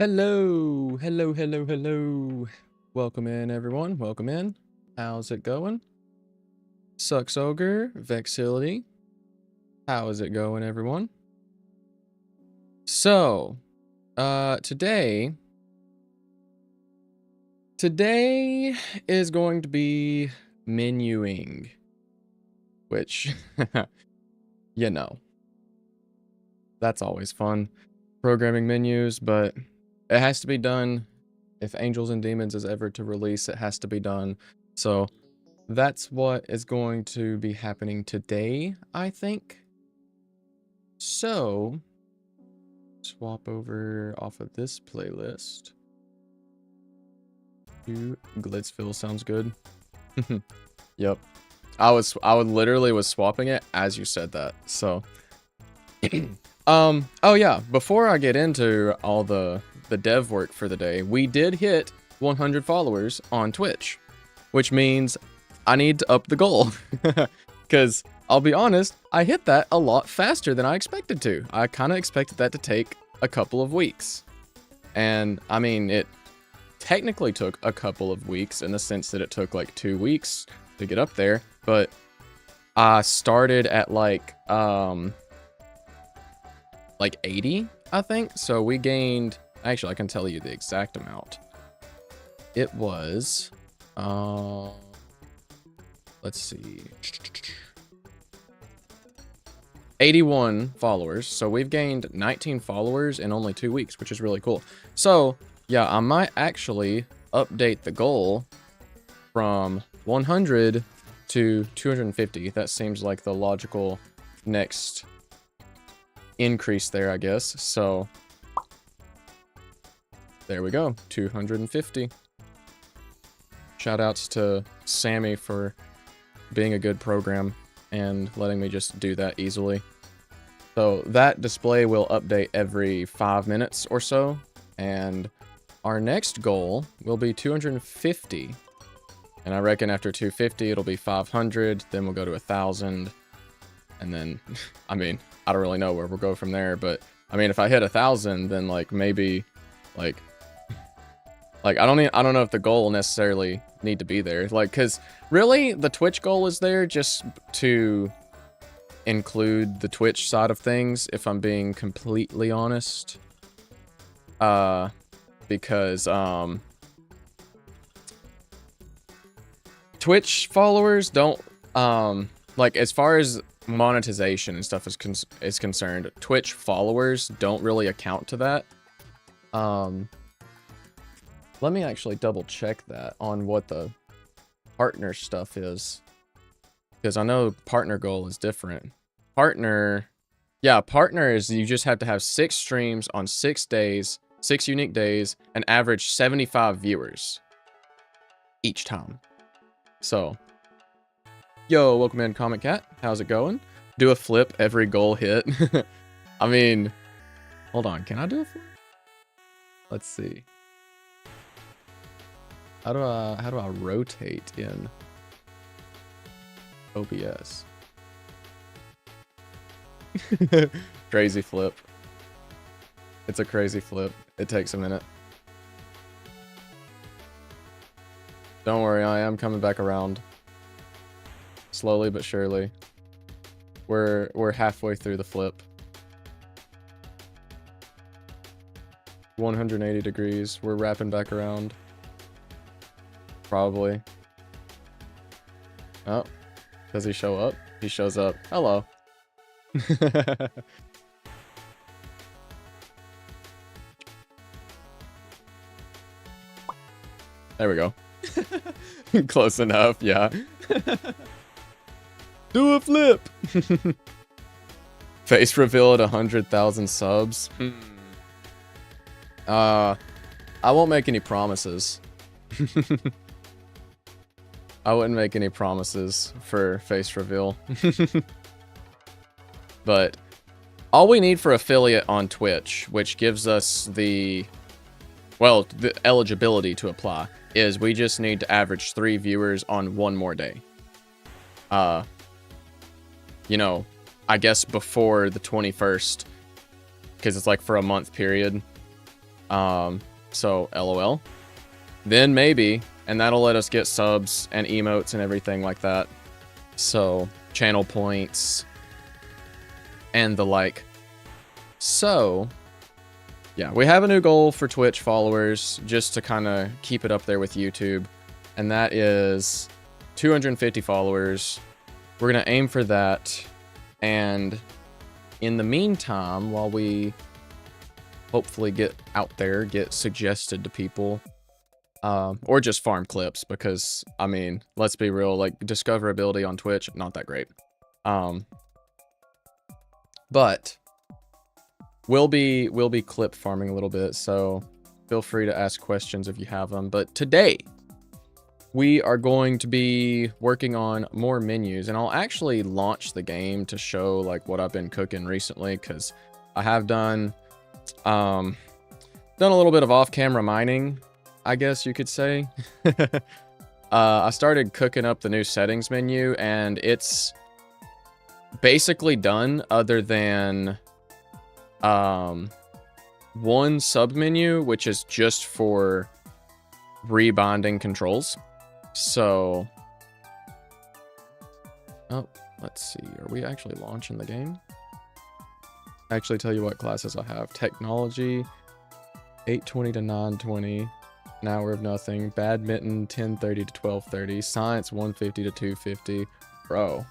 Hello, hello, hello, hello. Welcome in, everyone. Welcome in. How's it going? Sucks Ogre, Vexility. How is it going, everyone? So, today is going to be menuing, which, you know, that's always fun, programming menus, but it has to be done. If Angels and Demons is ever to release, it has to be done. So that's what is going to be happening today, I think. So swap over off of this playlist to Glitzville. Sounds good. Yep. I literally was swapping it as you said that. So oh yeah, before I get into all the dev work for the day, we did hit 100 followers on Twitch, which means I need to up the goal. Because I'll be honest, I hit that a lot faster than I expected to. I kind of expected that to take a couple of weeks. And I mean, it technically took a couple of weeks in the sense that it took like 2 weeks to get up there, but I started at like 80, I think. So we gained, actually I can tell you the exact amount. It was Let's see. 81 followers. So we've gained 19 followers in only 2 weeks, which is really cool. So yeah, I might actually update the goal from 100 to 250. That seems like the logical next increase there, I guess. So there we go, 250. Shout outs to Sammy for being a good program and letting me just do that easily. So that display will update every 5 minutes or so, and our next goal will be 250. And I reckon after 250 it'll be 500, then we'll go to 1,000, and then I mean, I don't really know where we'll go from there, but I mean, if I hit 1,000, then like maybe like I don't know if the goal will necessarily need to be there, like, because really the Twitch goal is there just to include the Twitch side of things, if I'm being completely honest, because Twitch followers don't like, as far as monetization and stuff is concerned, Twitch followers don't really account to that. Let me actually double check that on what the partner stuff is, because I know partner goal is different. Partner is you just have to have 6 streams on 6 days, 6 unique days, and average 75 viewers each time. So, yo, welcome in, Comic Cat. How's it going? Do a flip every goal hit. I mean, hold on, can I do a flip? Let's see. How do I rotate in OBS? Crazy flip. It's a crazy flip. It takes a minute. Don't worry, I am coming back around. Slowly but surely. We're halfway through the flip. 180 degrees. We're wrapping back around. Probably. Oh, does he show up? He shows up. Hello. There we go. Close enough, yeah. Do a flip. Face reveal at 100,000 subs. I won't make any promises. I wouldn't make any promises for face reveal. But all we need for affiliate on Twitch, which gives us the eligibility to apply, is we just need to average 3 viewers on 1 more day. You know, I guess before the 21st, because it's like for a month period. So LOL. Then maybe, and that'll let us get subs and emotes and everything like that. So, channel points and the like. So, yeah, we have a new goal for Twitch followers, just to kind of keep it up there with YouTube. And that is 250 followers. We're going to aim for that. And in the meantime, while we hopefully get out there, get suggested to people, or just farm clips, because I mean, let's be real, like discoverability on Twitch, not that great. But we'll be clip farming a little bit, so feel free to ask questions if you have them. But today we are going to be working on more menus, and I'll actually launch the game to show like what I've been cooking recently, because I have done a little bit of off-camera mining, I guess you could say. I started cooking up the new settings menu, and it's basically done, other than one sub menu, which is just for rebinding controls. So, oh, let's see, are we actually launching the game? Actually tell you what classes I have. Technology, 820 to 920. An hour of nothing. Badminton 10:30 to 12:30. Science 150 to 250. Bro.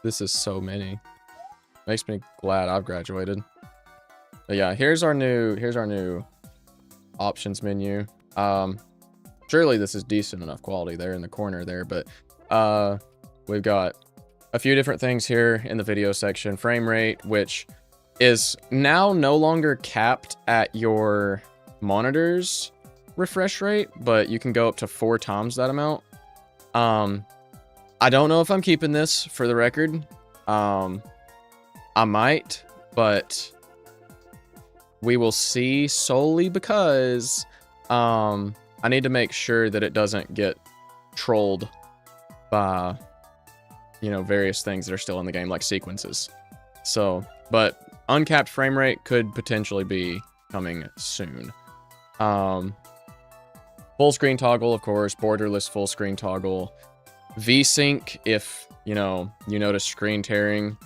This is so many. Makes me glad I've graduated. But yeah, here's our new options menu. Surely this is decent enough quality there in the corner there, but we've got a few different things here in the video section. Frame rate, which is now no longer capped at your monitor's refresh rate, but you can go up to 4 times that amount. I don't know if I'm keeping this, for the record. I might, but we will see, solely because I need to make sure that it doesn't get trolled by, you know, various things that are still in the game, like sequences. So, but uncapped frame rate could potentially be coming soon. Full screen toggle, of course, borderless full screen toggle. VSync, if, you know, you notice screen tearing.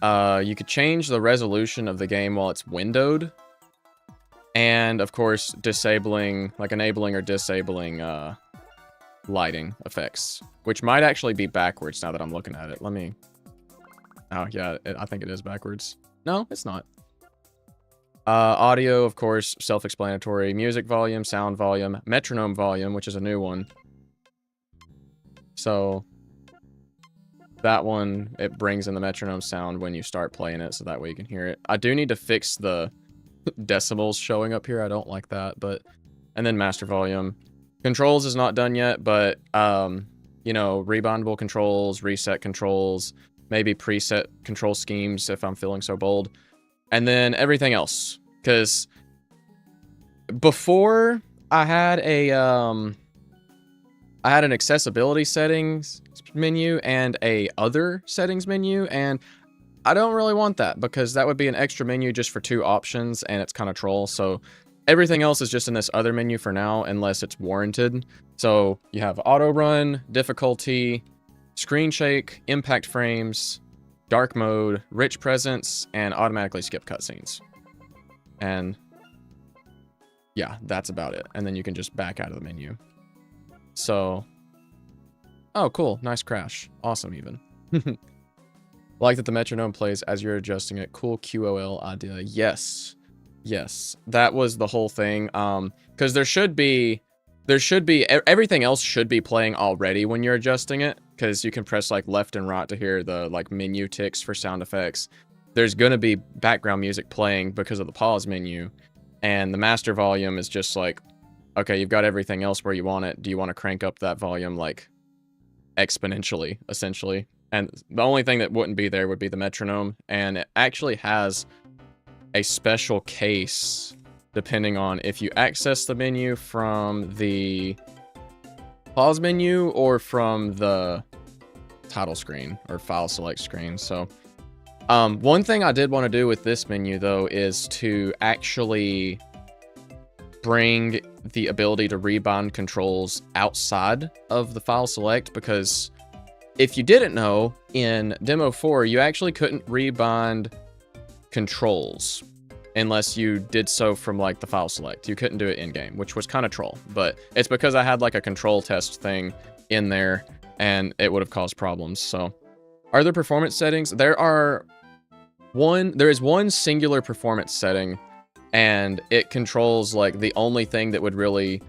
You could change the resolution of the game while it's windowed. And, of course, disabling, like enabling or disabling lighting effects, which might actually be backwards now that I'm looking at it. Let me... Oh, yeah, I think it is backwards. No, it's not. Audio, of course, self-explanatory. Music volume, sound volume, metronome volume, which is a new one. So that one, it brings in the metronome sound when you start playing it, so that way you can hear it. I do need to fix the decibels showing up here. I don't like that, but... And then master volume. Controls is not done yet, but, you know, rebindable controls, reset controls, maybe preset control schemes if I'm feeling so bold. And then everything else. Because before I had an accessibility settings menu and a other settings menu, and I don't really want that because that would be an extra menu just for 2 options and it's kind of troll. So everything else is just in this other menu for now unless it's warranted. So you have auto run, difficulty, screen shake, impact frames, dark mode, rich presence, and automatically skip cutscenes. And yeah, that's about it. And then you can just back out of the menu. So, oh, cool. Nice crash. Awesome, even. Like that the metronome plays as you're adjusting it. Cool QOL idea. Yes. Yes. That was the whole thing. Because there should be, everything else should be playing already when you're adjusting it. Because you can press like left and right to hear the like menu ticks for sound effects. There's going to be background music playing because of the pause menu. And the master volume is just like, okay, you've got everything else where you want it. Do you want to crank up that volume like exponentially, essentially? And the only thing that wouldn't be there would be the metronome. And it actually has a special case depending on if you access the menu from the pause menu or from the title screen or file select screen. So one thing I did want to do with this menu though is to actually bring the ability to rebind controls outside of the file select, because if you didn't know, in Demo 4, you actually couldn't rebind controls unless you did so from like the file select. You couldn't do it in-game, which was kind of troll, but it's because I had like a control test thing in there and it would have caused problems. So are there performance settings? There is one singular performance setting, and it controls like the only thing that would really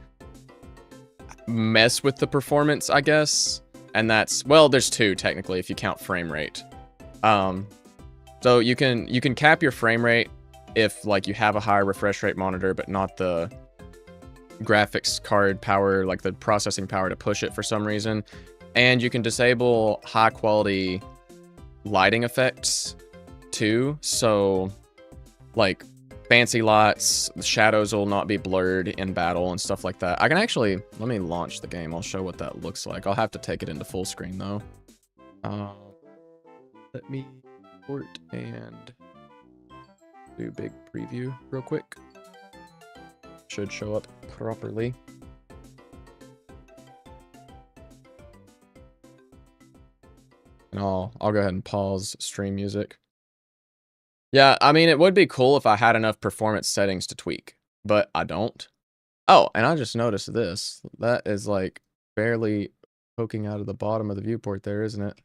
mess with the performance, I guess. And that's, well, there's 2 technically if you count frame rate. So you can cap your frame rate if like you have a higher refresh rate monitor, but not the graphics card power, like the processing power to push it for some reason. And you can disable high quality lighting effects too. So like fancy lights, the shadows will not be blurred in battle and stuff like that. I can actually, let me launch the game. I'll show what that looks like. I'll have to take it into full screen though. Let me port and do big preview real quick. Should show up properly. And I'll go ahead and pause stream music. Yeah, I mean, it would be cool if I had enough performance settings to tweak, but I don't. Oh, and I just noticed this. That is like barely poking out of the bottom of the viewport there, isn't it?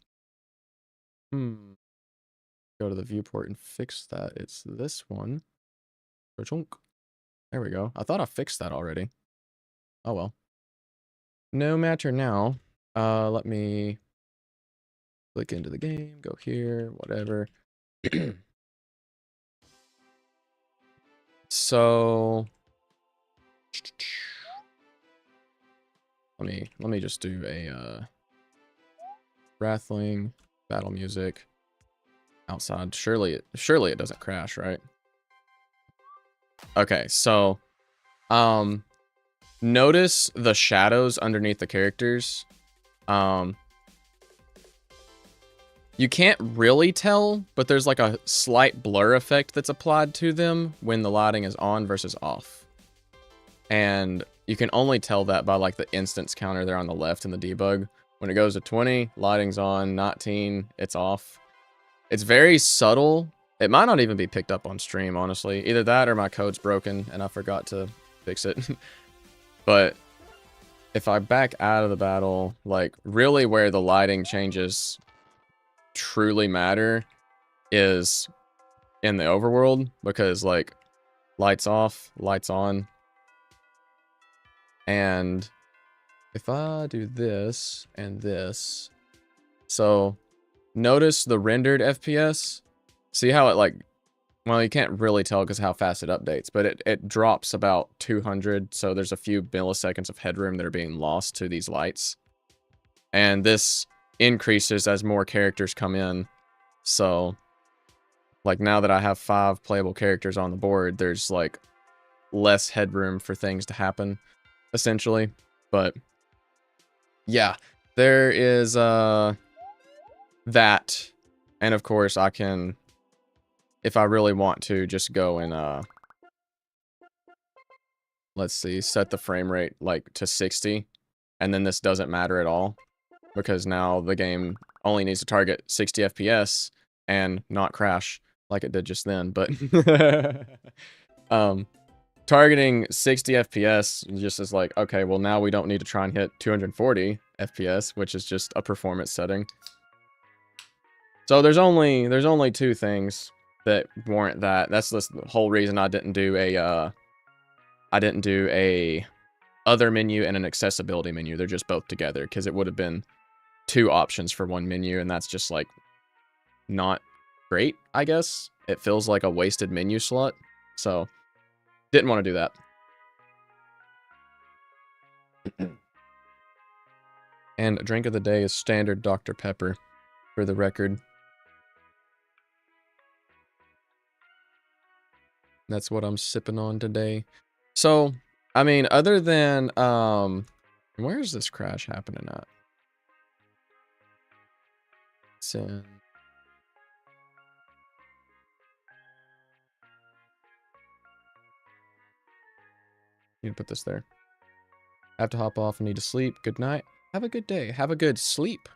Go to the viewport and fix that. It's this one. There we go. I thought I fixed that already. Oh well. No matter now. Let me click into the game, go here, whatever. So let me just do a Wrathling battle music outside. Surely it doesn't crash, right? Okay, so notice the shadows underneath the characters. You can't really tell, but there's like a slight blur effect that's applied to them when the lighting is on versus off. And you can only tell that by like the instance counter there on the left in the debug. When it goes to 20, lighting's on, 19, it's off. It's very subtle. It might not even be picked up on stream, honestly. Either that or my code's broken and I forgot to fix it. But if I back out of the battle, like really where the lighting changes truly matter is in the overworld, because like lights off, lights on. And if I do this and this, so notice the rendered FPS. See how it like, well, you can't really tell because how fast it updates, but it drops about 200. So there's a few milliseconds of headroom that are being lost to these lights. And this increases as more characters come in. So like now that I have 5 playable characters on the board, there's like less headroom for things to happen, essentially. But yeah, there is that. And of course I can, if I really want to, just go and let's see, set the frame rate like to 60, and then this doesn't matter at all, because now the game only needs to target 60 FPS and not crash like it did just then. But targeting 60 FPS just is like, okay, well now we don't need to try and hit 240 FPS, which is just a performance setting. So there's only 2 things that warrant that. That's the whole reason I didn't do a other menu and an accessibility menu. They're just both together, because it would have been 2 options for one menu, and that's just like not great, I guess. It feels like a wasted menu slot. So didn't want to do that. And drink of the day is standard Dr. Pepper, for the record. That's what I'm sipping on today. So, I mean, other than, where's this crash happening at? It's in... Need to put this there. I have to hop off and need to sleep. Good night. Have a good day. Have a good sleep.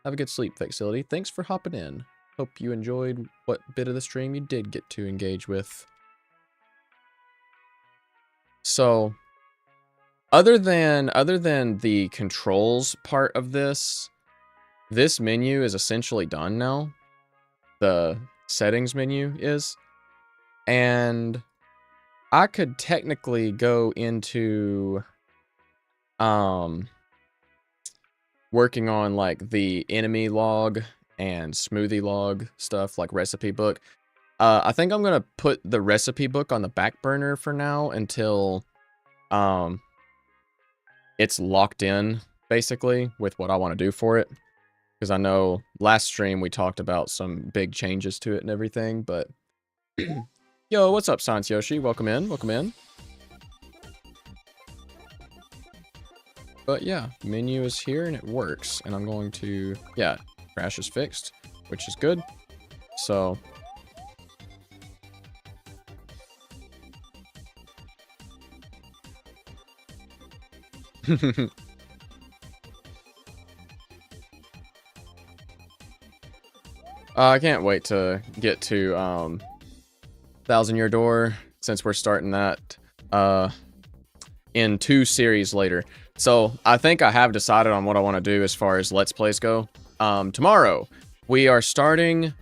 Have a good sleep, Facility. Thanks for hopping in. Hope you enjoyed what bit of the stream you did get to engage with. So, other than the controls part of this menu is essentially done now. The settings menu is. And I could technically go into working on like the enemy log and smoothie log stuff, like recipe book. I think I'm gonna put the recipe book on the back burner for now until it's locked in, basically, with what I want to do for it. Because I know last stream we talked about some big changes to it and everything, but... Yo, what's up, Science Yoshi? Welcome in, welcome in. But yeah, menu is here and it works. And I'm going to... Yeah, crash is fixed, which is good. So... I can't wait to get to Thousand Year Door, since we're starting that in 2 series later. So I think I have decided on what I want to do as far as Let's Plays go. Tomorrow, we are starting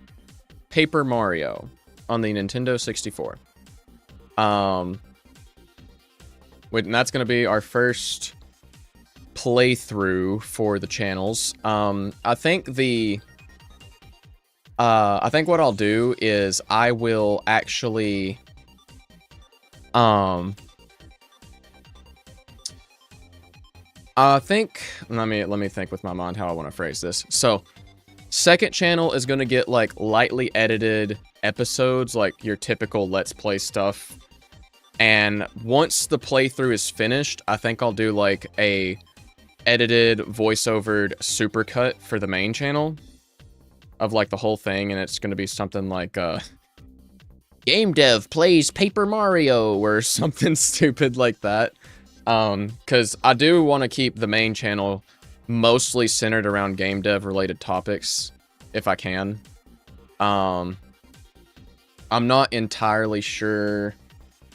Paper Mario on the Nintendo 64. And that's going to be our first playthrough for the channels. I think what I'll do is I will actually let me think with my mind how I want to phrase this. So, second channel is going to get like lightly edited episodes, like your typical Let's Play stuff. And once the playthrough is finished, I think I'll do like a edited voiceovered supercut for the main channel of like the whole thing, and it's going to be something like game dev plays Paper Mario or something stupid like that. Because I do want to keep the main channel mostly centered around game dev related topics if I can. I'm not entirely sure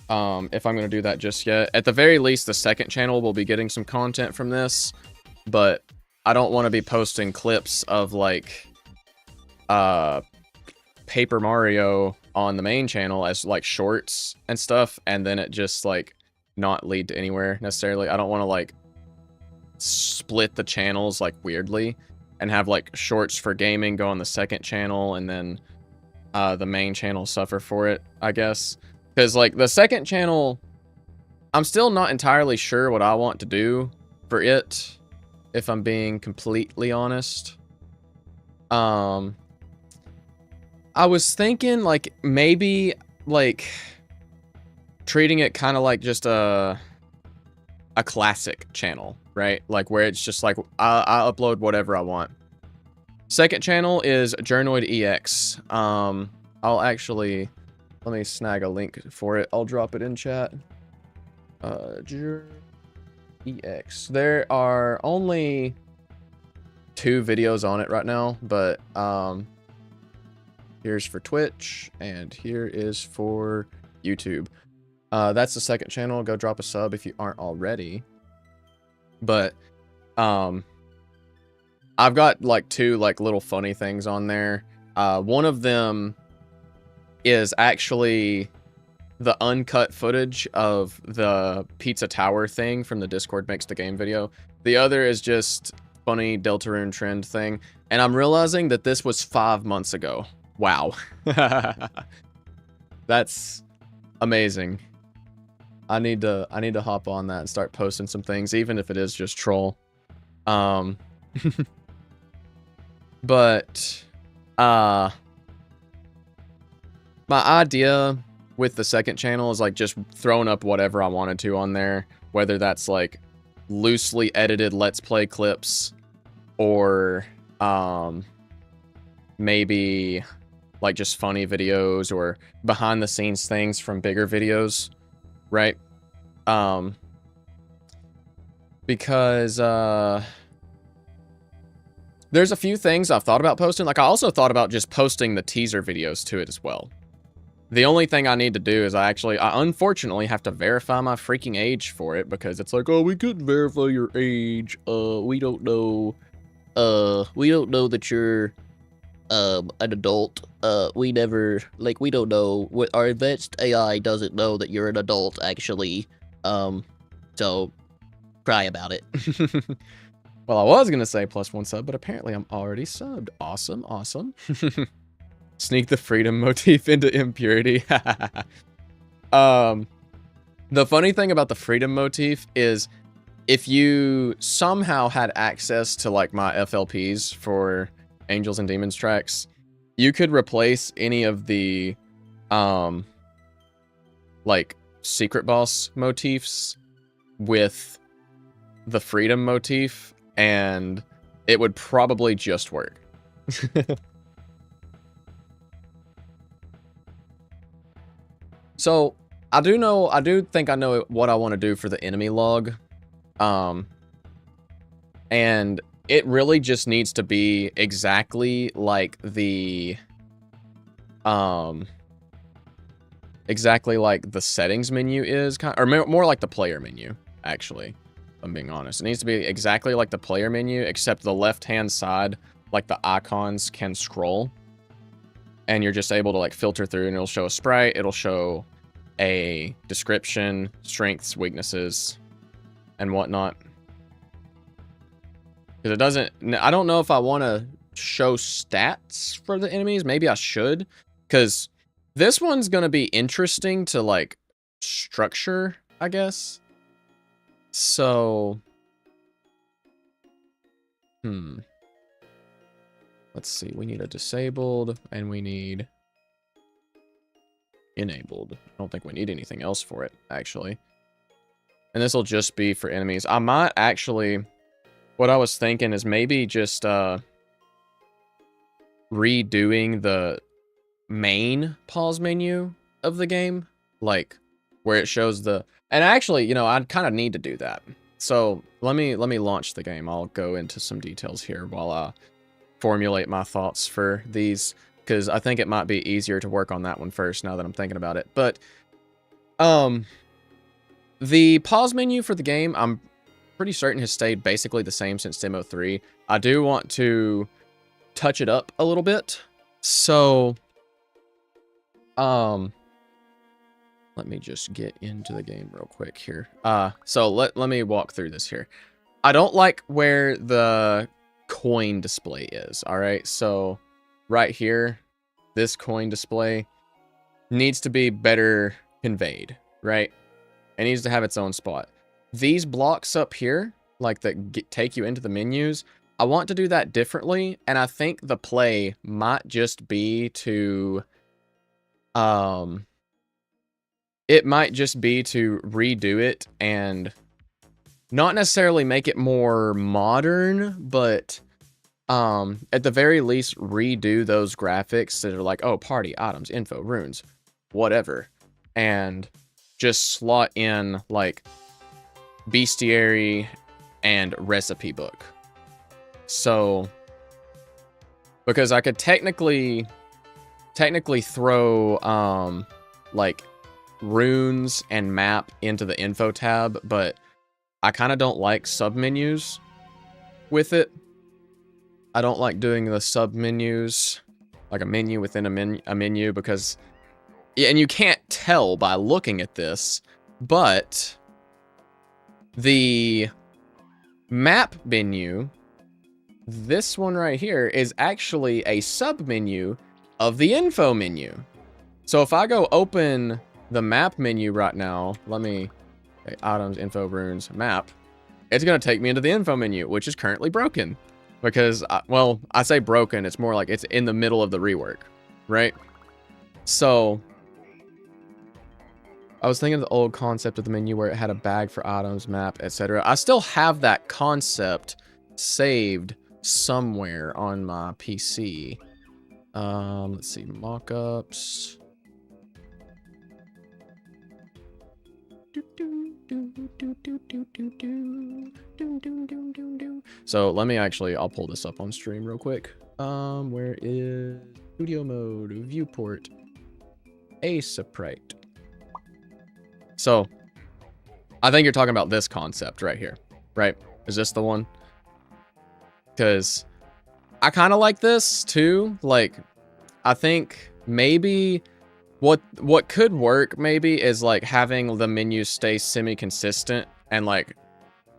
if I'm going to do that just yet. At the very least, the second channel will be getting some content from this, but I don't want to be posting clips of like Paper Mario on the main channel as like shorts and stuff, and then it just like not lead to anywhere necessarily. I don't want to like split the channels like weirdly and have like shorts for gaming go on the second channel and then the main channel suffer for it, I guess. Because like the second channel, I'm still not entirely sure what I want to do for it, if I'm being completely honest. I was thinking like maybe like treating it kind of like just a classic channel, right? Like where it's just like I upload whatever I want. Second channel is Journoid EX. I'll actually let me snag a link for it. I'll drop it in chat. Journoid EX. There are only 2 videos on it right now, but here's for Twitch and here is for YouTube. That's the second channel. Go drop a sub if you aren't already. But I've got like 2 like little funny things on there. One of them is actually the uncut footage of the Pizza Tower thing from the Discord Makes the Game video. The other is just funny Deltarune trend thing. And I'm realizing that this was 5 months ago. Wow. That's amazing. I need to hop on that and start posting some things, even if it is just troll. But my idea with the second channel is like just throwing up whatever I wanted to on there, whether that's like loosely edited Let's Play clips or maybe like just funny videos or behind the scenes things from bigger videos, right? Because there's a few things I've thought about posting. Like I also thought about just posting the teaser videos to it as well. The only thing I need to do is I unfortunately have to verify my freaking age for it, because it's like, oh, we couldn't verify your age. We don't know that you're an adult. We never, like, we don't know. What our advanced AI doesn't know that you're an adult, actually. So cry about it. Well, I was gonna say +1 sub, but apparently I'm already subbed. Awesome, awesome. Sneak the freedom motif into impurity. The funny thing about the freedom motif is if you somehow had access to like my FLPs for Angels and Demons tracks, you could replace any of the like secret boss motifs with the freedom motif, and it would probably just work. So I do think I know what I want to do for the enemy log. And it really just needs to be exactly like the exactly like the settings menu is, or more like the player menu, actually, if I'm being honest. It needs to be exactly like the player menu, except the left-hand side, like the icons can scroll. And you're just able to like filter through and it'll show a sprite, it'll show a description, strengths, weaknesses, and whatnot. Because it doesn't, I don't know if I want to show stats for the enemies. Maybe I should, because this one's going to be interesting to like structure, I guess. So, let's see. We need a disabled and we need enabled. I don't think we need anything else for it, actually. And this will just be for enemies. I might actually, what I was thinking is maybe just redoing the main pause menu of the game, like where it shows the, and actually, you know, I kind of need to do that. So let me launch the game. I'll go into some details here while I formulate my thoughts for these, because I think it might be easier to work on that one first now that I'm thinking about it. But the pause menu for the game, I'm pretty certain has stayed basically the same since Demo 3. I do want to touch it up a little bit. So, let me just get into the game real quick here. So let me walk through this here. I don't like where the coin display is, all right? So right here, this coin display needs to be better conveyed, right? It needs to have its own spot. These blocks up here, like that take you into the menus, I want to do that differently, and I think the play might just be to, it might just be to redo it and not necessarily make it more modern, but at the very least redo those graphics that are like, oh, party, items, info, runes, whatever, and just slot in like bestiary and recipe book. So, because I could technically throw like runes and map into the info tab, but I kind of don't like submenus with it. I don't like doing the submenus, like a menu within a menu, because, yeah, and you can't tell by looking at this, but the map menu, this one right here, is actually a submenu of the info menu. So if I go open the map menu right now, let me, okay, items, info, runes, map, it's going to take me into the info menu, which is currently broken. Because, well, I say broken, it's more like it's in the middle of the rework, right? So, I was thinking of the old concept of the menu where it had a bag for items, map, etc. I still have that concept saved somewhere on my PC. Let's see, mockups. So let me actually, I'll pull this up on stream real quick. Where is studio mode, viewport, a sprite? So I think you're talking about this concept right here, right? Is this the one? Because I kind of like this too. Like, I think maybe what could work maybe is like having the menus stay semi-consistent and like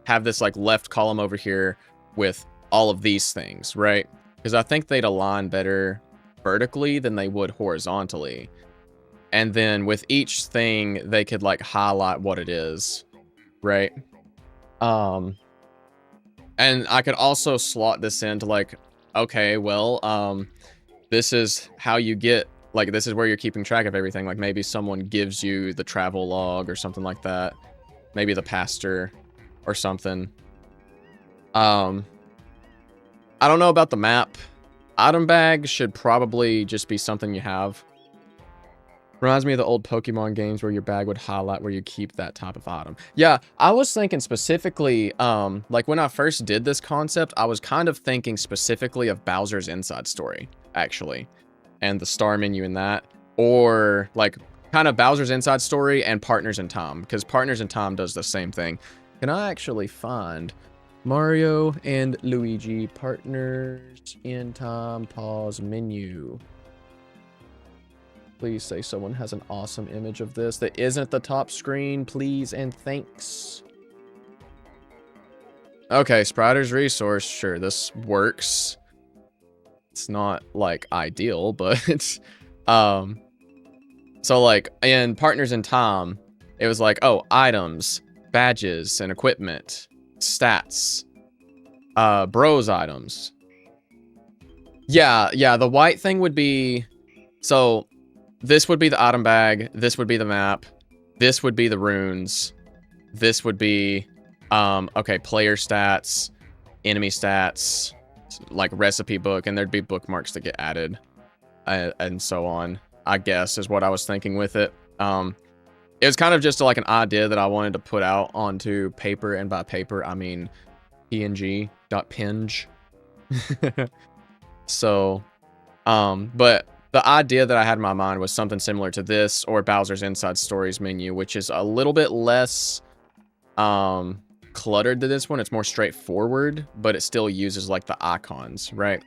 have this like left column over here with all of these things, right? Because I think they'd align better vertically than they would horizontally. And then with each thing, they could like highlight what it is, right? And I could also slot this into like, okay, well, this is how you get, like, this is where you're keeping track of everything. Like maybe someone gives you the travel log or something like that. Maybe the pastor or something. I don't know about the map. Item bag should probably just be something you have. Reminds me of the old Pokemon games where your bag would highlight where you keep that type of item. Yeah, I was thinking specifically, like when I first did this concept, I was kind of thinking specifically of Bowser's Inside Story, actually. And the star menu in that. Or like kind kind of Bowser's Inside Story and Partners in Time, because Partners in Time does the same thing. Can I actually find Mario and Luigi Partners in Time pause menu? Please say someone has an awesome image of this that isn't at the top screen, please and thanks. Okay, Spriter's Resource, sure, this works. It's not, like, ideal, but it's, so, like, in Partners in Time, it was like, oh, items, badges, and equipment, stats, bros items. Yeah, the white thing would be, so, this would be the item bag, this would be the map, this would be the runes, this would be, okay, player stats, enemy stats, like recipe book, and there'd be bookmarks that get added, and so on, I guess, is what I was thinking with it. It was kind of just like an idea that I wanted to put out onto paper, and by paper, I mean png.png. So, but the idea that I had in my mind was something similar to this, or Bowser's Inside Stories menu, which is a little bit less, cluttered than this one. It's more straightforward, but it still uses like the icons, right?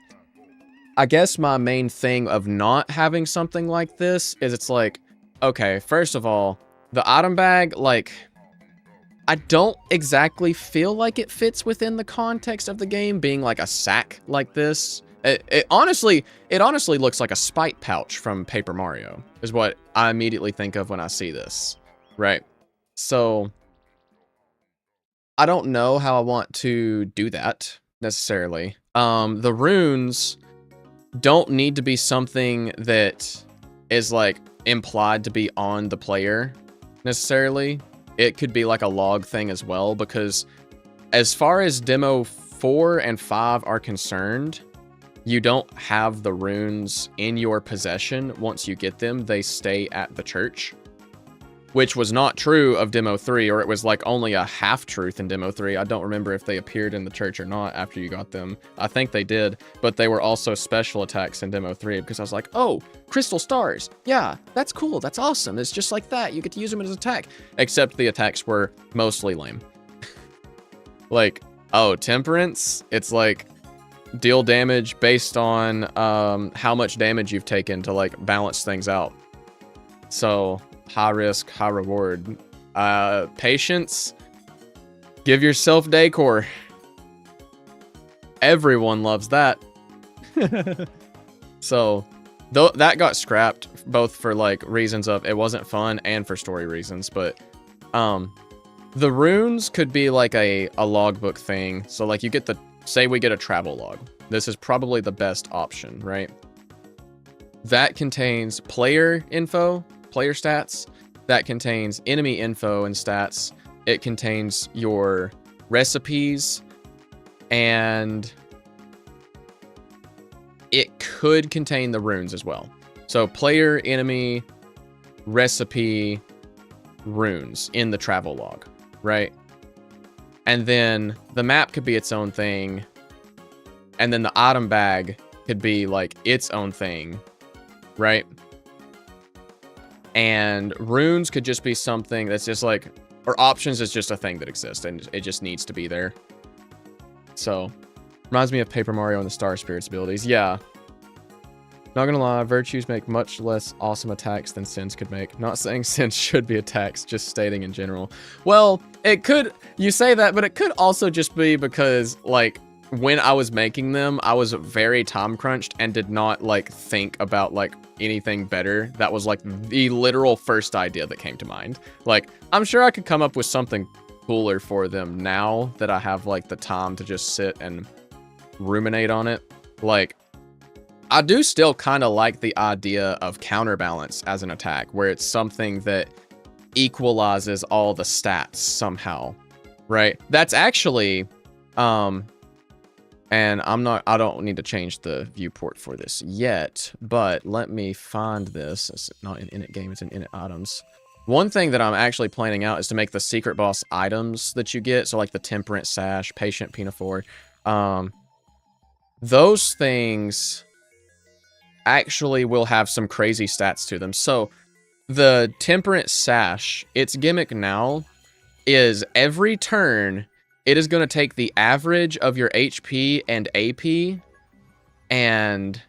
I guess my main thing of not having something like this is it's like, okay, first of all, the item bag, like, I don't exactly feel like it fits within the context of the game being like a sack like this. It honestly looks like a spite pouch from Paper Mario is what I immediately think of when I see this, right? So I don't know how I want to do that necessarily. The runes don't need to be something that is like implied to be on the player necessarily. It could be like a log thing as well, because as far as demo 4 and 5 are concerned, you don't have the runes in your possession. Once you get them, they stay at the church, which was not true of demo 3, or it was like only a half truth in demo 3. I don't remember if they appeared in the church or not after you got them. I think they did, but they were also special attacks in demo 3, because I was like, oh, crystal stars. Yeah, that's cool. That's awesome. It's just like that. You get to use them as an attack, except the attacks were mostly lame. Like, oh, temperance. It's like deal damage based on how much damage you've taken to like balance things out. So high risk, high reward. Patience. Give yourself decor. Everyone loves that. So, though that got scrapped, both for like reasons of it wasn't fun and for story reasons. But, the runes could be like a logbook thing. So, like you get the, say we get a travel log. This is probably the best option, right? That contains player info, player stats, that contains enemy info and stats, it contains your recipes, and it could contain the runes as well. So player, enemy, recipe, runes in the travel log, right? And then the map could be its own thing, and then the item bag could be like its own thing, right? And runes could just be something that's just like, or options is just a thing that exists and it just needs to be there. So, reminds me of Paper Mario and the Star Spirits abilities. Yeah. Not gonna lie, virtues make much less awesome attacks than sins could make. Not saying sins should be attacks, just stating in general. Well, it could, you say that, but it could also just be because, like, when I was making them, I was very time crunched and did not, like, think about, like, anything better. That was, like, the literal first idea that came to mind. Like, I'm sure I could come up with something cooler for them now that I have, like, the time to just sit and ruminate on it. Like, I do still kind of like the idea of counterbalance as an attack, where it's something that equalizes all the stats somehow, right? That's actually, and I don't need to change the viewport for this yet, but let me find this. It's not an init game, it's an init items. One thing that I'm actually planning out is to make the secret boss items that you get, so like the Temperance Sash, Patient Pinafore, those things actually will have some crazy stats to them. So the Temperance Sash, its gimmick now is every turn, it is going to take the average of your HP and AP, and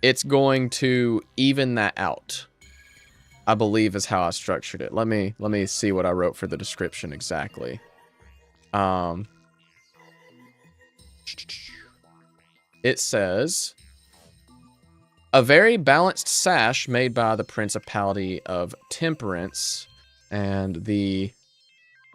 it's going to even that out. I believe is how I structured it. Let me see what I wrote for the description exactly. It says, a very balanced sash made by the Principality of Temperance, and the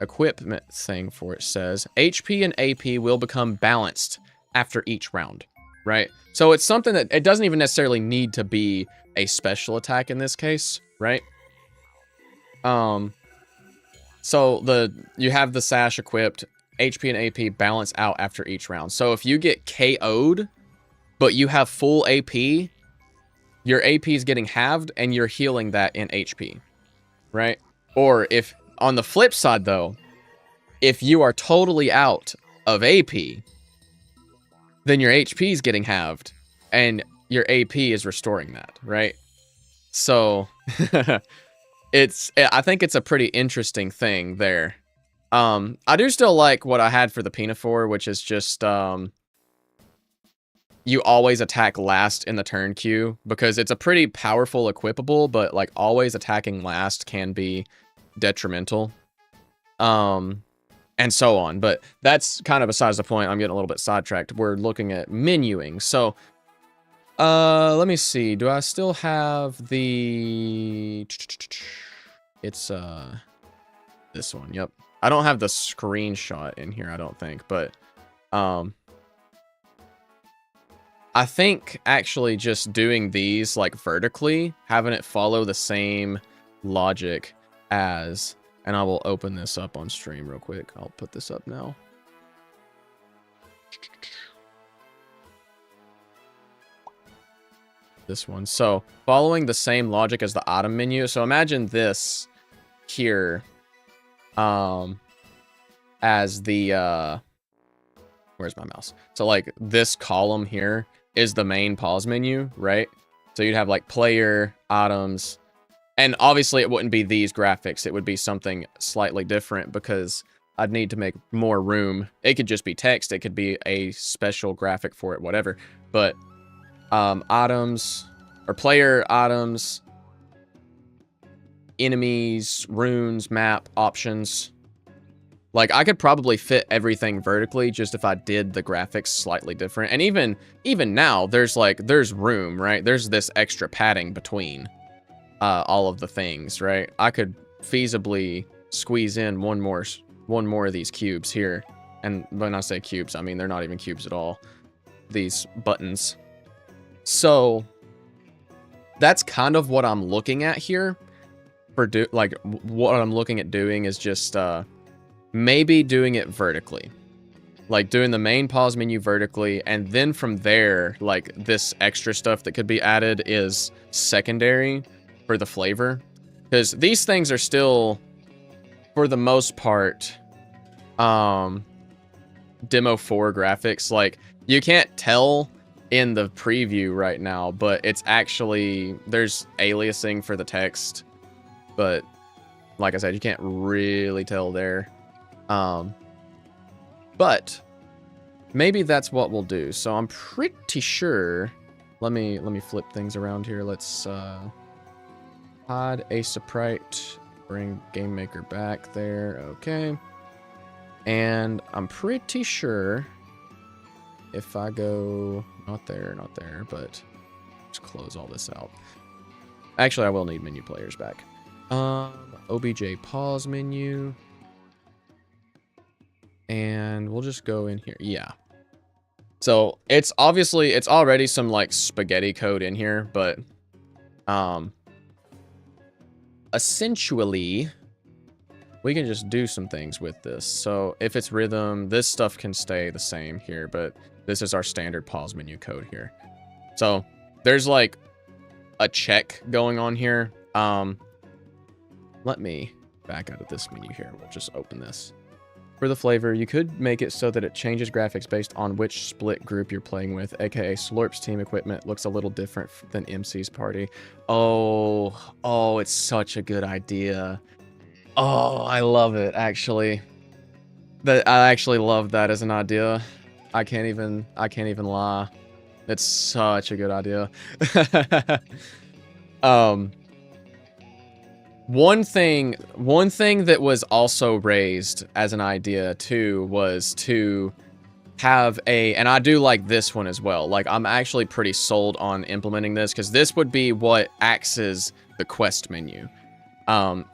equipment thing for it says, HP and AP will become balanced after each round, right? So it's something that it doesn't even necessarily need to be a special attack in this case, right? So you have the sash equipped, HP and AP balance out after each round. So if you get KO'd, but you have full AP, your AP is getting halved and you're healing that in HP, right? Or if, on the flip side though, if you are totally out of AP, then your HP is getting halved and your AP is restoring that, right? So I think it's a pretty interesting thing there. I do still like what I had for the Pinafore, which is just you always attack last in the turn queue, because it's a pretty powerful equipable, but like always attacking last can be detrimental. And so on, but that's kind of besides the point. I'm getting a little bit sidetracked. We're looking at menuing. So, let me see. Do I still have the... It's, this one. Yep. I don't have the screenshot in here, I don't think, but, I think actually just doing these, like, vertically, having it follow the same logic as... And I will open this up on stream real quick. I'll put this up now. This one. So, following the same logic as the item menu. So, imagine this here as the... where's my mouse? So, like, this column here is the main pause menu, right? So, you'd have, like, player, items... And obviously, it wouldn't be these graphics. It would be something slightly different because I'd need to make more room. It could just be text. It could be a special graphic for it, whatever. But items, or player items, enemies, runes, map, options. Like, I could probably fit everything vertically just if I did the graphics slightly different. And even now, there's room, right? There's this extra padding between all of the things, right? I could feasibly squeeze in one more of these cubes here. And when I say cubes, I mean they're not even cubes at all. These buttons. So that's kind of what I'm looking at here. What I'm looking at doing is just maybe doing it vertically. Like doing the main pause menu vertically, and then from there, like this extra stuff that could be added is secondary for the flavor, because these things are still, for the most part, demo 4 graphics. Like, you can't tell in the preview right now, but it's actually, there's aliasing for the text, but like I said, you can't really tell there. But maybe that's what we'll do. So I'm pretty sure, let me flip things around here. Let's hide a sprite, bring Game Maker back there, okay. And I'm pretty sure if I go, not there, but let's close all this out. Actually, I will need menu players back. OBJ pause menu. And we'll just go in here, yeah. So it's already some like spaghetti code in here, but essentially, we can just do some things with this. So if it's rhythm, this stuff can stay the same here, but this is our standard pause menu code here. So there's like a check going on here. Let me back out of this menu here. We'll just open this. For the flavor, you could make it so that it changes graphics based on which split group you're playing with, aka Slorp's team equipment looks a little different than MC's party. Oh, it's such a good idea. Oh, I love it, actually. I actually love that as an idea. I can't even lie. It's such a good idea. One thing that was also raised as an idea too was to have and I do like this one as well. Like, I'm actually pretty sold on implementing this, because this would be what axes the quest menu.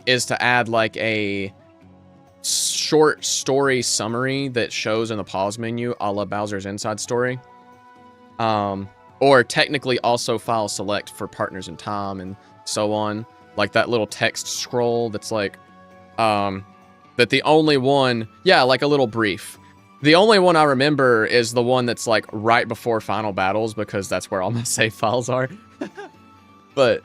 Is to add like a short story summary that shows in the pause menu, a la Bowser's Inside Story. Or technically also file select for Partners in Time and so on. Like that little text scroll that's like, that the only one, yeah, like a little brief. The only one I remember is the one that's like right before final battles, because that's where all my save files are. But,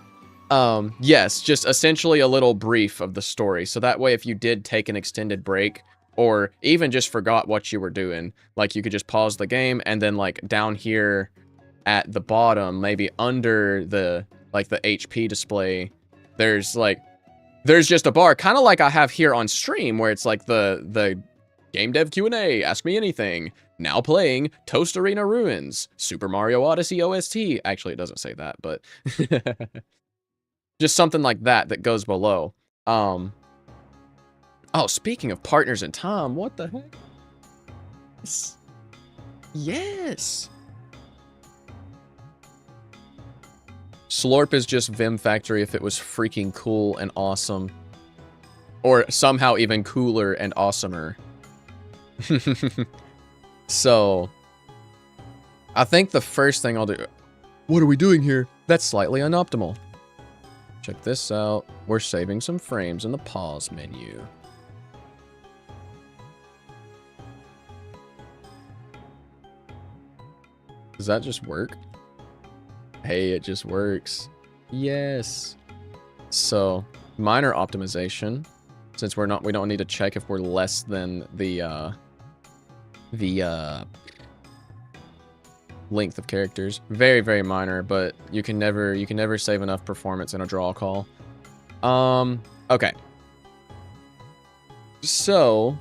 yes, just essentially a little brief of the story. So that way, if you did take an extended break, or even just forgot what you were doing, like you could just pause the game, and then like down here at the bottom, maybe under the, like the HP display, there's just a bar, kind of like I have here on stream, where it's like the Game Dev Q&A, Ask Me Anything, now playing Toast Arena Ruins, Super Mario Odyssey OST. Actually, it doesn't say that, but just something like that goes below. Oh, speaking of Partners in Time, what the heck? Yes. Slorp is just Vim Factory if it was freaking cool and awesome. Or somehow even cooler and awesomer. So, I think the first thing I'll do... What are we doing here? That's slightly unoptimal. Check this out. We're saving some frames in the pause menu. Does that just work? Hey, it just works. Yes. So, minor optimization, since we don't need to check if we're less than the length of characters. Very, very minor, but you can never save enough performance in a draw call. Okay. So,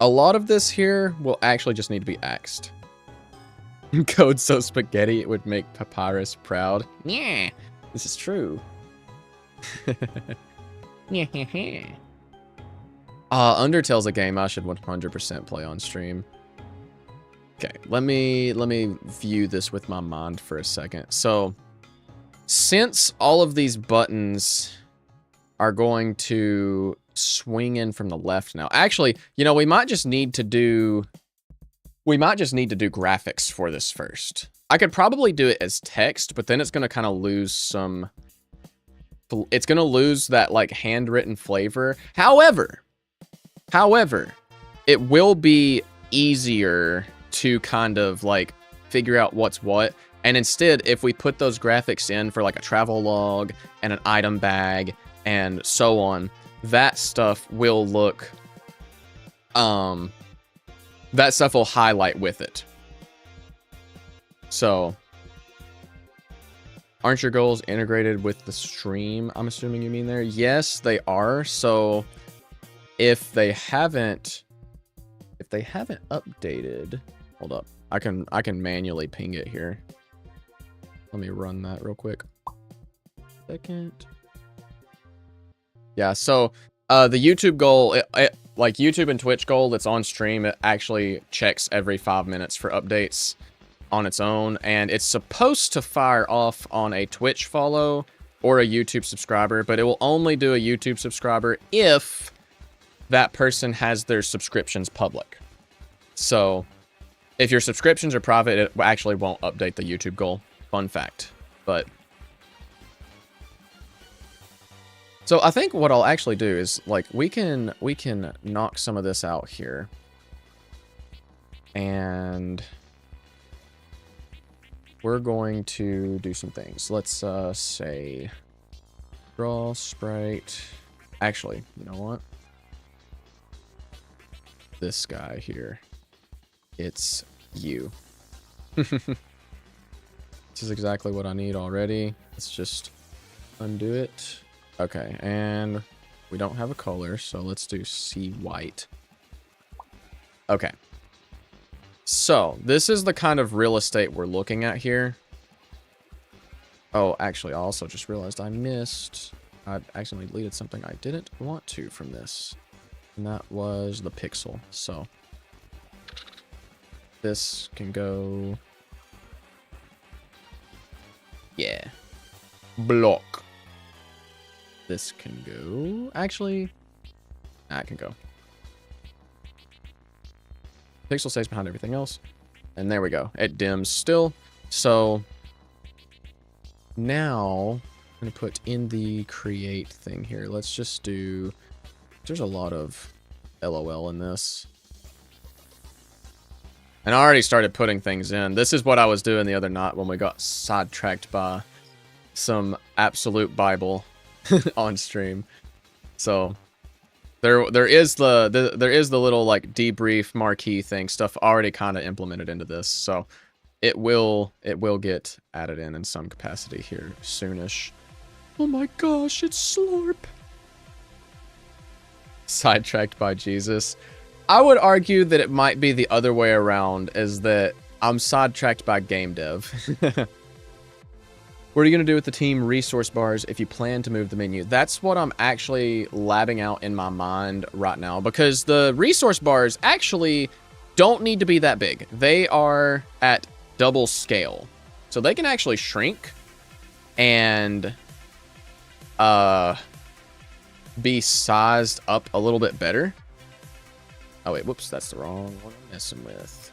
a lot of this here will actually just need to be axed. Code so spaghetti it would make Papyrus proud. Yeah, this is true. Undertale's a game I should 100% play on stream. Okay, let me view this with my mind for a second. So, since all of these buttons are going to swing in from the left now. Actually, you know, we might just need to do graphics for this first. I could probably do it as text, but then it's going to kind of lose some... It's going to lose that, like, handwritten flavor. However, it will be easier to kind of, like, figure out what's what. And instead, if we put those graphics in for, like, a travel log and an item bag and so on, that stuff will look... that stuff will highlight with it. So, aren't your goals integrated with the stream? I'm assuming you mean there. Yes, they are. So, if they haven't updated, hold up. I can manually ping it here. Let me run that real quick. Second. Yeah. So, the YouTube goal, like YouTube and Twitch goal that's on stream, it actually checks every 5 minutes for updates on its own, and it's supposed to fire off on a Twitch follow or a YouTube subscriber, but it will only do a YouTube subscriber if that person has their subscriptions public. So, if your subscriptions are private, it actually won't update the YouTube goal. Fun fact. But... So I think what I'll actually do is, like, we can knock some of this out here. And we're going to do some things. Let's say draw sprite. Actually, you know what? this guy here. It's you. This is exactly what I need already. Let's just undo it. Okay, and we don't have a color, so let's do sea white. Okay. So, this is the kind of real estate we're looking at here. Oh, actually, I also just realized I accidentally deleted something I didn't want to from this. And that was the pixel. So, this can go... Yeah. Block. This can go... Actually, that can go. Pixel stays behind everything else. And there we go. It dims still. So... Now, I'm going to put in the create thing here. Let's just do... There's a lot of LOL in this. And I already started putting things in. This is what I was doing the other night when we got sidetracked by some absolute Bible on stream. So there is the little like debrief marquee thing stuff already kind of implemented into this. So it will get added in some capacity here soonish. Oh my gosh, it's Slurp. Sidetracked by Jesus. I would argue that it might be the other way around, is that I'm sidetracked by game dev. What are you going to do with the team resource bars if you plan to move the menu? That's what I'm actually labbing out in my mind right now, because the resource bars actually don't need to be that big. They are at double scale. So they can actually shrink and be sized up a little bit better. Oh wait, whoops, that's the wrong one I'm messing with.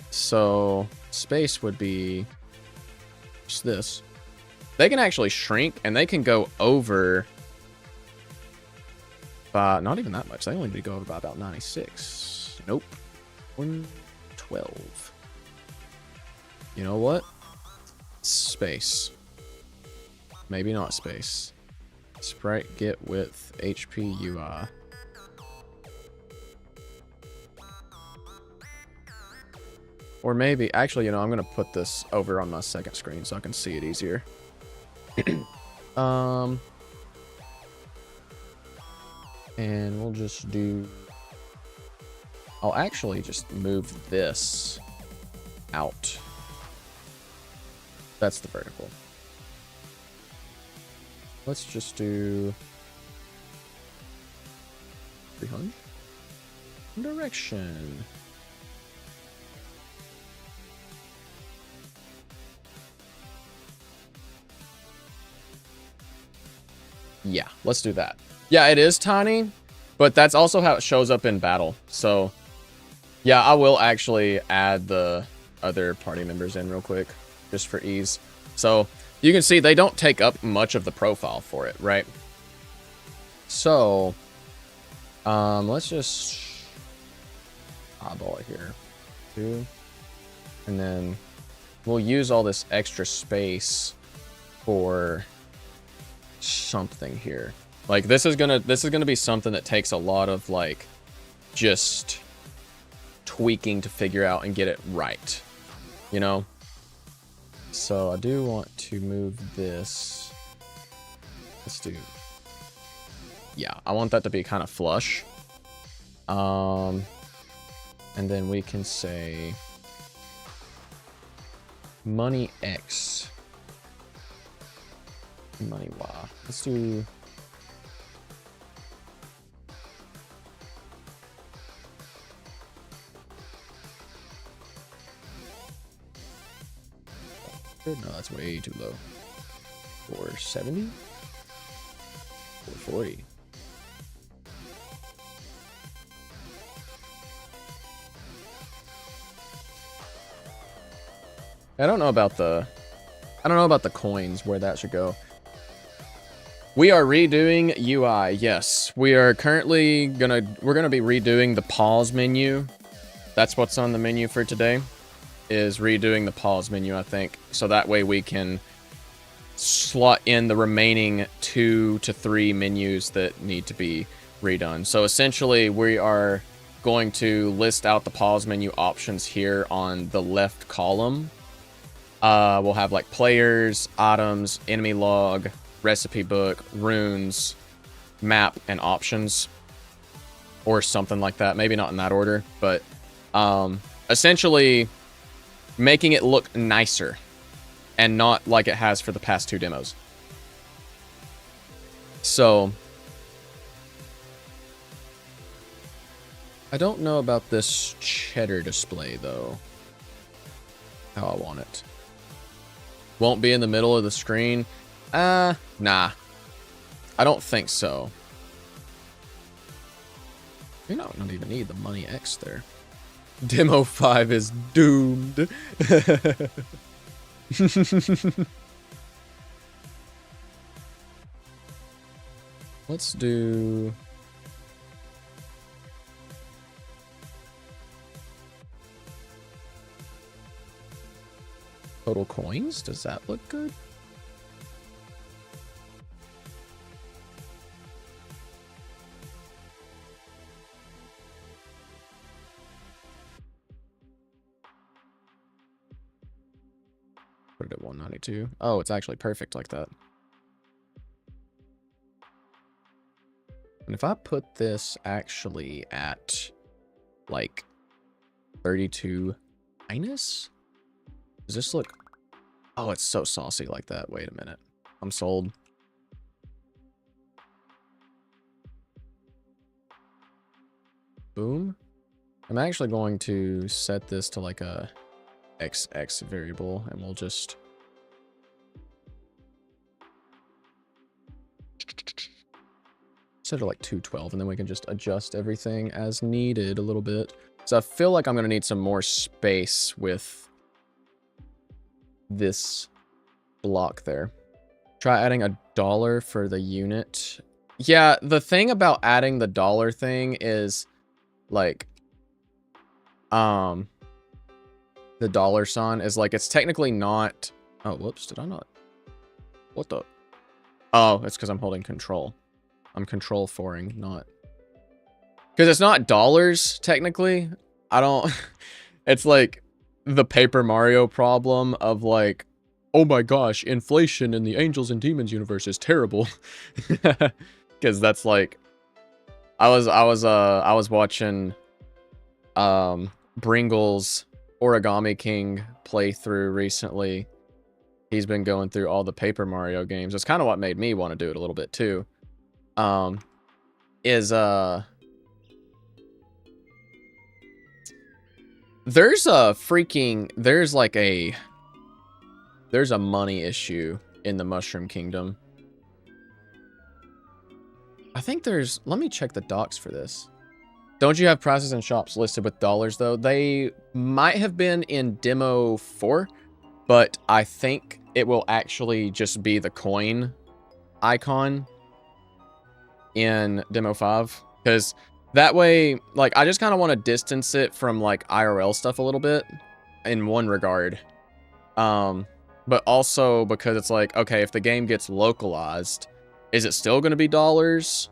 So space would be just this. They can actually shrink and they can go over by not even that much. They only need to go over by about 96. Nope. 112. You know what? Space. Maybe not space. Sprite get width HP UI. Or maybe, actually, you know, I'm going to put this over on my second screen so I can see it easier. And we'll just do... I'll actually just move this out. That's the vertical. Let's just do... 300? Direction. Yeah, let's do that. Yeah, it is tiny, but that's also how it shows up in battle. So, yeah, I will actually add the other party members in real quick, just for ease. So, you can see they don't take up much of the profile for it, right? So, let's just eyeball it here. 2. And then we'll use all this extra space for something here. Like this is gonna be something that takes a lot of like just tweaking to figure out and get it right, you know. So I do want to move this. Let's do, yeah, I want that to be kind of flush. And then we can say money X, money Y. Let's do no, that's way too low. 470, 440. I don't know about the coins, where that should go. We are redoing UI. Yes, we are currently gonna be redoing the pause menu. That's what's on the menu for today, is redoing the pause menu, I think. So that way we can slot in the remaining 2 to 3 menus that need to be redone. So essentially, we are going to list out the pause menu options here on the left column. We'll have like players, items, enemy log, recipe book, runes, map, and options, or something like that. Maybe not in that order, but essentially making it look nicer and not like it has for the past 2 demos. So I don't know about this cheddar display though, how I want it. Won't be in the middle of the screen. Nah, I don't think so. You don't even need the money X there. Demo 5 is doomed. Let's do... total coins? Does that look good? Put it at 192. Oh, it's actually perfect like that. And if I put this actually at like 32 minus, does this look... oh, it's so saucy like that. Wait a minute. I'm sold. Boom. I'm actually going to set this to like a XX variable, and we'll just... set it to like 212, and then we can just adjust everything as needed a little bit. So I feel like I'm going to need some more space with this block there. Try adding $1 for the unit. Yeah, the thing about adding the dollar thing is like the dollar sign is like, it's technically not... oh, whoops, did I not? What the... oh, it's because I'm holding control. I'm control foring, not... because it's not dollars, technically. I don't... it's like the Paper Mario problem of like, oh my gosh, inflation in the Angels and Demons universe is terrible. Because that's like... I was watching Bringle's Origami King playthrough recently. He's been going through all the Paper Mario games. That's kind of what made me want to do it a little bit too. There's a freaking, there's a money issue in the Mushroom Kingdom. I think there's, let me check the docs for this. Don't you have prices and shops listed with dollars though? They might have been in demo 4, but I think it will actually just be the coin icon in demo 5, because that way, like, I just kind of want to distance it from like IRL stuff a little bit in one regard, but also because it's like, okay, if the game gets localized, is it still going to be dollars,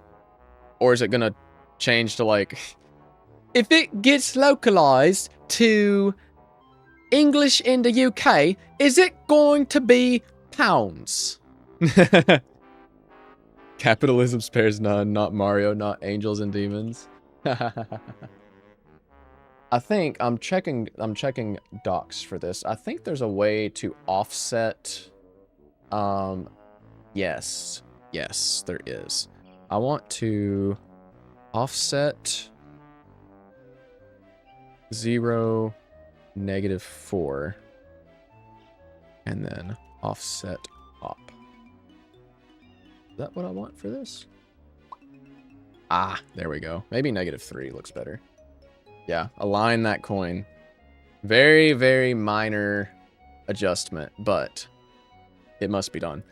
or is it going to change to like, if it gets localized to English in the UK, is it going to be pounds? Capitalism spares none, not Mario, not Angels and Demons. I think I'm checking docs for this. I think there's a way to offset. Yes, there is. I want to offset 0, -4, and then offset op. Is that what I want for this? Ah, there we go. Maybe -3 looks better. Yeah, align that coin. Very, very minor adjustment, but it must be done.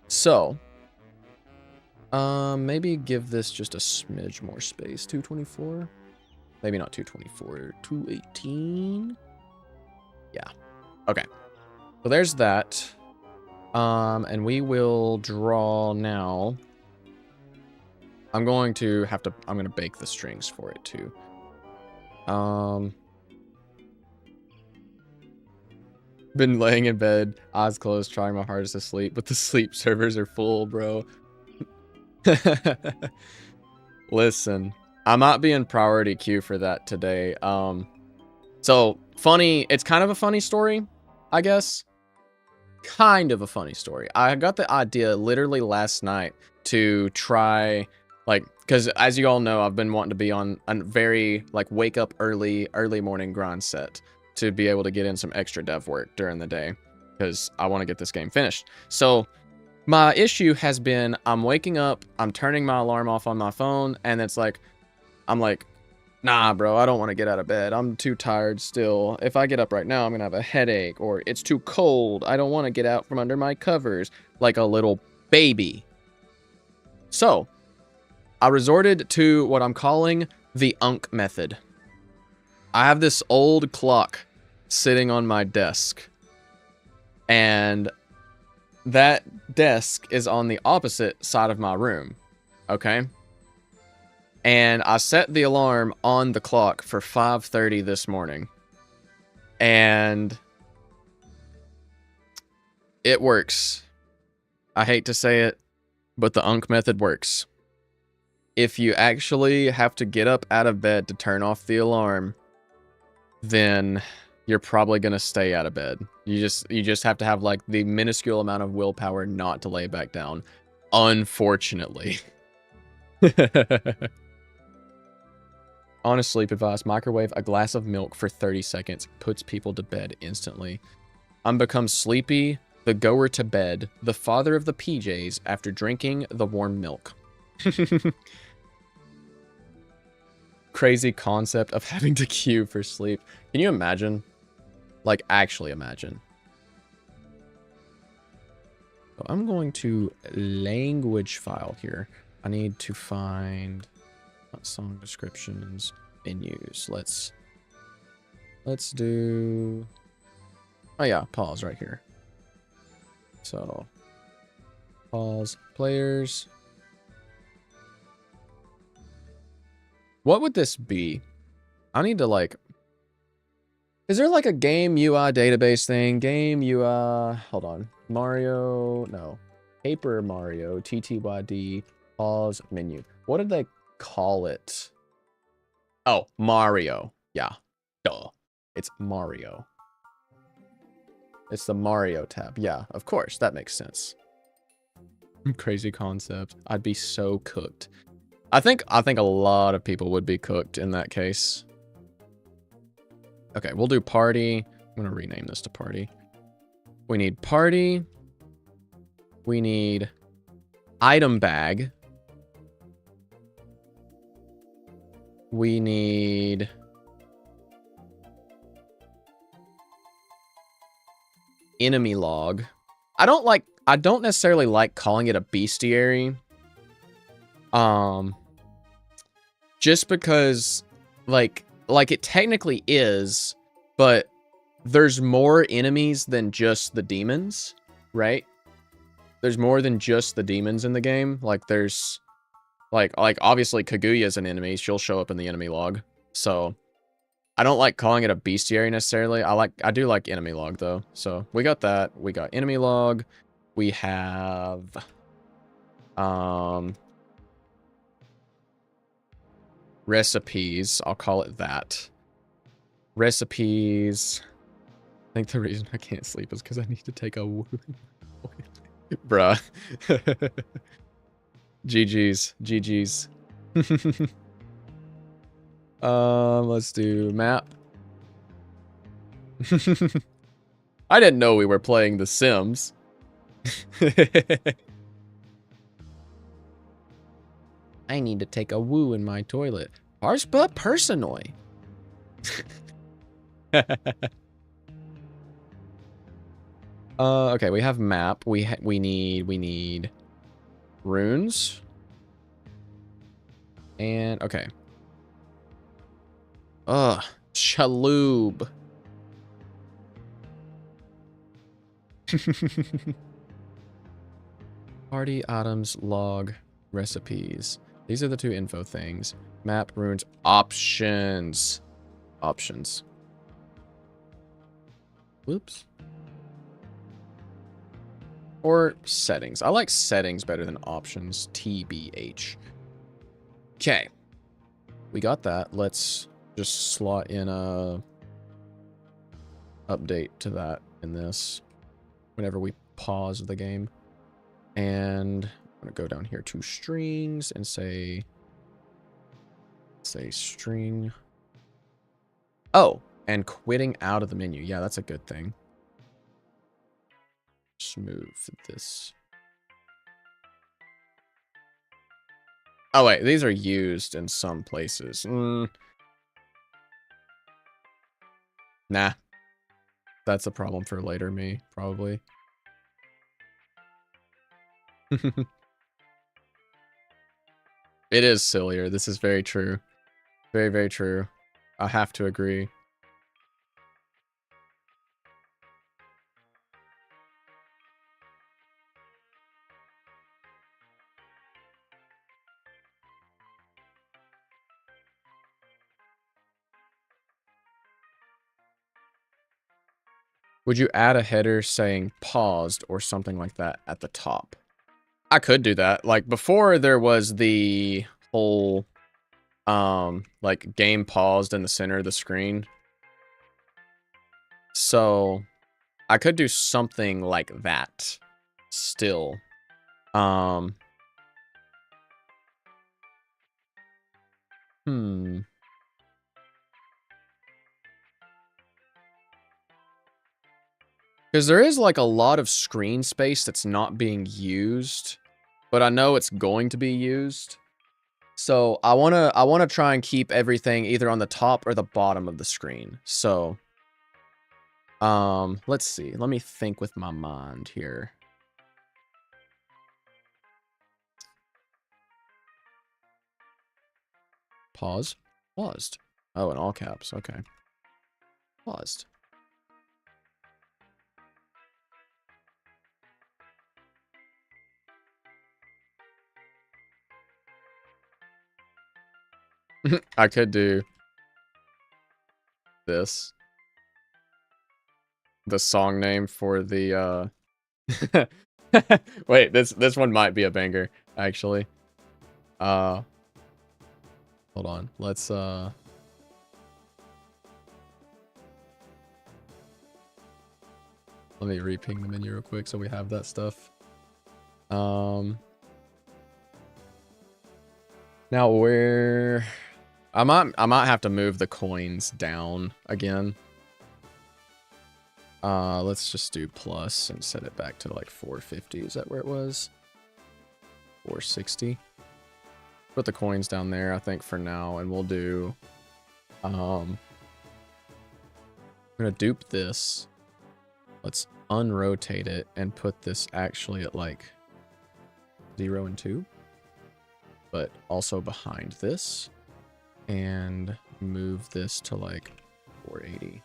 So, maybe give this just a smidge more space. 224? Maybe not 224, 218? Yeah. Okay. So there's that. And we will draw now. I'm going to have to, I'm going to bake the strings for it too. Been laying in bed, eyes closed, trying my hardest to sleep, but the sleep servers are full, bro. Listen, I might be in priority queue for that today. So funny, it's kind of a funny story, I guess. Kind of a funny story. I got the idea literally last night to try, like, because as you all know, I've been wanting to be on a very, like, wake up early morning grind set to be able to get in some extra dev work during the day, because I want to get this game finished. So my issue has been, I'm waking up, I'm turning my alarm off on my phone, and it's like, I'm like, nah, bro, I don't want to get out of bed. I'm too tired still. If I get up right now, I'm going to have a headache, or it's too cold. I don't want to get out from under my covers like a little baby. So I resorted to what I'm calling the Unk method. I have this old clock sitting on my desk, and that desk is on the opposite side of my room, okay? And I set the alarm on the clock for 5:30 this morning. And it works. I hate to say it, but the Unk method works. If you actually have to get up out of bed to turn off the alarm, then you're probably going to stay out of bed. You just have to have like the minuscule amount of willpower not to lay back down. Unfortunately. Honest sleep advice, microwave a glass of milk for 30 seconds, puts people to bed instantly. I'm become sleepy, the goer to bed, the father of the PJs after drinking the warm milk. Crazy concept of having to queue for sleep. Can you imagine? Like, actually imagine. So I'm going to language file here. I need to find song descriptions, menus. Let's do, oh yeah, pause right here. So pause players. What would this be? I need to like, is there like a game UI database thing? Game UI, hold on. Mario, no. Paper Mario, TTYD, pause, menu. What did they call it? Oh, Mario. Yeah, duh. It's Mario. It's the Mario tab. Yeah, of course, that makes sense. Crazy concept. I'd be so cooked. I think a lot of people would be cooked in that case. Okay, we'll do party. I'm gonna rename this to party. We need party. We need item bag. We need enemy log. I don't necessarily like calling it a bestiary. Just because like it technically is, but there's more enemies than just the demons, right? There's more than just the demons in the game. Like there's like obviously Kaguya's an enemy. She'll show up in the enemy log. So I don't like calling it a bestiary necessarily. I do like enemy log though. So we got that. We got enemy log. We have recipes. I'll call it that. Recipes. I think the reason I can't sleep is because I need to take a woo. Bruh. GG's. GG's. Let's do map. I didn't know we were playing The Sims. I need to take a woo in my toilet. Parspa personoi. Okay, we have map. We need runes. And okay. Chaloob. Party items log recipes. These are the two info things. Map, runes, options. Options. Whoops. Or settings. I like settings better than options. TBH. Okay. We got that. Let's just slot in a update to that in this whenever we pause the game. And I'm going to go down here to strings and say string. Oh, and quitting out of the menu. Yeah, that's a good thing. Smooth this. Oh, wait. These are used in some places. Nah. That's a problem for later me, probably. It is sillier. This is very true. Very, very true. I have to agree. Would you add a header saying paused or something like that at the top? I could do that. Like before there was the whole like game paused in the center of the screen. So I could do something like that still. Because there is like a lot of screen space that's not being used, but I know it's going to be used. So I wanna try and keep everything either on the top or the bottom of the screen. So let's see. Let me think with my mind here. Pause. Paused. Oh, in all caps. Okay. Paused. I could do this. The song name for the wait, this one might be a banger, actually. Hold on. Let's let me re-ping the menu real quick so we have that stuff. Now where I might have to move the coins down again. Let's just do plus and set it back to like 450. Is that where it was? 460. Put the coins down there, I think, for now, and we'll do I'm gonna dupe this. Let's unrotate it and put this actually at like 0 and 2. But also behind this. And move this to like 480.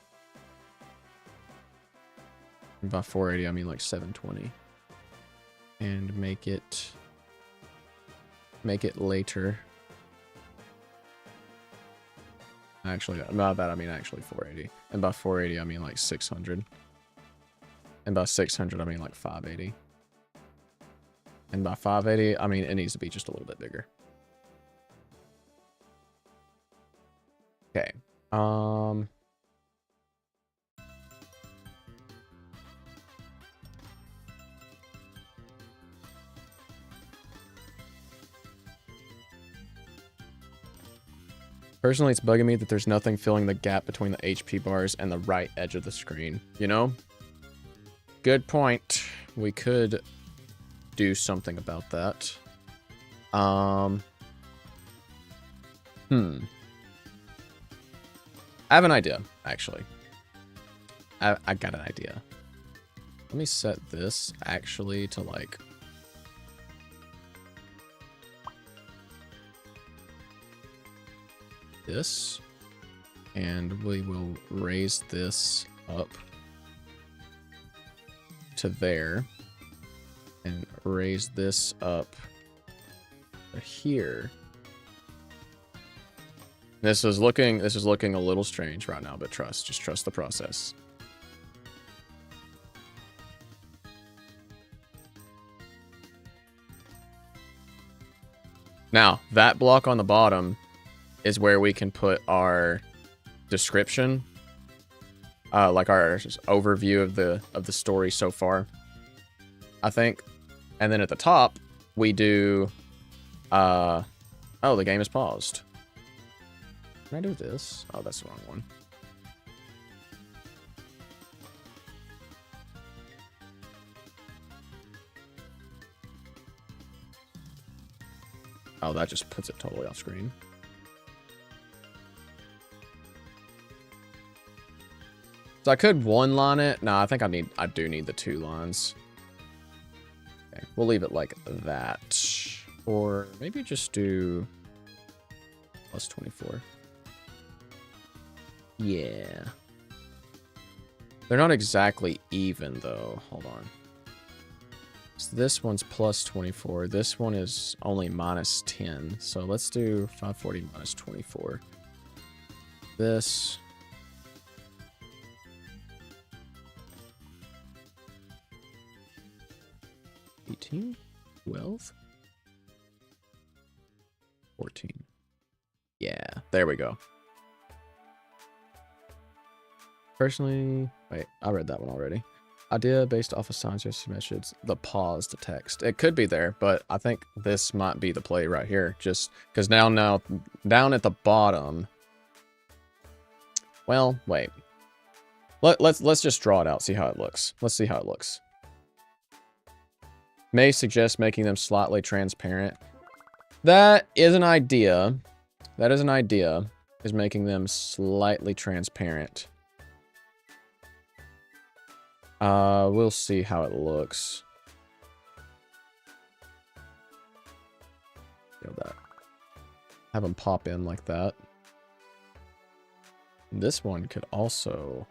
And by 480, I mean like 720. And make it later. Actually, not that, I mean actually 480. And by 480, I mean like 600. And by 600, I mean like 580. And by 580, I mean it needs to be just a little bit bigger. Okay. Personally, it's bugging me that there's nothing filling the gap between the HP bars and the right edge of the screen. You know? Good point. We could do something about that. I have an idea, actually. I got an idea. Let me set this actually to like this, and we will raise this up to there and raise this up to here, This is looking a little strange right now, but just trust the process. Now, that block on the bottom is where we can put our description, like our overview of the story so far, I think. And then at the top, we do, oh, the game is paused. Can I do this? Oh, that's the wrong one. Oh, that just puts it totally off screen. So I could one line it. No, I think I do need the 2 lines. Okay, we'll leave it like that. Or maybe just do plus 24. Yeah. They're not exactly even though. Hold on. So this one's plus 24. This one is only minus 10. So let's do 540 minus 24. This. $18? $12? $14. Yeah, there we go. Personally, wait, I read that one already. Idea based off of science message, the pause to text. It could be there, but I think this might be the play right here. Just because now down at the bottom. Well, wait. Let's just draw it out, see how it looks. Let's see how it looks. May suggest making them slightly transparent. That is an idea. That is an idea, is making them slightly transparent. We'll see how it looks. That. Have them pop in like that. This one could also...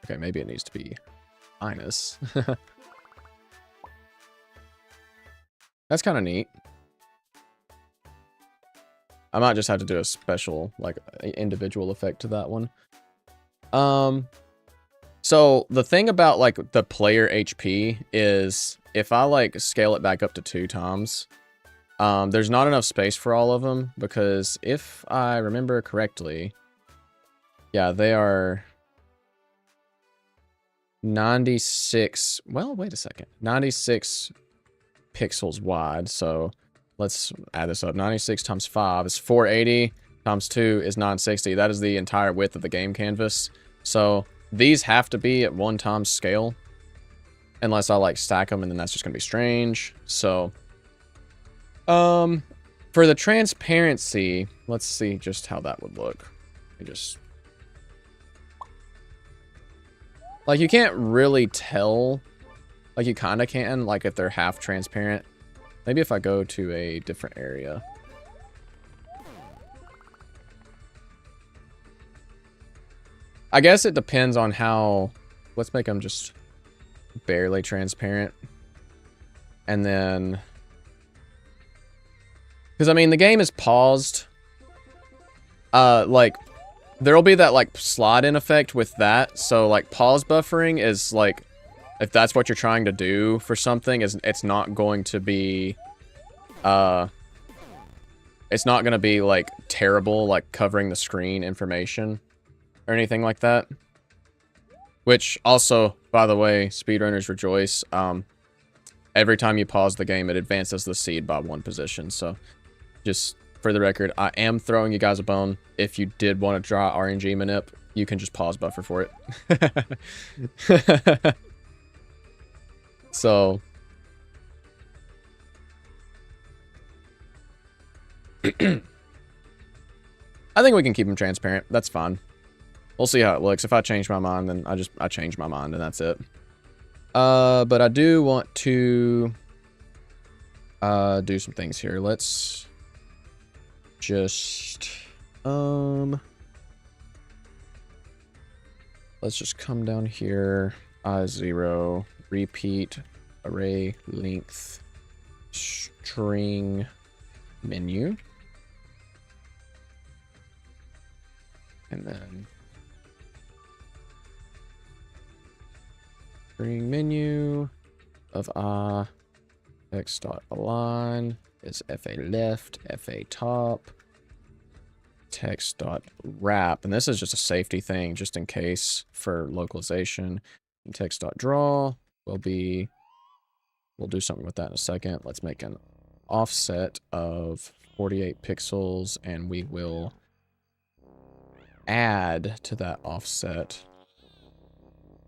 Okay, maybe it needs to be minus. That's kind of neat. I might just have to do a special, like, individual effect to that one. So the thing about, like, the player HP is if I, like, scale it back up to 2 times, there's not enough space for all of them because if I remember correctly, yeah, they are 96, well, wait a second, 96 pixels wide, so let's add this up. 96 times 5 is 480, times 2 is 960. That is the entire width of the game canvas. So these have to be at 1 times scale, unless I like stack them, and then that's just gonna be strange. So, for the transparency, let's see just how that would look. Like, you can't really tell. Like, you kind of can, like, if they're half transparent. Maybe if I go to a different area. I guess it depends on how... Let's make them just barely transparent. And then... Because, I mean, the game is paused. Like... There'll be that, like, slide-in effect with that. So, like, pause buffering is, like... If that's what you're trying to do for something, it's not going to be... It's not going to be, like, terrible, like, covering the screen information. Or anything like that. Which, also, by the way, speedrunners rejoice. Every time you pause the game, it advances the seed by 1 position. So, just... For the record, I am throwing you guys a bone. If you did want to draw RNG manip, you can just pause buffer for it. So. I think we can keep them transparent. That's fine. We'll see how it looks. If I change my mind, then I change my mind and that's it. But I do want to do some things here. Let's just let's just come down here. I0 repeat array length string menu. And then string menu of text.align is FA left, FA top, text.wrap. And this is just a safety thing, just in case for localization. And text.draw will be, we'll do something with that in a second. Let's make an offset of 48 pixels, and we will add to that offset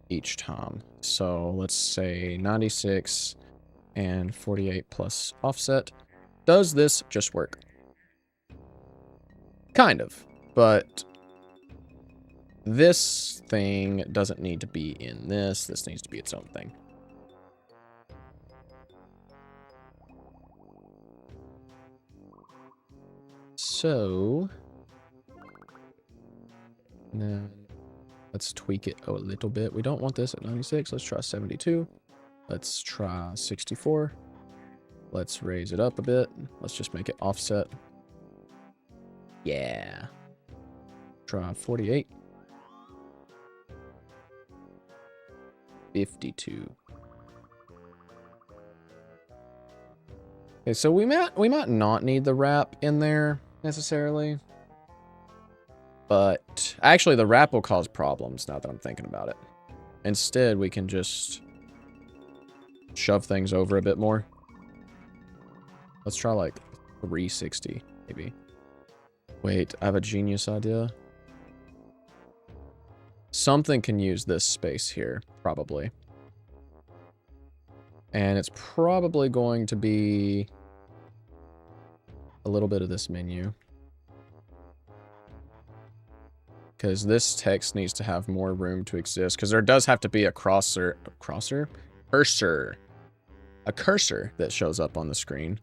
each time. So let's say 96 and 48 plus offset. Does this just work? Kind of, but this thing doesn't need to be in this. This needs to be its own thing. So then let's tweak it a little bit. We don't want this at 96. Let's try 72. Let's try 64. Let's raise it up a bit. Let's just make it offset. Yeah. Try 48. 52. Okay, so we might not need the wrap in there necessarily. But actually the wrap will cause problems now that I'm thinking about it. Instead, we can just shove things over a bit more. Let's try like 360 maybe. Wait, I have a genius idea. Something can use this space here, probably. And it's probably going to be a little bit of this menu. Because this text needs to have more room to exist. Because there does have to be a cursor that shows up on the screen.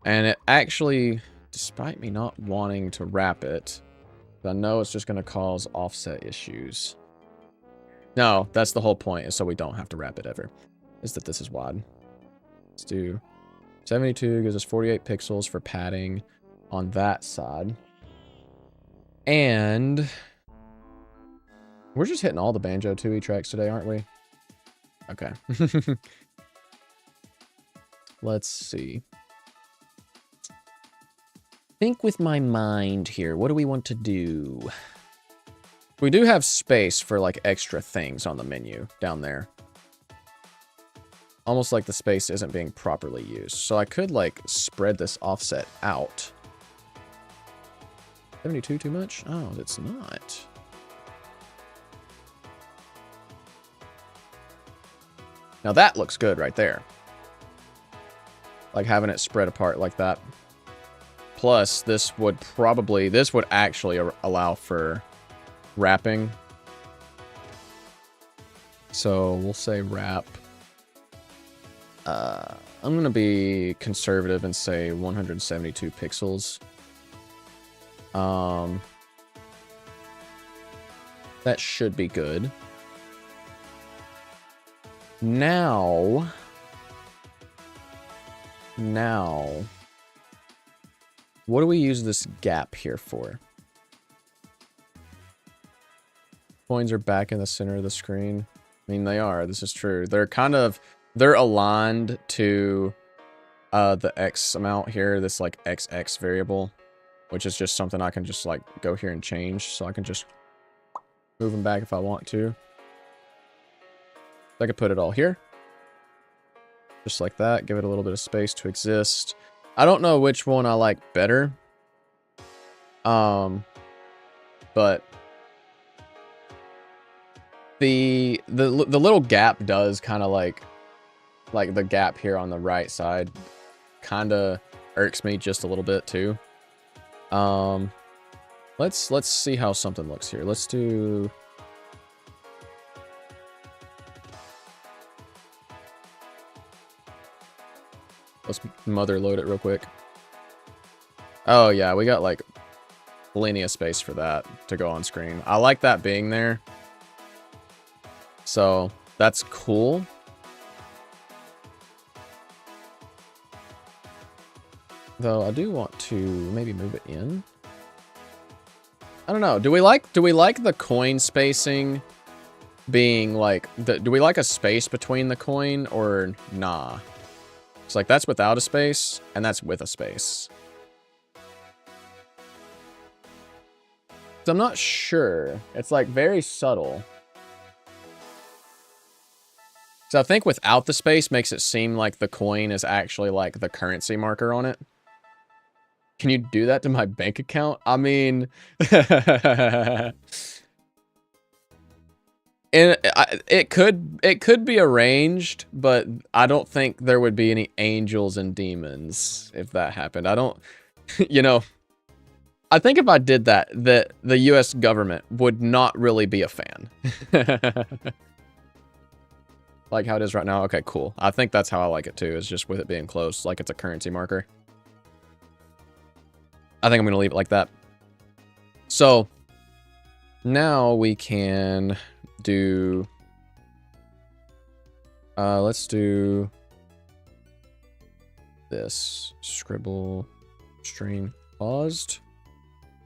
And it actually, despite me not wanting to wrap it, I know it's just going to cause offset issues. No, that's the whole point, is so we don't have to wrap it ever. Is that this is wide. Let's do 72, gives us 48 pixels for padding on that side. And we're just hitting all the Banjo-Tooie tracks today, aren't we? Okay. Let's see. Think with my mind here. What do we want to do? We do have space for like extra things on the menu down there. Almost like the space isn't being properly used. So I could like spread this offset out. 72 too much? Oh, it's not. Now that looks good right there. Like having it spread apart like that. Plus, this would actually allow for wrapping. So we'll say wrap. I'm going to be conservative and say 172 pixels. That should be good. Now, what do we use this gap here for? Coins are back in the center of the screen. I mean, they are. This is true. They're aligned to the X amount here, this like XX variable, which is just something I can just like go here and change. So I can just move them back if I want to. I could put it all here. Just like that. Give it a little bit of space to exist. I don't know which one I like better. But the little gap does kind of like the gap here on the right side kind of irks me just a little bit too. Let's see how something looks here. Let's do. Let's mother load it real quick. Oh yeah, we got like plenty of space for that to go on screen. I like that being there. So that's cool. Though I do want to maybe move it in. I don't know. Do we like the coin spacing being like do we like a space between the coin or nah? It's like that's without a space and that's with a space. So I'm not sure. It's like very subtle. So I think without the space makes it seem like the coin is actually like the currency marker on it. Can you do that to my bank account? I mean, and it could be arranged, but I don't think there would be any angels and demons if that happened. I don't, you know, I think if I did that, the US government would not really be a fan. Like how it is right now. Okay, cool. I think that's how I like it too, is just with it being close, like it's a currency marker. I think I'm going to leave it like that. So now we can do, let's do this. Scribble string paused.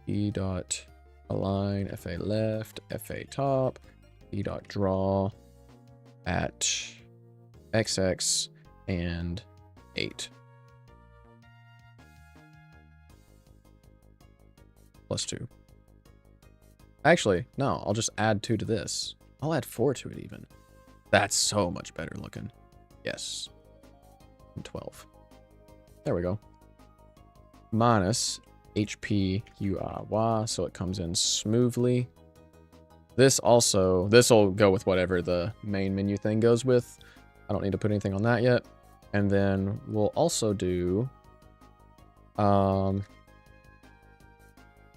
E dot align, FA left, FA top, E dot draw at XX and 8. Plus 2. Actually, no, I'll just add 2 to this. I'll add 4 to it even. That's so much better looking. Yes. And 12. There we go. Minus HP UIY, so it comes in smoothly. This will go with whatever the main menu thing goes with. I don't need to put anything on that yet. And then we'll also do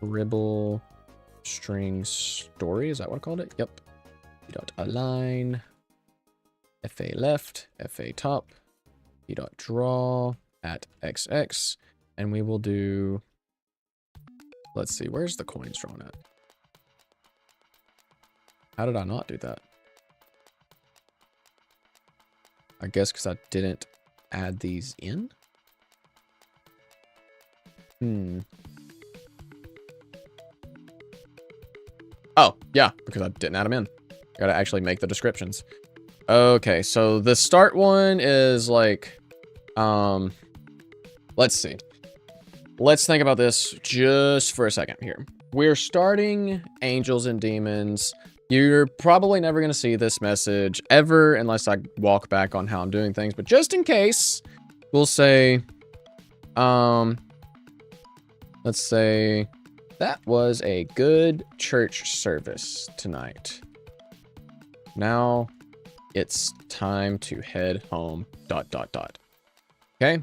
Ribble string story, is that what I called it? Yep. E dot align, FA left, FA top, E dot draw at XX, and we will do, let's see, where's the coins drawn at? How did I not do that? I guess because I didn't add these in? Oh, yeah, because I didn't add them in. Gotta actually make the descriptions. Okay, so the start one is like, let's see. Let's think about this just for a second here. We're starting Angels and Demons. You're probably never going to see this message ever unless I walk back on how I'm doing things. But just in case, we'll say, let's say, that was a good church service tonight. Now it's time to head home, ... Okay.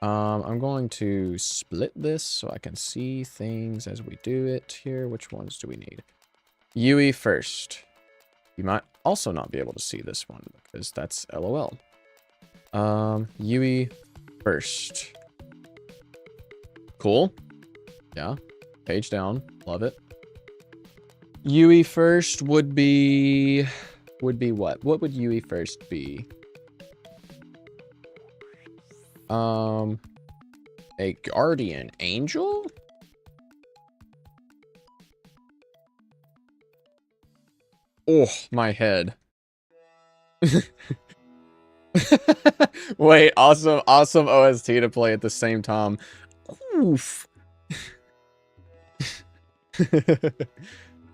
I'm going to split this so I can see things as we do it here. Which ones do we need? UE first. You might also not be able to see this one because that's LOL. UE first. Cool. Yeah. Page down. Love it. UE first would be what? What would UE first be? A guardian angel? Oh, my head. Wait, awesome OST to play at the same time. Oof.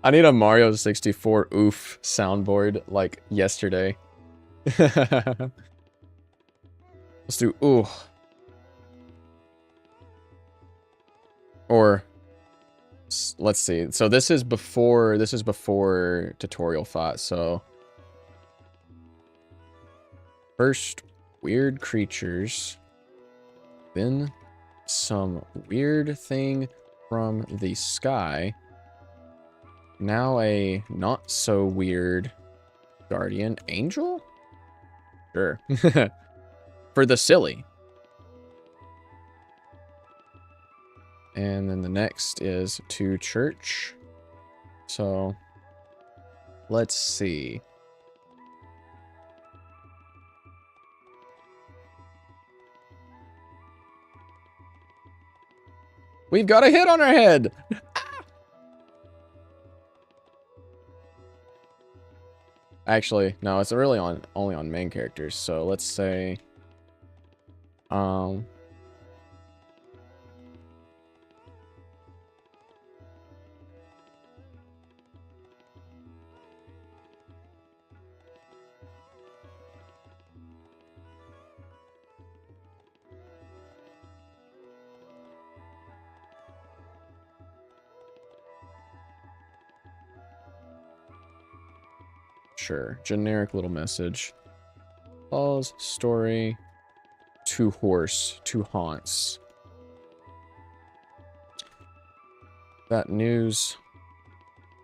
I need a Mario 64 oof soundboard like yesterday. Let's do ooh. Or let's see. So this is before tutorial fight. So first weird creatures, then some weird thing from the sky. Now a not so weird guardian angel? Sure. For the silly. And then the next is to church. So let's see. We've got a hit on our head! Actually, no, it's really only on main characters. So let's say, sure, generic little message. Pause, story, to horse, to haunts. That news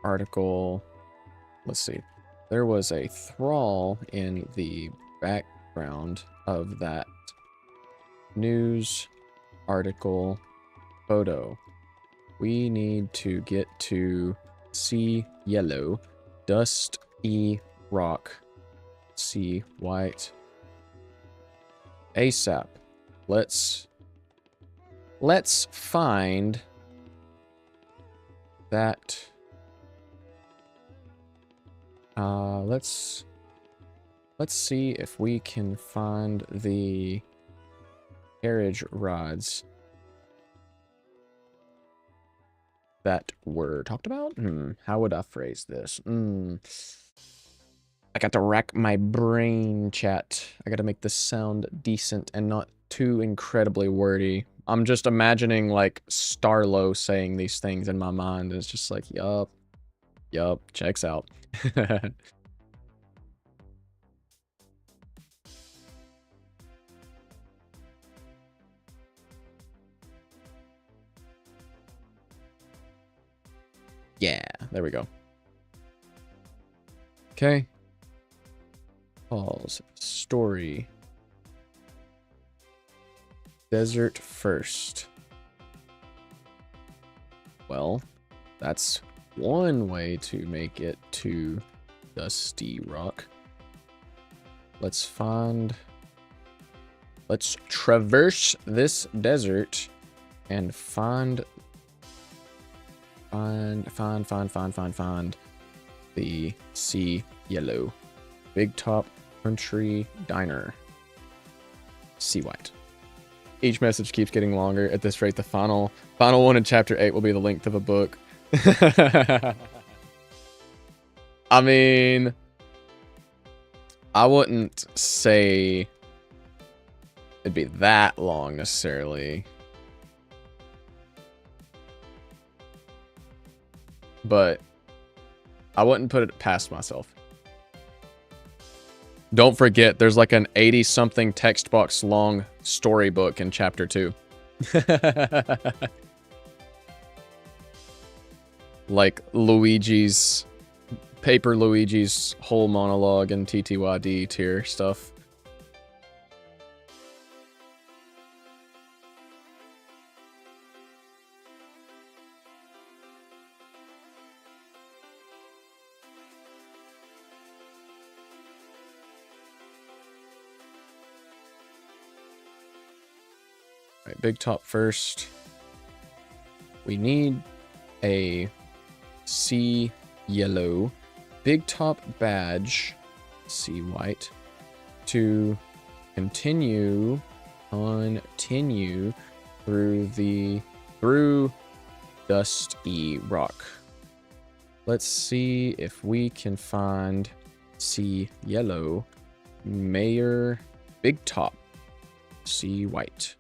article, let's see. There was a thrall in the background of that news article photo. We need to get to sea yellow, dust e rock, sea white, ASAP. Let's find that. Let's see if we can find the carriage rods that were talked about. How would I phrase this? I got to rack my brain, chat. I got to make this sound decent and not too incredibly wordy. I'm just imagining, like, Starlo saying these things in my mind. It's just like, yup, checks out. Yeah, there we go. Okay. Pause. Story. Desert first. Well, that's one way to make it to Dusty Rock. Let's traverse this desert and find the sea yellow. Big Top Country Diner. Sea white. Each message keeps getting longer. At this rate, the final one in chapter 8 will be the length of a book. I mean, I wouldn't say it'd be that long necessarily. But I wouldn't put it past myself. Don't forget, there's like an 80-something text box long storybook in chapter 2. Like Paper Luigi's whole monologue and TTYD tier stuff. Alright, Big Top first. We need a sea yellow Big Top badge, sea white, to continue through Dusty Rock. Let's see if we can find sea yellow Mayor Big Top, sea white.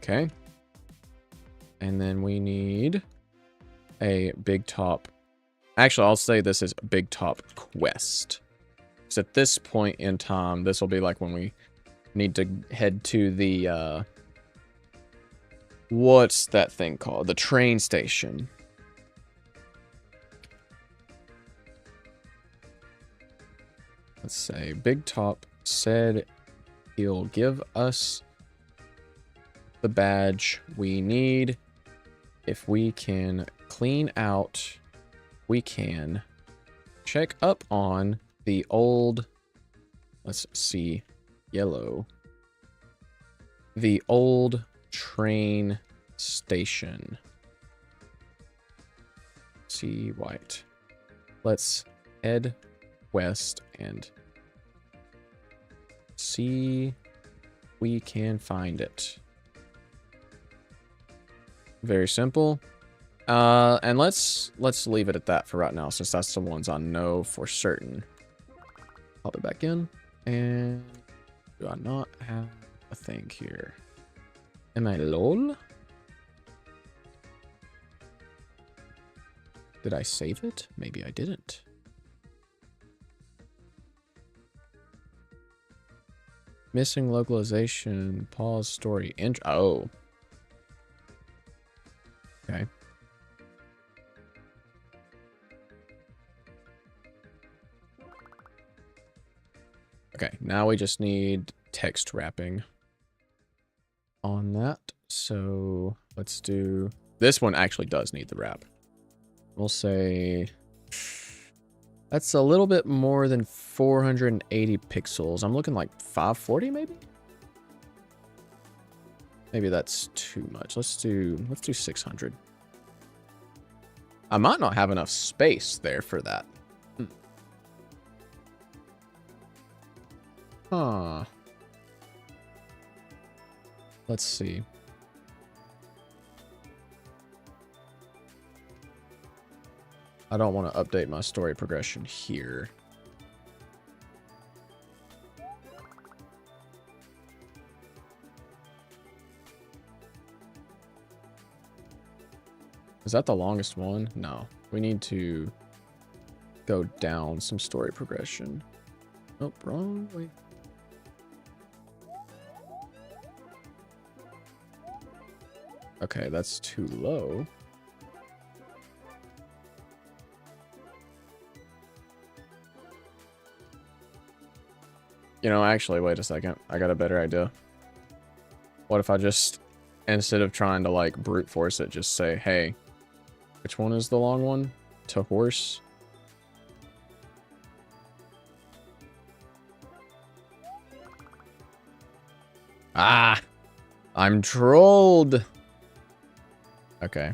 Okay. And then we need a Big Top. Actually, I'll say this is Big Top Quest. So at this point in time, this will be like when we need to head to the, what's that thing called? The train station. Let's say Big Top said he'll give us the badge we need. If we can clean out, we can check up on the old, let's see, yellow. The old train Station. See white. Let's head west and see we can find it. Very simple. And let's leave it at that for right now, since that's the ones I know for certain. Pop it back in. And do I not have a thing here? Am I lol? Did I save it? Maybe I didn't. Missing localization, pause, story, intro. Oh. Okay. Okay, now we just need text wrapping on that. So let's do... This one actually does need the wrap. We'll say... That's a little bit more than 480 pixels. I'm looking like 540 maybe? Maybe that's too much. Let's do 600. I might not have enough space there for that. Huh. Let's see. I don't want to update my story progression here. Is that the longest one? No. We need to go down some story progression. Oh, wrong way. Okay, that's too low. You know, actually, wait a second. I got a better idea. What if I just, instead of trying to, like, brute force it, just say, hey, which one is the long one? To horse? Ah! I'm trolled! Okay.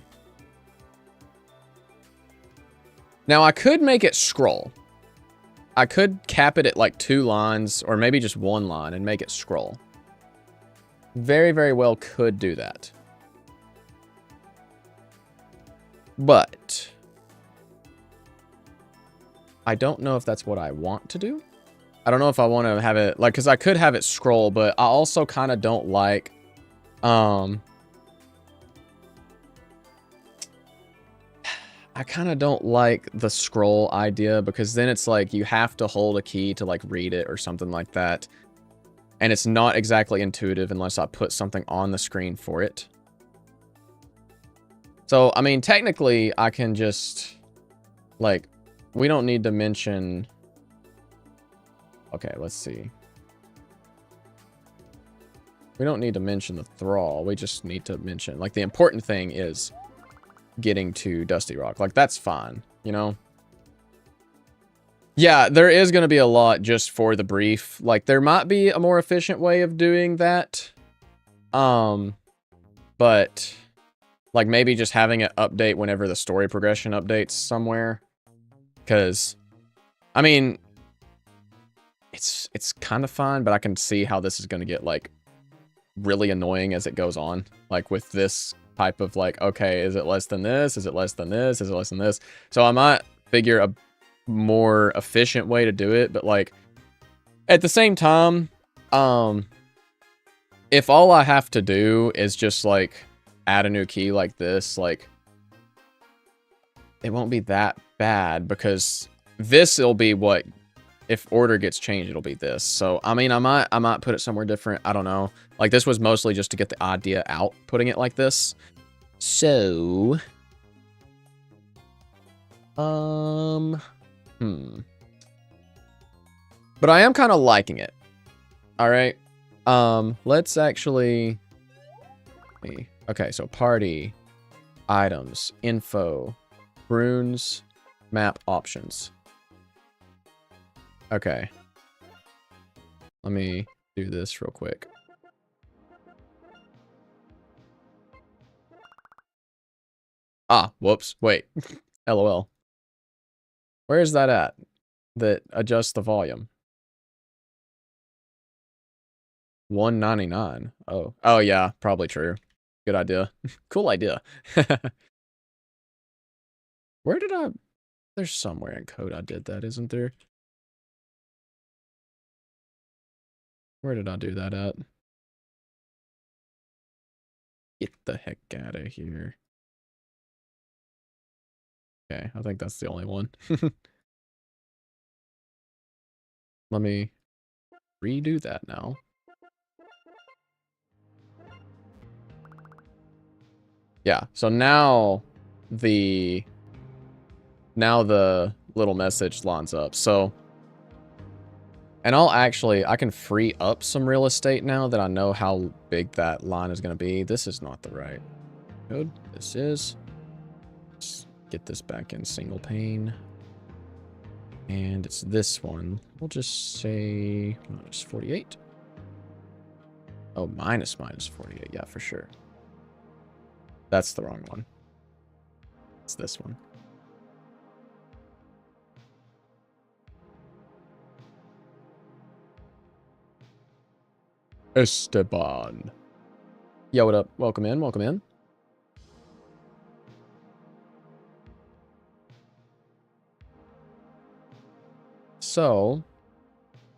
Now, I could make it scroll. I could cap it at like 2 lines, or maybe just 1 line, and make it scroll. Very, very well could do that. But I don't know if that's what I want to do. I don't know if I want to have it, like, because I could have it scroll, but I also kind of don't like, I kind of don't like the scroll idea, because then it's like you have to hold a key to like read it or something like that. And it's not exactly intuitive unless I put something on the screen for it. So, I mean, technically I can just, like, we don't need to mention... Okay, let's see. We don't need to mention the thrall. We just need to mention, like, the important thing is getting to Dusty Rock. Like, that's fine, you know? Yeah, there is going to be a lot just for the brief. Like, there might be a more efficient way of doing that. But, like, maybe just having it update whenever the story progression updates somewhere. Because, I mean, it's kind of fine, but I can see how this is going to get, like, really annoying as it goes on. Like, with this type of, like, okay, is it less than this? Is it less than this? Is it less than this? So I might figure a more efficient way to do it, but, like, at the same time, if all I have to do is just, like, add a new key like this, like, it won't be that bad, because this will be what, if order gets changed, it'll be this. So, I mean, I might put it somewhere different. I don't know. Like, this was mostly just to get the idea out, putting it like this. So, but I am kind of liking it. All right. Let's actually, okay, so party, items, info, runes, map options. Okay. Let me do this real quick. Ah, whoops. Wait. LOL. Where is that at? That adjusts the volume. 199. Oh. Oh yeah, probably true. Good idea. Cool idea. Where did I... There's somewhere in code I did that, isn't there? Where did I do that at? Get the heck out of here. Okay, I think that's the only one. Let me redo that now. Yeah, so now the little message lines up. So, and I can free up some real estate now that I know how big that line is going to be. This is not the right code. This is. Let's get this back in single pane. And it's this one. We'll just say minus 48. Oh, minus 48. Yeah, for sure. That's the wrong one. It's this one. Esteban. Yo, what up? Welcome in, welcome in. So,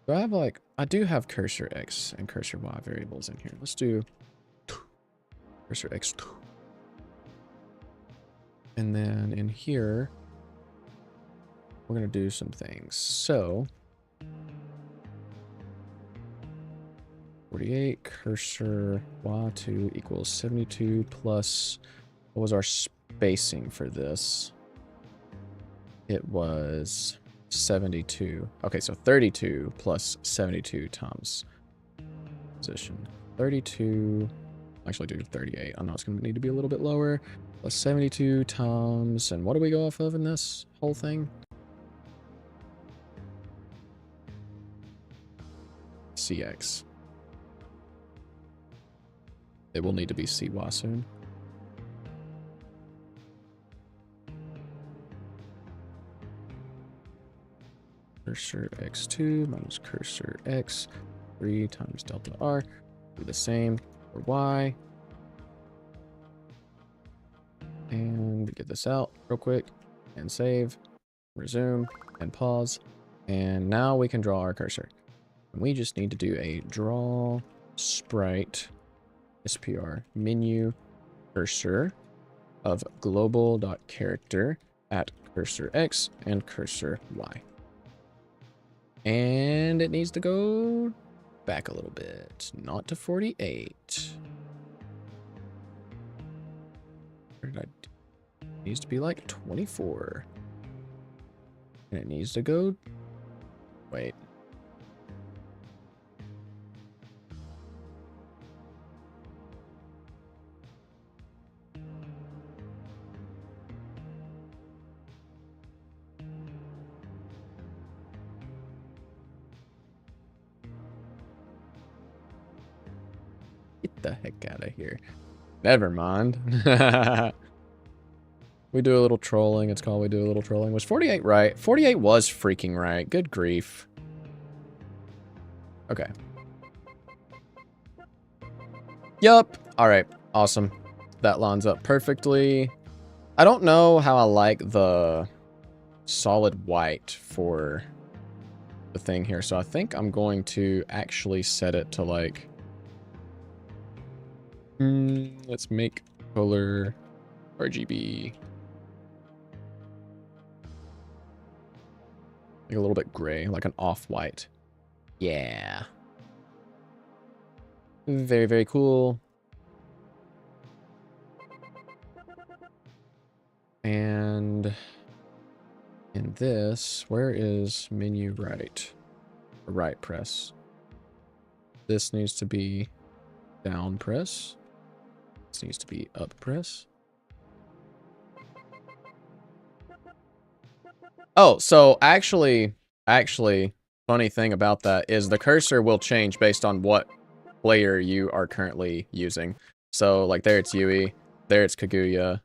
do I have like, I do have cursor X and cursor Y variables in here. Let's do cursor X. And then in here, we're going to do some things. So, 48 cursor Y2 equals 72 plus, what was our spacing for this? It was 72. Okay, so 32 plus 72 times position. 32, actually do 38. I know it's going to need to be a little bit lower. Plus 72 times, and what do we go off of in this whole thing? CX. It will need to be CY soon. Cursor X2 minus cursor X 3 times delta R. Do the same for Y. And get this out real quick and save, resume, and pause. And now we can draw our cursor. And we just need to do a draw sprite SPR menu cursor of global.character at cursor X and cursor Y. And it needs to go back a little bit, not to 48. Where did it needs to be like 24. And it needs to go, wait. Get the heck out of here. Never mind. We do a little trolling. It's called we do a little trolling. Was 48 right? 48 was freaking right. Good grief. Okay. Yup. All right. Awesome. That lines up perfectly. I don't know how I like the solid white for the thing here. So I think I'm going to actually set it to like... let's make color RGB. Like a little bit gray, like an off-white. Yeah. Very, very cool. And in this, where is menu right? Right press. This needs to be down press. This needs to be up press. Oh, so actually, funny thing about that is the cursor will change based on what player you are currently using. So, like, there it's Yui, there it's Kaguya.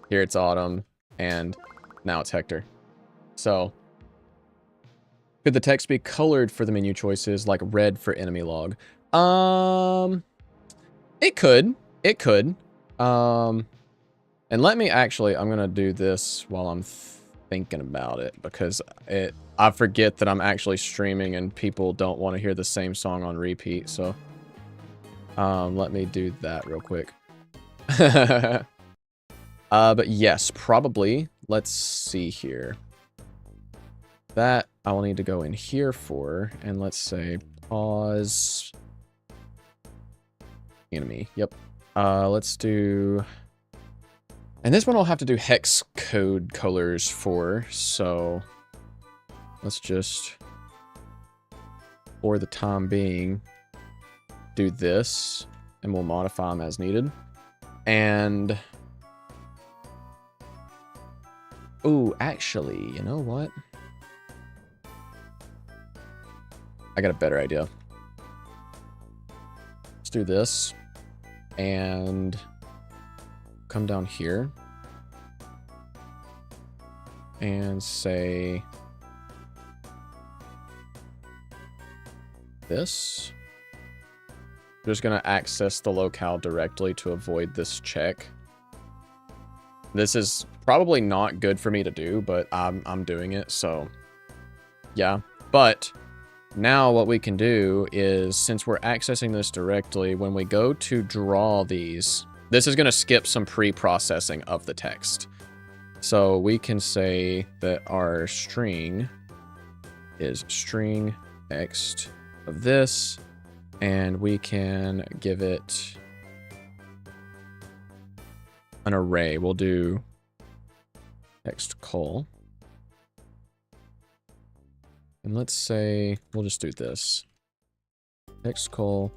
here it's autumn, and now it's Hector. So, could the text be colored for the menu choices, like red for enemy log? It could. It could. And let me actually, I'm gonna do this while I'm thinking about it, because I forget that I'm actually streaming and people don't want to hear the same song on repeat, so let me do that real quick. But yes, probably. Let's see here. That I will need to go in here for, and let's say pause enemy. Yep. Let's do, and this one I'll have to do hex code colors for, so let's just, for the time being, do this, and we'll modify them as needed. And ooh, actually, you know what? I got a better idea. Let's do this and come down here and say this. I'm just gonna access the locale directly to avoid this check. This is probably not good for me to do, but I'm doing it, so yeah. But now what we can do is, since we're accessing this directly, when we go to draw these, this is going to skip some pre-processing of the text. So we can say that our string is string text of this, and we can give it an array. We'll do text call. And let's say we'll just do this. Text call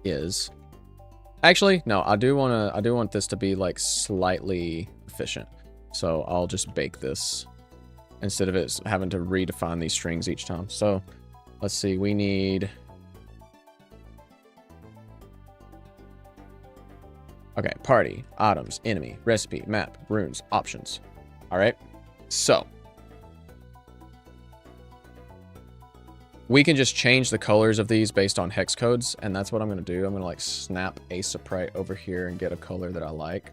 is, actually, no, I do want this to be like slightly efficient. So I'll just bake this instead of it having to redefine these strings each time. So let's see, we need, okay, party, items, enemy, recipe, map, runes, options. All right, so we can just change the colors of these based on hex codes, and that's what I'm going to do. I'm going to like snap a sprite over here and get a color that I like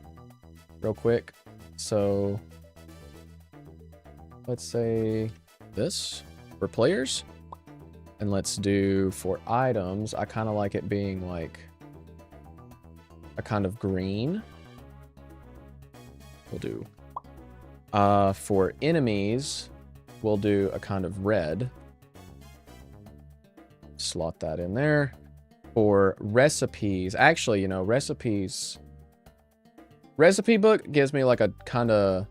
real quick. So let's say this for players, and let's do for items, I kind of like it being like a kind of green. We'll do for enemies, we'll do a kind of red. Slot that in there. For recipes, actually, you know, recipes, recipe book gives me like a kind of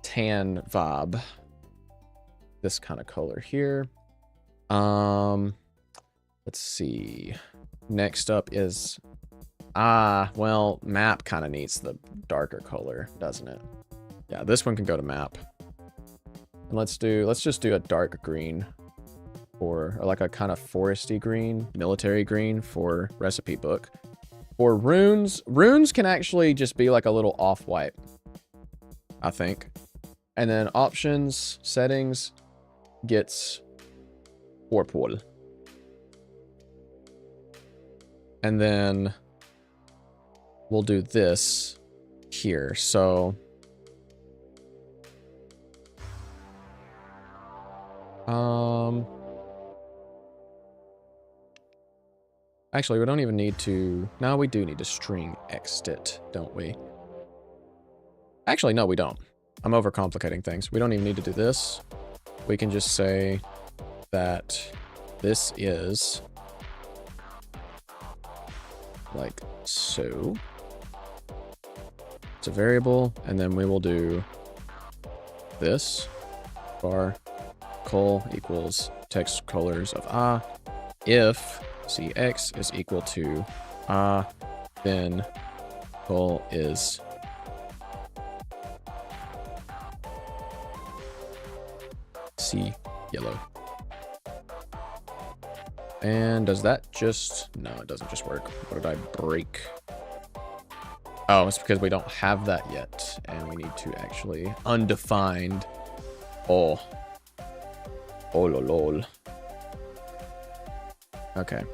tan vibe. This kind of color here. Let's see. Next up is, well, map kind of needs the darker color, doesn't it? Yeah, this one can go to map. And let's just do a dark green. Or like a kind of foresty green, military green for recipe book. For runes can actually just be like a little off-white, I think. And then options, settings, gets purple. And then we'll do this here. So actually, we don't even need to, no, we do need to string ext it, don't we? Actually, no, we don't. I'm overcomplicating things. We don't even need to do this. We can just say that this is like so. It's a variable, and then we will do this var col equals text colors of if cx is equal to then col is c yellow. And does that just, no, it doesn't just work. What did I break? Oh, it's because we don't have that yet, and we need to actually undefined. Oh. Oh, lol. Okay.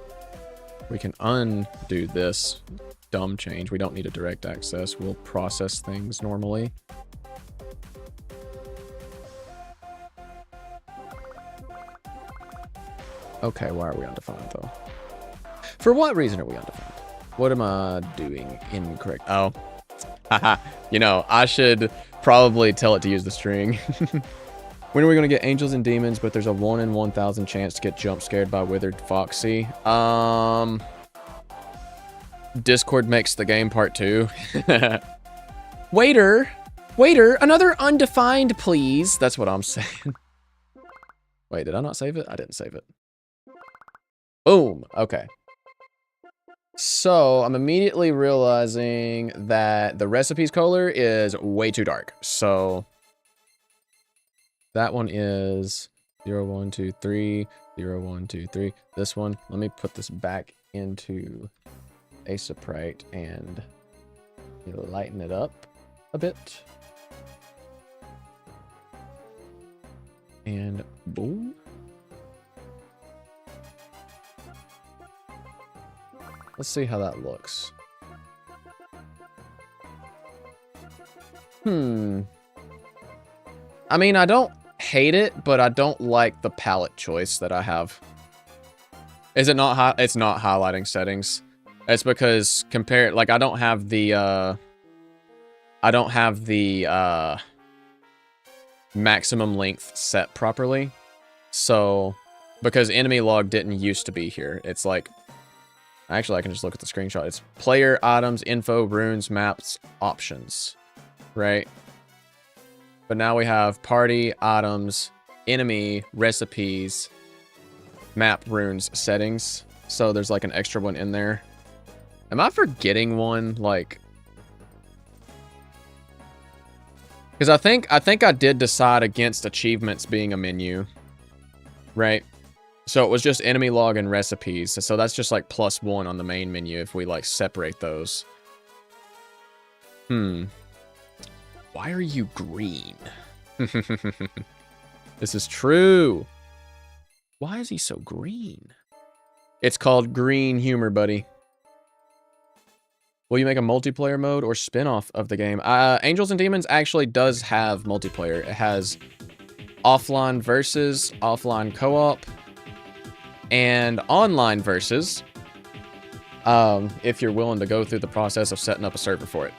We can undo this dumb change. We don't need a direct access. We'll process things normally. Okay, why are we undefined, though? For what reason are we undefined? What am I doing incorrect? Oh. Haha. You know, I should probably tell it to use the string. When are we going to get angels and demons, but there's a 1 in 1,000 chance to get jump scared by Withered Foxy? Discord makes the game part 2. Waiter! Waiter, another undefined, please. That's what I'm saying. Wait, did I not save it? I didn't save it. Boom. Okay. So I'm immediately realizing that the recipes color is way too dark. So that one is 0, 1, 2, 3, 0, 1, 2, 3. This one, let me put this back into Aseprite and lighten it up a bit. And boom. Let's see how that looks. I mean, I don't hate it, but I don't like the palette choice that I have. Is it not it's not highlighting settings. It's because like I don't have the maximum length set properly. So because enemy log didn't used to be here. It's like, actually I can just look at the screenshot. It's player, items, info, runes, maps, options, right? But now we have party, items, enemy, recipes, map, runes, settings. So there's like an extra one in there. Am I forgetting one? Like, because I think I did decide against achievements being a menu, right? So it was just enemy log and recipes. So that's just like +1 on the main menu if we like separate those. Why are you green? This is true. Why is he so green? It's called green humor, buddy. Will you make a multiplayer mode or spin-off of the game? Angels and Demons actually does have multiplayer. It has offline versus, offline co-op, and online versus, if you're willing to go through the process of setting up a server for it.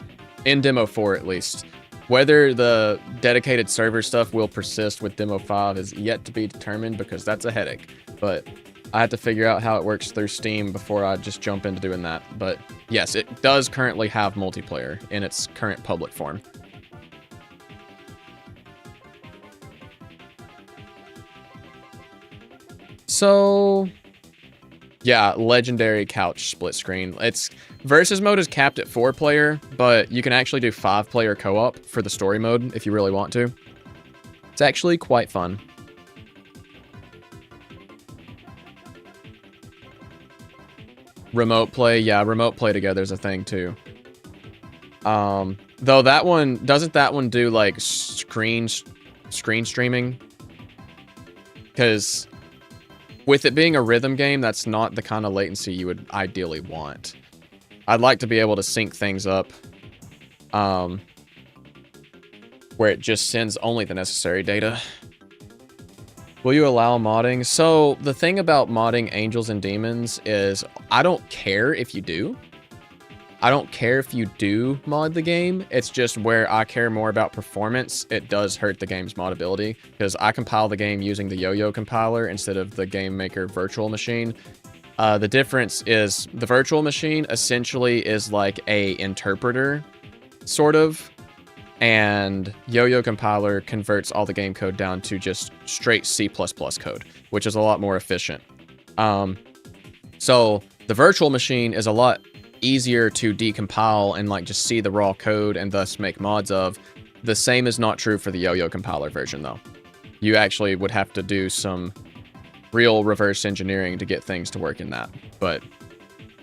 In Demo 4, at least. Whether the dedicated server stuff will persist with Demo 5 is yet to be determined because that's a headache. But I had to figure out how it works through Steam before I just jump into doing that. But yes, it does currently have multiplayer in its current public form. So, yeah, legendary couch split screen. It's versus mode is capped at 4-player, but you can actually do 5-player co-op for the story mode if you really want to. It's actually quite fun. Remote play, yeah, remote play together is a thing too. Though that one, doesn't that one do like screen streaming? Because with it being a rhythm game, that's not the kind of latency you would ideally want. I'd like to be able to sync things up where it just sends only the necessary data. Will you allow modding? So the thing about modding Angels and Demons is I don't care if you do. I don't care if you do mod the game. It's just where I care more about performance. It does hurt the game's moddability because I compile the game using the Yo-Yo compiler instead of the Game Maker virtual machine. The difference is the virtual machine essentially is like a interpreter, sort of. And Yo-Yo compiler converts all the game code down to just straight C++ code, which is a lot more efficient. So the virtual machine is a lot easier to decompile and like just see the raw code and thus make mods of. The same is not true for the Yo-Yo compiler version though. You actually would have to do some real reverse engineering to get things to work in that. But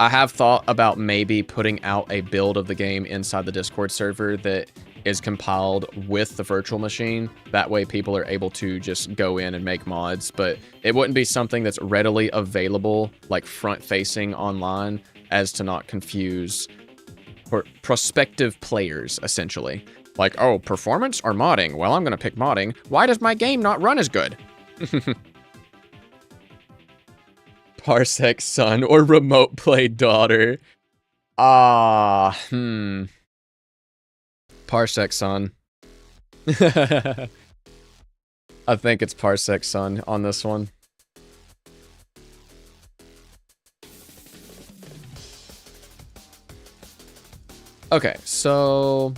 I have thought about maybe putting out a build of the game inside the Discord server that is compiled with the virtual machine. That way people are able to just go in and make mods, but it wouldn't be something that's readily available, like front-facing online, as to not confuse prospective players, essentially. Like, oh, performance or modding? Well, I'm gonna pick modding. Why does my game not run as good? Parsec son or remote play daughter. Parsec son. I think it's Parsec son on this one. Okay, so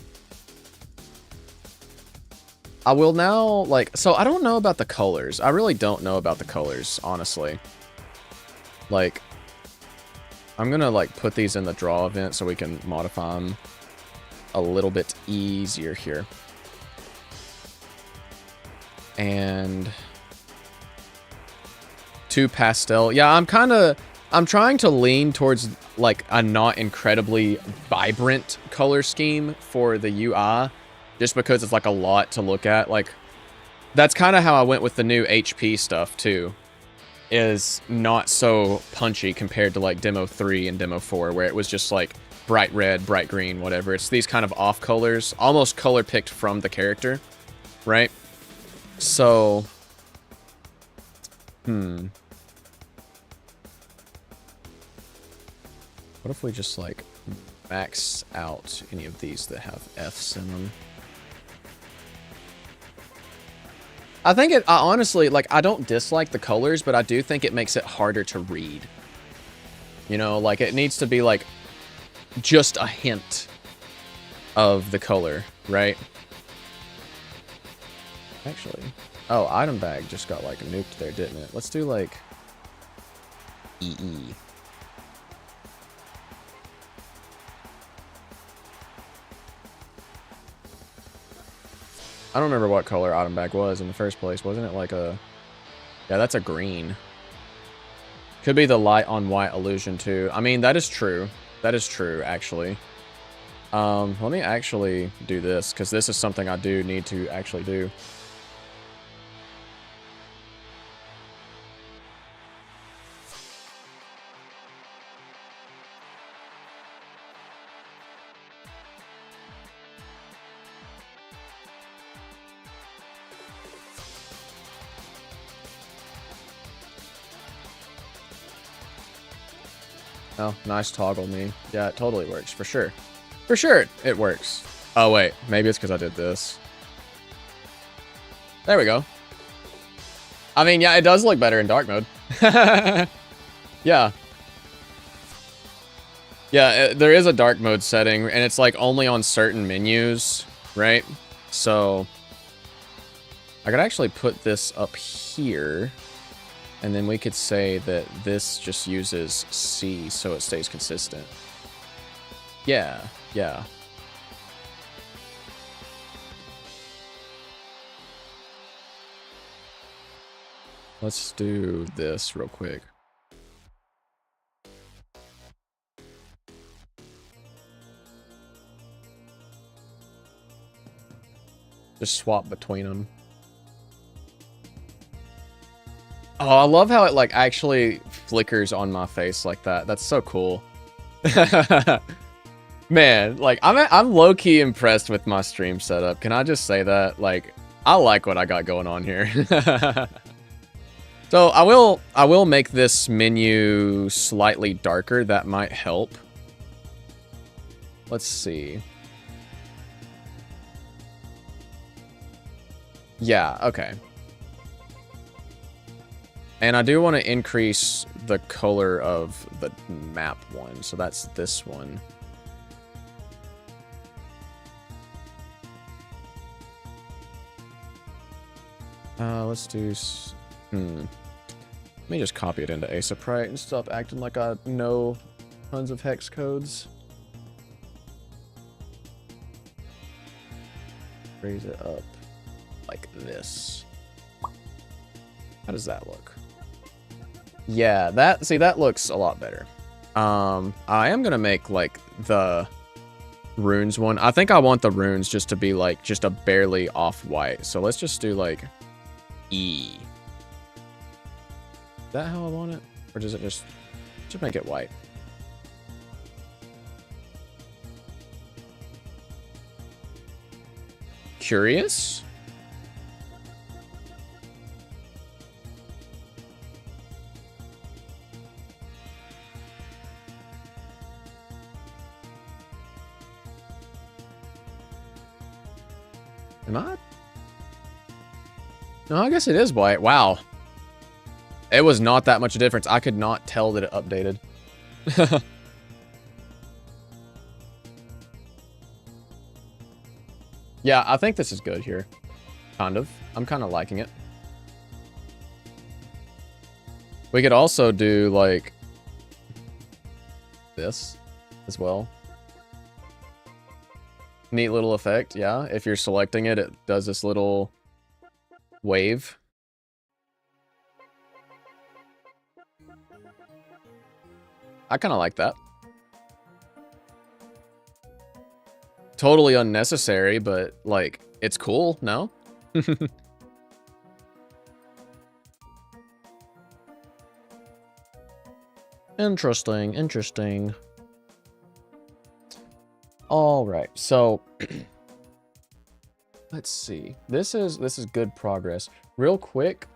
I will now, like, so I don't know about the colors. I really don't know about the colors, honestly. Like, I'm gonna, like, put these in the draw event so we can modify them a little bit easier here. And 2 pastel. Yeah, I'm trying to lean towards, like, a not incredibly vibrant color scheme for the UI, just because it's, like, a lot to look at. Like, that's kind of how I went with the new HP stuff, too. Is not so punchy compared to, like, Demo 3 and Demo 4, where it was just, like, bright red, bright green, whatever. It's these kind of off colors, almost color picked from the character, right? So, what if we just, like, max out any of these that have Fs in them? I think I honestly, like, I don't dislike the colors, but I do think it makes it harder to read. You know, like, it needs to be, like, just a hint of the color, right? Actually, oh, item bag just got, like, nuked there, didn't it? Let's do, like, EE. I don't remember what color item bag was in the first place. Wasn't it like a... Yeah, that's a green. Could be the light on white illusion too. I mean, that is true. That is true, actually. Let me actually do this, because this is something I do need to actually do. Oh, nice toggle me. Yeah, it totally works, for sure. For sure, it works. Oh, wait. Maybe it's because I did this. There we go. I mean, yeah, it does look better in dark mode. Yeah. Yeah, there is a dark mode setting, and it's, like, only on certain menus, right? So, I could actually put this up here. And then we could say that this just uses C so it stays consistent. Yeah, yeah. Let's do this real quick. Just swap between them. Oh, I love how it, like, actually flickers on my face like that. That's so cool. Man, like, I'm low-key impressed with my stream setup. Can I just say that? Like, I like what I got going on here. So, I will make this menu slightly darker. That might help. Let's see. Yeah, okay. And I do want to increase the color of the map one, so that's this one. Let's do... Let me just copy it into Asaprite and stop acting like I know tons of hex codes. Raise it up like this. How does that look? Yeah, that looks a lot better. I am gonna make like the runes one. I think I want the runes just to be like just a barely off white. So let's just do like E. Is that how I want it? Or does it just make it white? Curious? Am I? No, I guess it is white. Wow. It was not that much a difference. I could not tell that it updated. Yeah, I think this is good here. Kind of. I'm kind of liking it. We could also do, like, this as well. Neat little effect, yeah. If you're selecting it, it does this little wave. I kind of like that. Totally unnecessary, but, like, it's cool, no? Interesting, interesting. All right, so let's see. This is good progress. Real quick,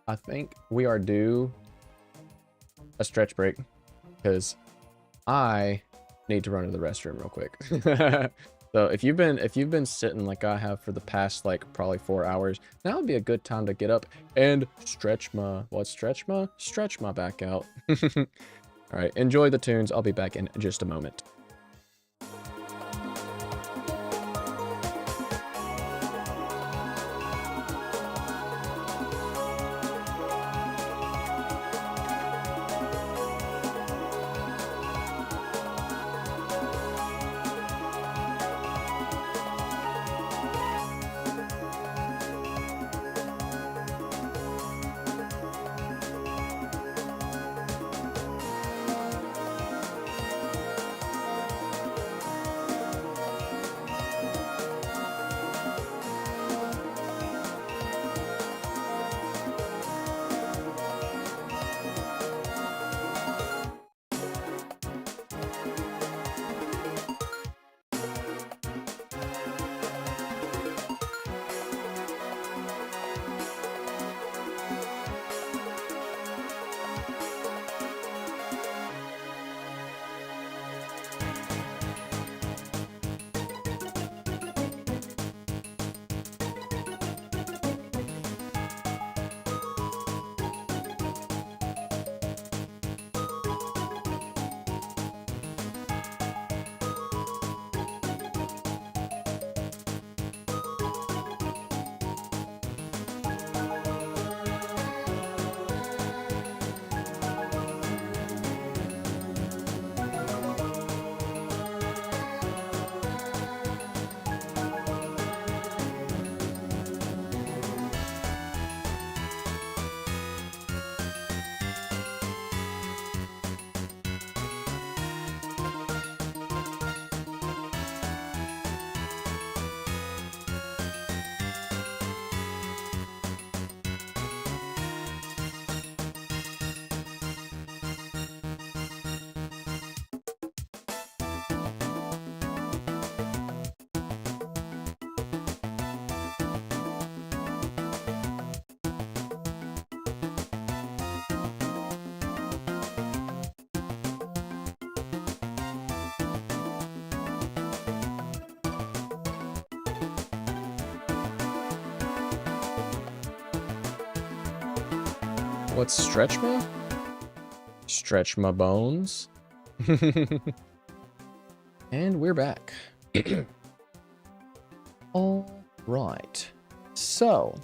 I think we are due a stretch break because I need to run to the restroom real quick. So if you've been sitting like I have for the past like probably 4 hours, now would be a good time to get up and stretch my back out. All right, enjoy the tunes. I'll be back in just a moment. What's stretch my? Stretch my bones. And we're back. All right. So,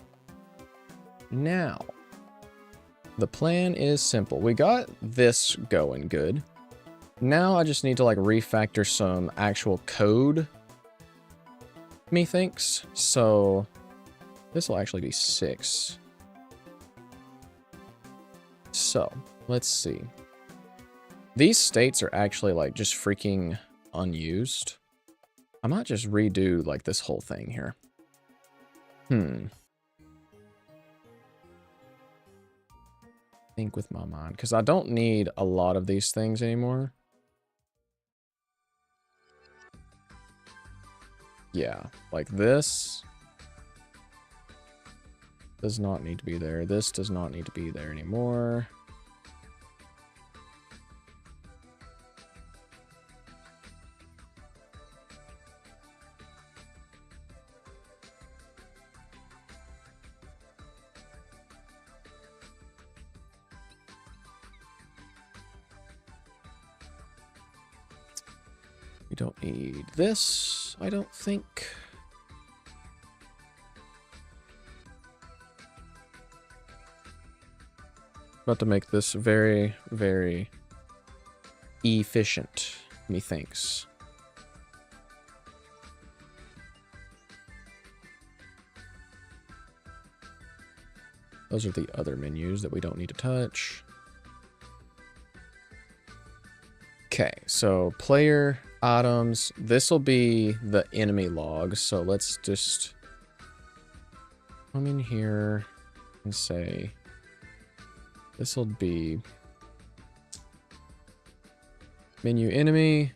now, the plan is simple. We got this going good. Now I just need to, like, refactor some actual code, methinks. So, this will actually be 6. So, let's see. These states are actually like just freaking unused. I might just redo like this whole thing here. Think with my mind, because I don't need a lot of these things anymore. Yeah, like this does not need to be there. This does not need to be there anymore. We don't need this, I don't think. About to make this very, very efficient, methinks. Those are the other menus that we don't need to touch. Okay, so player items. This will be the enemy log. So let's just come in here and say this will be menu enemy,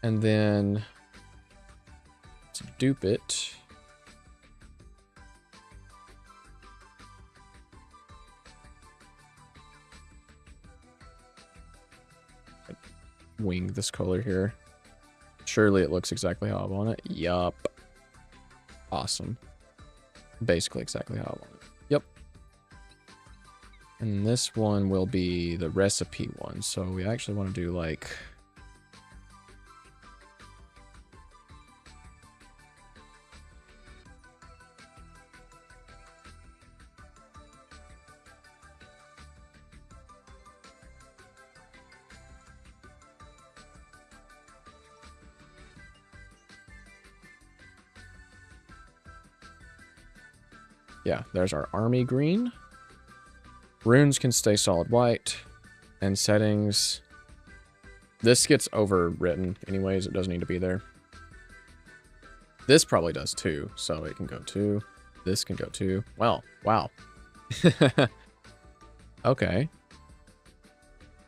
and then let's dupe it. Wing this color here. Surely it looks exactly how I want it. Yup. Awesome. Basically exactly how I want it. Yep. And this one will be the recipe one. So we actually want to do like... Yeah, there's our army green. Runes can stay solid white. And settings. This gets overwritten anyways. It doesn't need to be there. This probably does too. So it can go too. This can go too. Well, wow. Okay.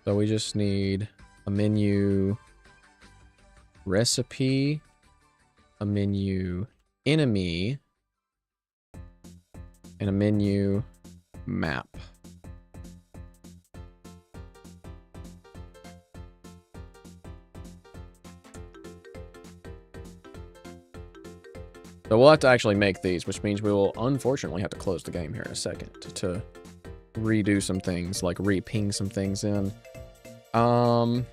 So we just need a menu recipe, a menu enemy, and a menu map. So we'll have to actually make these, which means we will unfortunately have to close the game here in a second to redo some things, like re-ping some things in. Let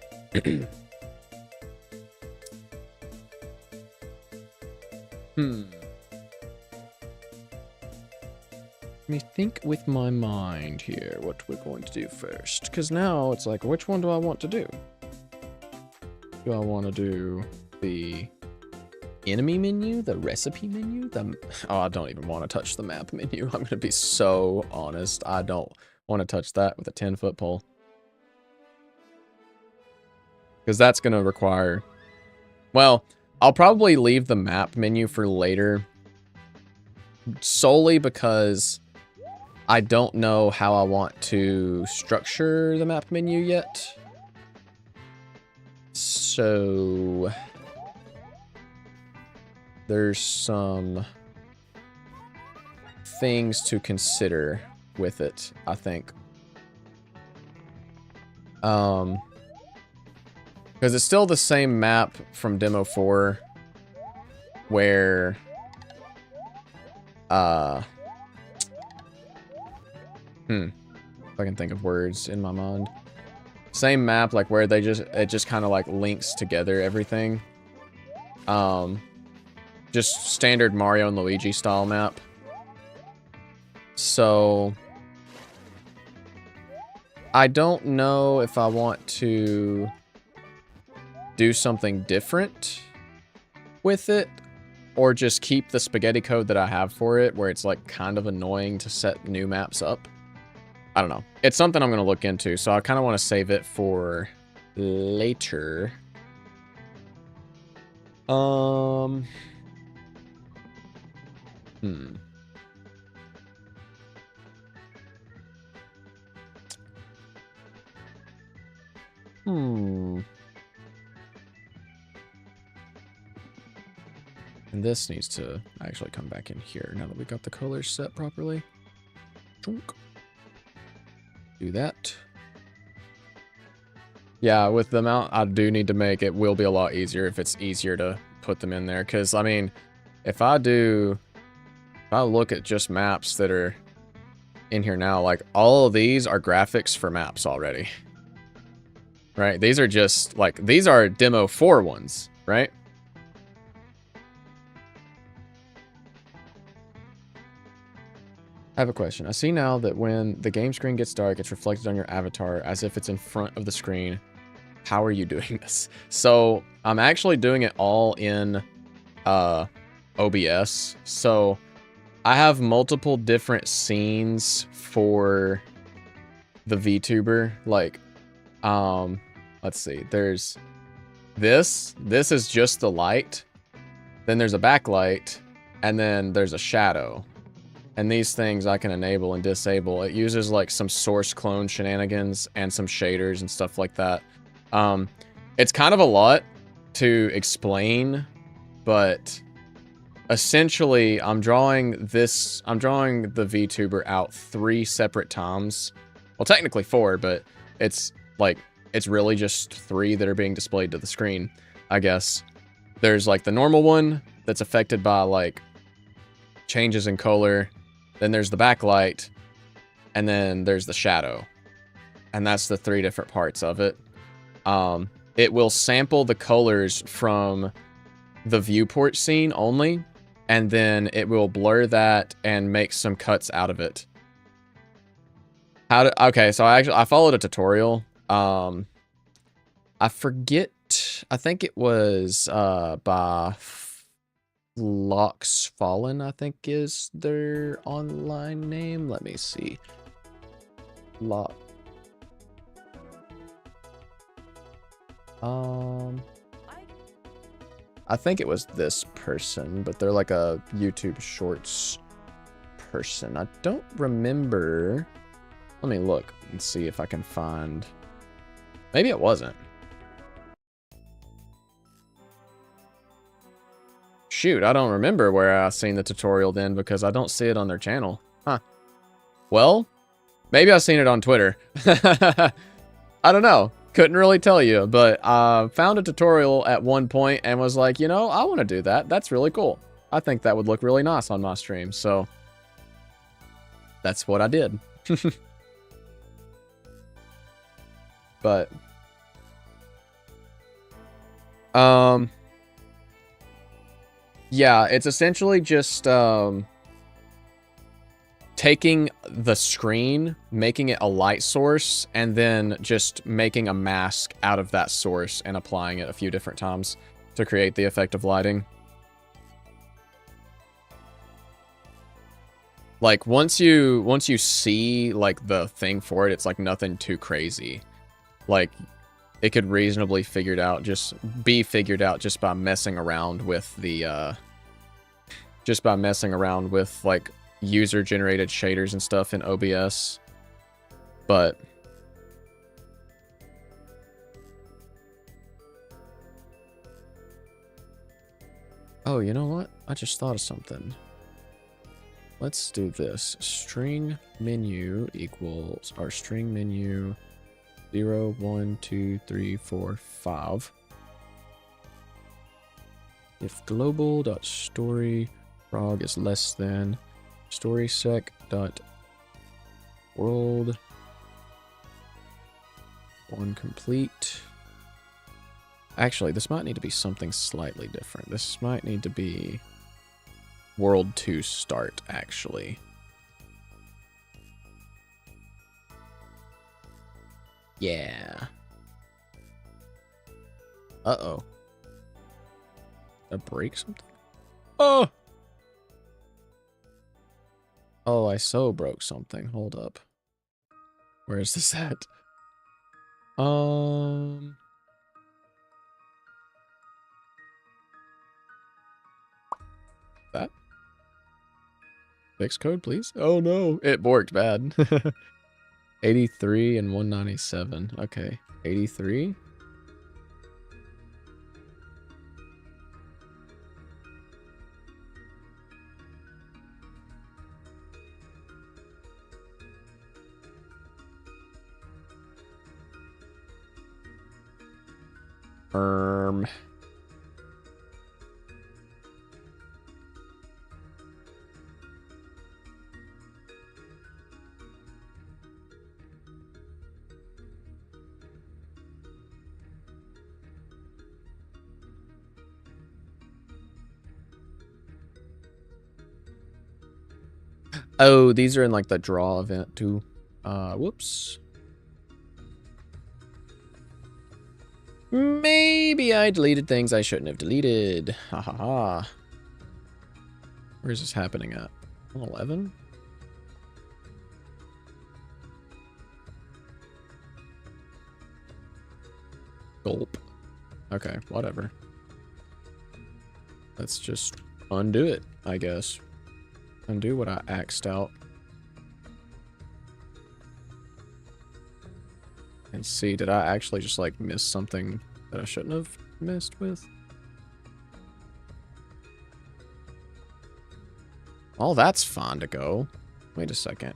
me think with my mind here what we're going to do first. Because now it's like, which one do I want to do? Do I want to do the enemy menu, the recipe menu? Oh, I don't even want to touch the map menu. I'm going to be so honest. I don't want to touch that with a 10-foot pole. Because that's going to require... Well, I'll probably leave the map menu for later. Solely because I don't know how I want to structure the map menu yet. So... there's some things to consider with it, I think. Because it's still the same map from Demo 4 where if I can think of words in my mind. Same map, like where it just kind of like links together everything. Just standard Mario and Luigi style map. So I don't know if I want to do something different with it or just keep the spaghetti code that I have for it where it's like kind of annoying to set new maps up. I don't know. It's something I'm going to look into, so I kind of want to save it for later. Hmm. And this needs to actually come back in here now that we got the colors set properly. Chunk. Do that. Yeah, with the amount I do need to make, it will be a lot easier if it's easier to put them in there. Because, I mean, if I look at just maps that are in here now, like, all of these are graphics for maps already. Right? These are just, like, these are demo 4 ones, right? I have a question. I see now that when the game screen gets dark, it's reflected on your avatar as if it's in front of the screen. How are you doing this? So I'm actually doing it all in OBS. So I have multiple different scenes for the VTuber. Like, let's see. There's this. This is just the light. Then there's a backlight. And then there's a shadow. And these things I can enable and disable. It uses like some source clone shenanigans and some shaders and stuff like that. It's kind of a lot to explain, but essentially I'm drawing the VTuber out 3 separate times. Well, technically 4, but it's like, it's really just 3 that are being displayed to the screen, I guess. There's like the normal one that's affected by like changes in color. Then there's the backlight, and then there's the shadow. And that's the 3 different parts of it. It will sample the colors from the viewport scene only, and then it will blur that and make some cuts out of it. Okay, so I followed a tutorial. I forget, I think it was by Locks Fallen, I think is their online name. Let me see. I think it was this person, but they're like a YouTube Shorts person. I don't remember. Let me look and see if I can find. Maybe it wasn't. Shoot, I don't remember where I seen the tutorial then because I don't see it on their channel. Huh. Well, maybe I've seen it on Twitter. I don't know. Couldn't really tell you, but I found a tutorial at one point and was like, you know, I want to do that. That's really cool. I think that would look really nice on my stream, so that's what I did. But yeah, it's essentially just taking the screen, making it a light source, and then just making a mask out of that source and applying it a few different times to create the effect of lighting. Like, once you see, like, the thing for it, it's, like, nothing too crazy. Like, it could reasonably be figured out just by messing around with the, like, user-generated shaders and stuff in OBS. But oh, you know what? I just thought of something. Let's do this. String menu equals our string menu 0, 1, 2, 3, 4, 5. If global.story frog is less than storysec.world 1 complete. Actually, this might need to be something slightly different. This might need to be world 2 start, actually. Yeah. Uh-oh. Did I break something? Oh! Oh, I so broke something. Hold up. Where is this at? Fix code, please. Oh no, it worked bad. 83 and 197. Okay, 83. Oh, these are in like the draw event too. Whoops. Maybe I deleted things I shouldn't have deleted. Ha ha ha. Where's this happening at? 11? Gulp. Okay, whatever. Let's just undo it, I guess. Undo what I axed out. And see, did I actually just like miss something that I shouldn't have messed with? Oh, that's fun to go. Wait a second.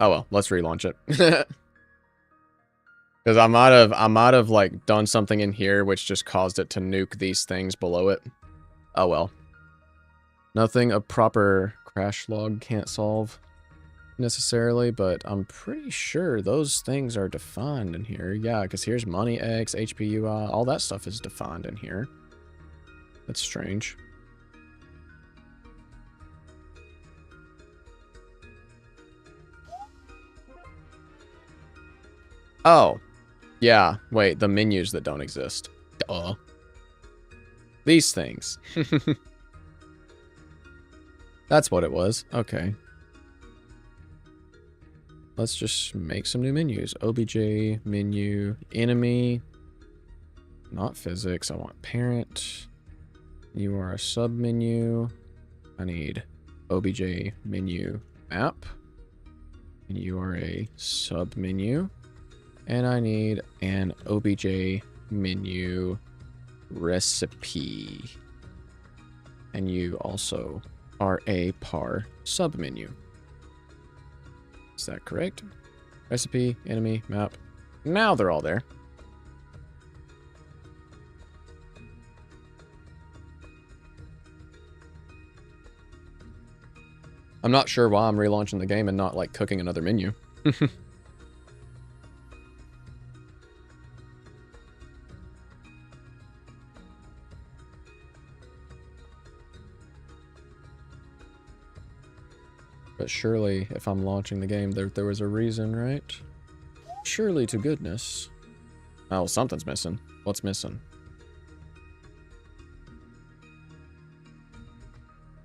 Oh well, let's relaunch it. Because I might have like done something in here which just caused it to nuke these things below it. Oh well. Nothing a proper crash log can't solve necessarily, but I'm pretty sure those things are defined in here. Yeah, because here's money X, HPUI, all that stuff is defined in here. That's strange. Oh. Yeah, wait, the menus that don't exist. Duh. These things. That's what it was. Okay. Let's just make some new menus. OBJ, menu, enemy. Not physics. I want parent. You are a sub-menu. I need OBJ menu map. And you are a sub-menu. And I need an OBJ menu recipe. And you also are a par submenu. Is that correct? Recipe, enemy, map. Now they're all there. I'm not sure why I'm relaunching the game and not like cooking another menu. But surely, if I'm launching the game, there was a reason, right? Surely to goodness. Oh, something's missing. What's missing?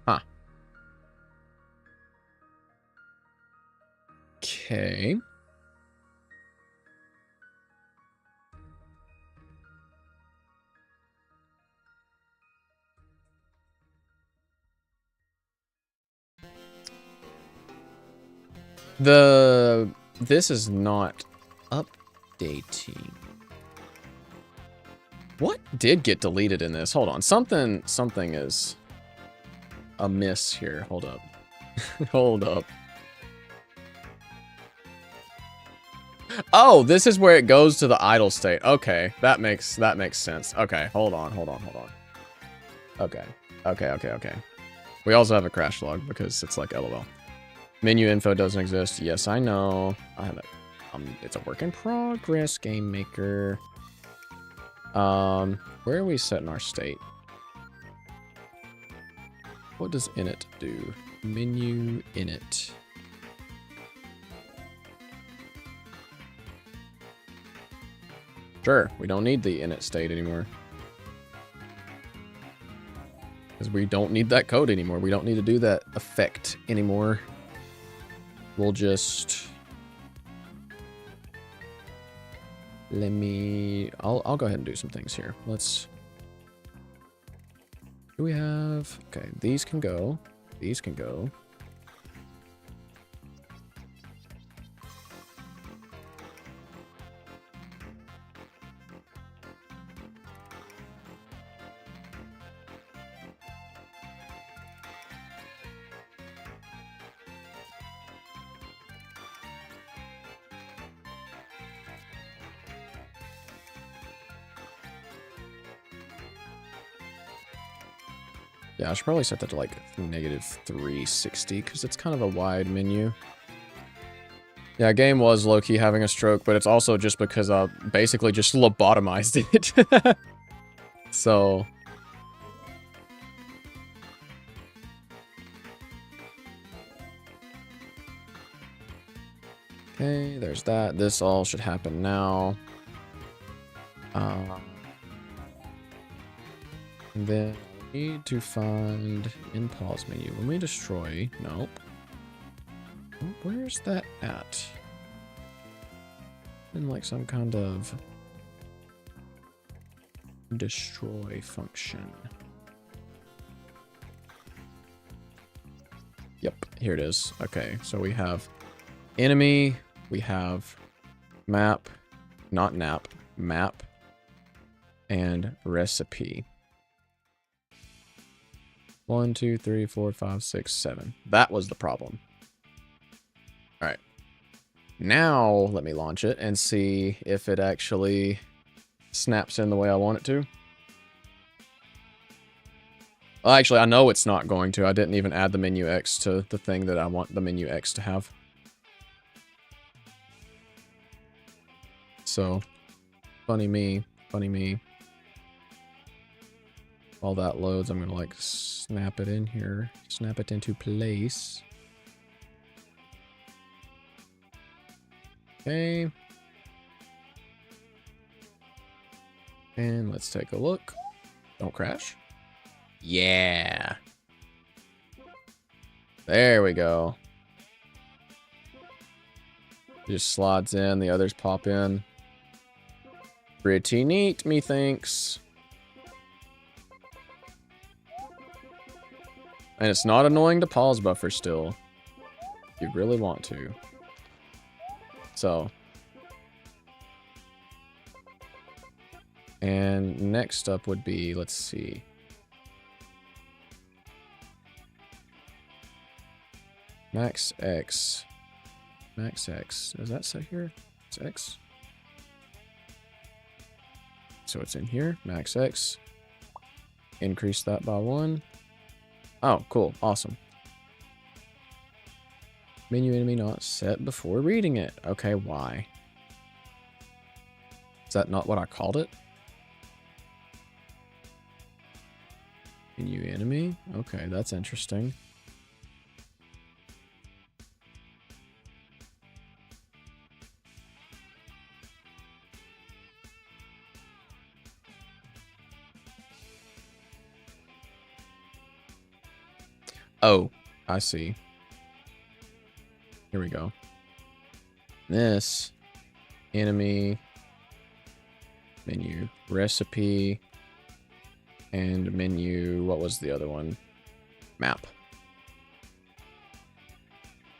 Huh. Okay. This is not updating. What did get deleted in this? Hold on. Something is amiss here. Hold up. Hold up. Oh, this is where it goes to the idle state. Okay, that makes sense. Okay, hold on. Okay. We also have a crash log because it's like LOL. Menu info doesn't exist. Yes, I know. I have it. It's a work in progress, game maker. Where are we setting our state? What does init do? Menu init. Sure, we don't need the init state anymore. Because we don't need that code anymore. We don't need to do that effect anymore. We'll just I'll go ahead and do some things here. Let's, do we have, okay, these can go. These can go. Yeah, I should probably set that to like -360 because it's kind of a wide menu. Yeah, game was low-key having a stroke, but it's also just because I basically just lobotomized it. So... okay, there's that. This all should happen now. And then I need to find in pause menu. When we destroy... nope. Where's that at? In like some kind of destroy function. Yep, here it is. Okay, so we have enemy, we have map, not nap, map, and recipe. 1, 2, 3, 4, 5, 6, 7. That was the problem. All right. Now let me launch it and see if it actually snaps in the way I want it to. Well, actually, I know it's not going to. I didn't even add the menu X to the thing that I want the menu X to have. So, funny me, funny me. While that loads, I'm gonna like snap it in here, snap it into place. Okay. And let's take a look. Don't crash. Yeah. There we go. Just slides in, the others pop in. Pretty neat, methinks. And it's not annoying to pause buffer still. If you really want to. So. And next up would be, let's see. Max X. Max X. Does that say here? It's X. So it's in here. Max X. Increase that by 1. Oh, cool. Awesome. Menu enemy not set before reading it. Okay, why? Is that not what I called it? Menu enemy? Okay, that's interesting. Oh, I see. Here we go. This enemy menu recipe and menu, what was the other one? Map.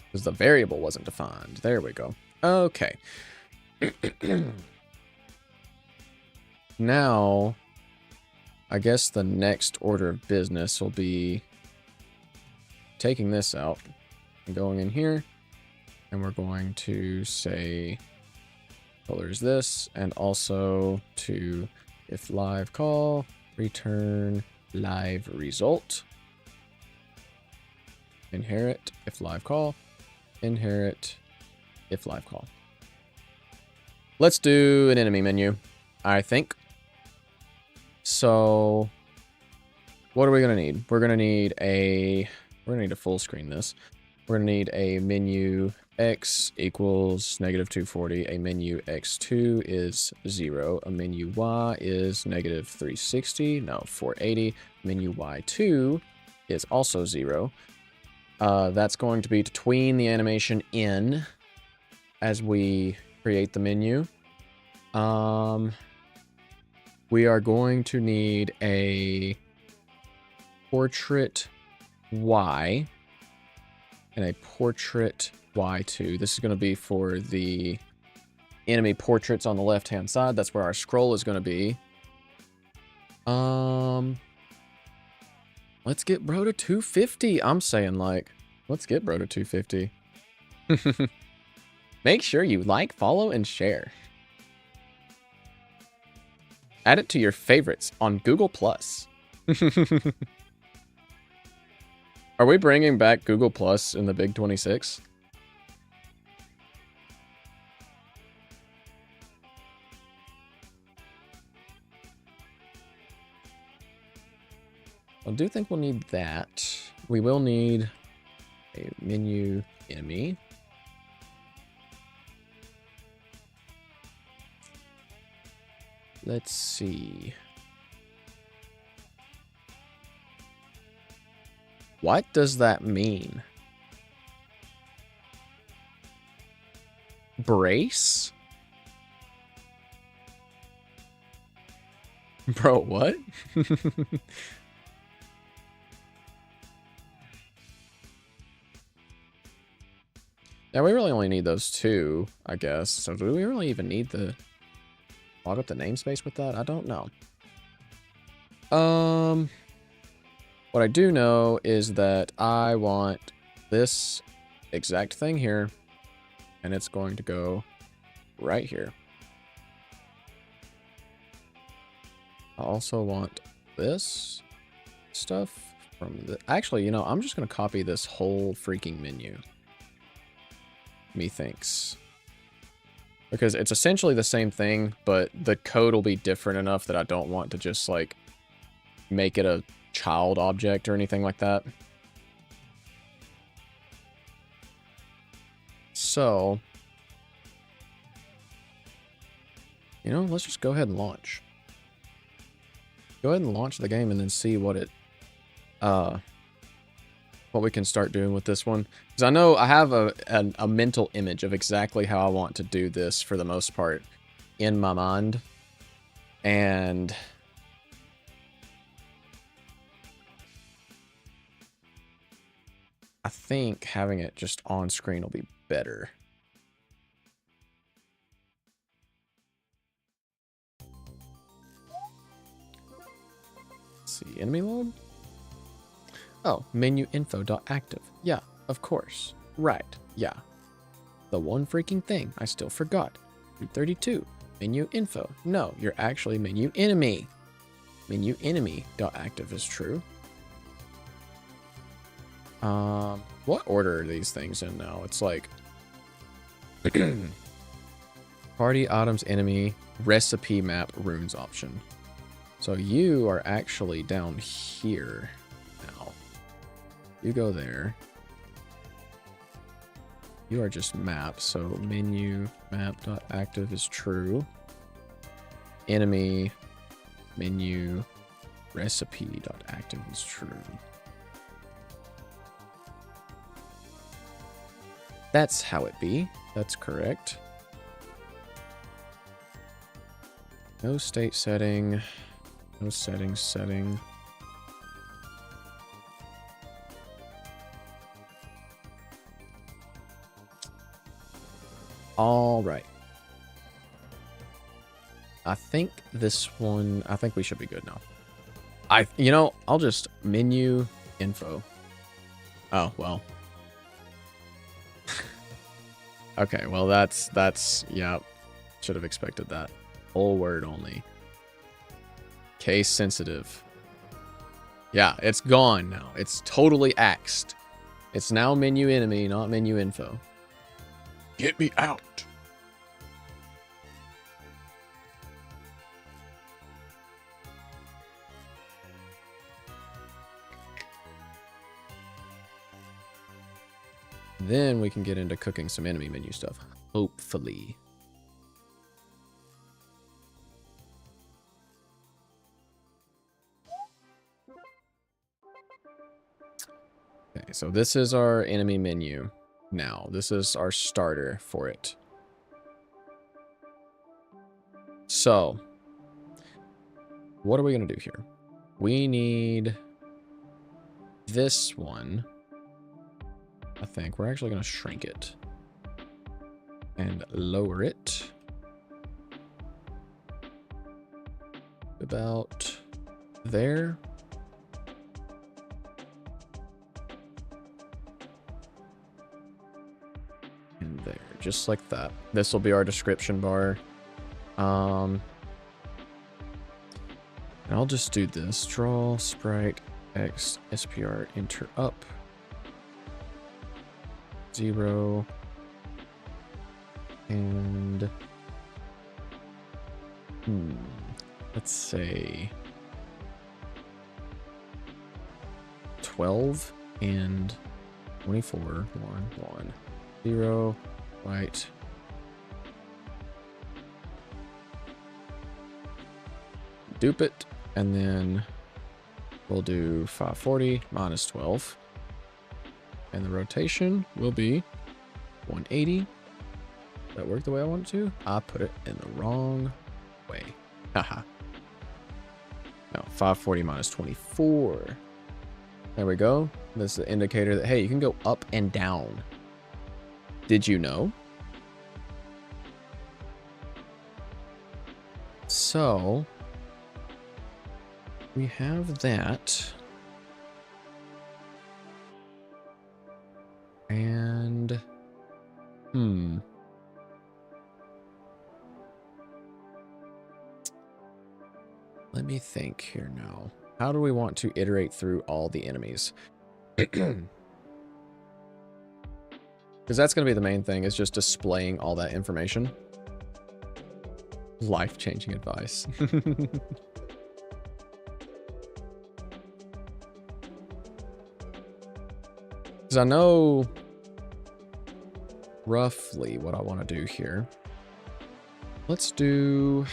Because the variable wasn't defined. There we go. Okay. Now, I guess the next order of business will be taking this out and going in here, and we're going to say colors this, and also to if live call, return live result. Inherit if live call, inherit if live call. Let's do an enemy menu, I think. So what are we gonna need? We're gonna need a full screen this. We're gonna need a menu X equals -240. A menu X2 is 0. A menu Y is -360. No, 480. Menu Y2 is also 0. That's going to be to tween the animation in as we create the menu. We are going to need a portrait Y and a portrait Y2. This is going to be for the enemy portraits on the left-hand side. That's where our scroll is going to be. Let's get bro to 250. I'm saying, like, let's get bro to 250. Make sure you like, follow, and share. Add it to your favorites on Google+. Are we bringing back Google Plus in the Big 26? I do think we'll need that. We will need a menu enemy. Let's see. What does that mean? Brace? Bro, what? Yeah, we really only need those two, I guess. So do we really even need the... log up the namespace with that? I don't know. What I do know is that I want this exact thing here, and it's going to go right here. I also want this stuff from the... Actually, you know, I'm just going to copy this whole freaking menu. Methinks. Because it's essentially the same thing, but the code will be different enough that I don't want to just, like, make it a child object or anything like that. So, you know, let's just go ahead and launch. Go ahead and launch the game and then see what it, what we can start doing with this one. Because I know I have a mental image of exactly how I want to do this for the most part in my mind. And I think having it just on screen will be better. Let's see, enemy log? Oh, menu info.active. Yeah, of course. Right, yeah. The one freaking thing I still forgot. 232, menu info. No, you're actually menu enemy. Menu enemy.active is true. What order are these things in now? It's like party, items, enemy, recipe map, runes option. So you are actually down here now. You go there. You are just map, so menu map.active is true. Enemy menu recipe.active is true. That's how it be. That's correct. No state setting. No settings setting. All right. I think this one, I think we should be good now. You know, I'll just menu info. Oh, well. Okay, well, that's, yeah, should have expected that. Whole word only. Case sensitive. Yeah, it's gone now. It's totally axed. It's now menu enemy, not menu info. Get me out. Then we can get into cooking some enemy menu stuff. Hopefully. Okay, so this is our enemy menu now. This is our starter for it. So, what are we going to do here? We need this one. I think we're actually going to shrink it and lower it about there. And there, just like that. This will be our description bar. And I'll just do this. Draw, sprite, X, SPR, enter up. 0. And... let's say... 12 and 24. 1, 1, 0, right. Dupe it, and then we'll do 540 minus 12. And the rotation will be 180. That work the way I want it to? I put it in the wrong way. Haha. No, 540 minus 24. There we go. This is the indicator that, hey, you can go up and down. Did you know? So, we have that. And, let me think here now. How do we want to iterate through all the enemies? Because that's going to be the main thing, is just displaying all that information. Life-changing advice. Because I know roughly what I want to do here. Let's do...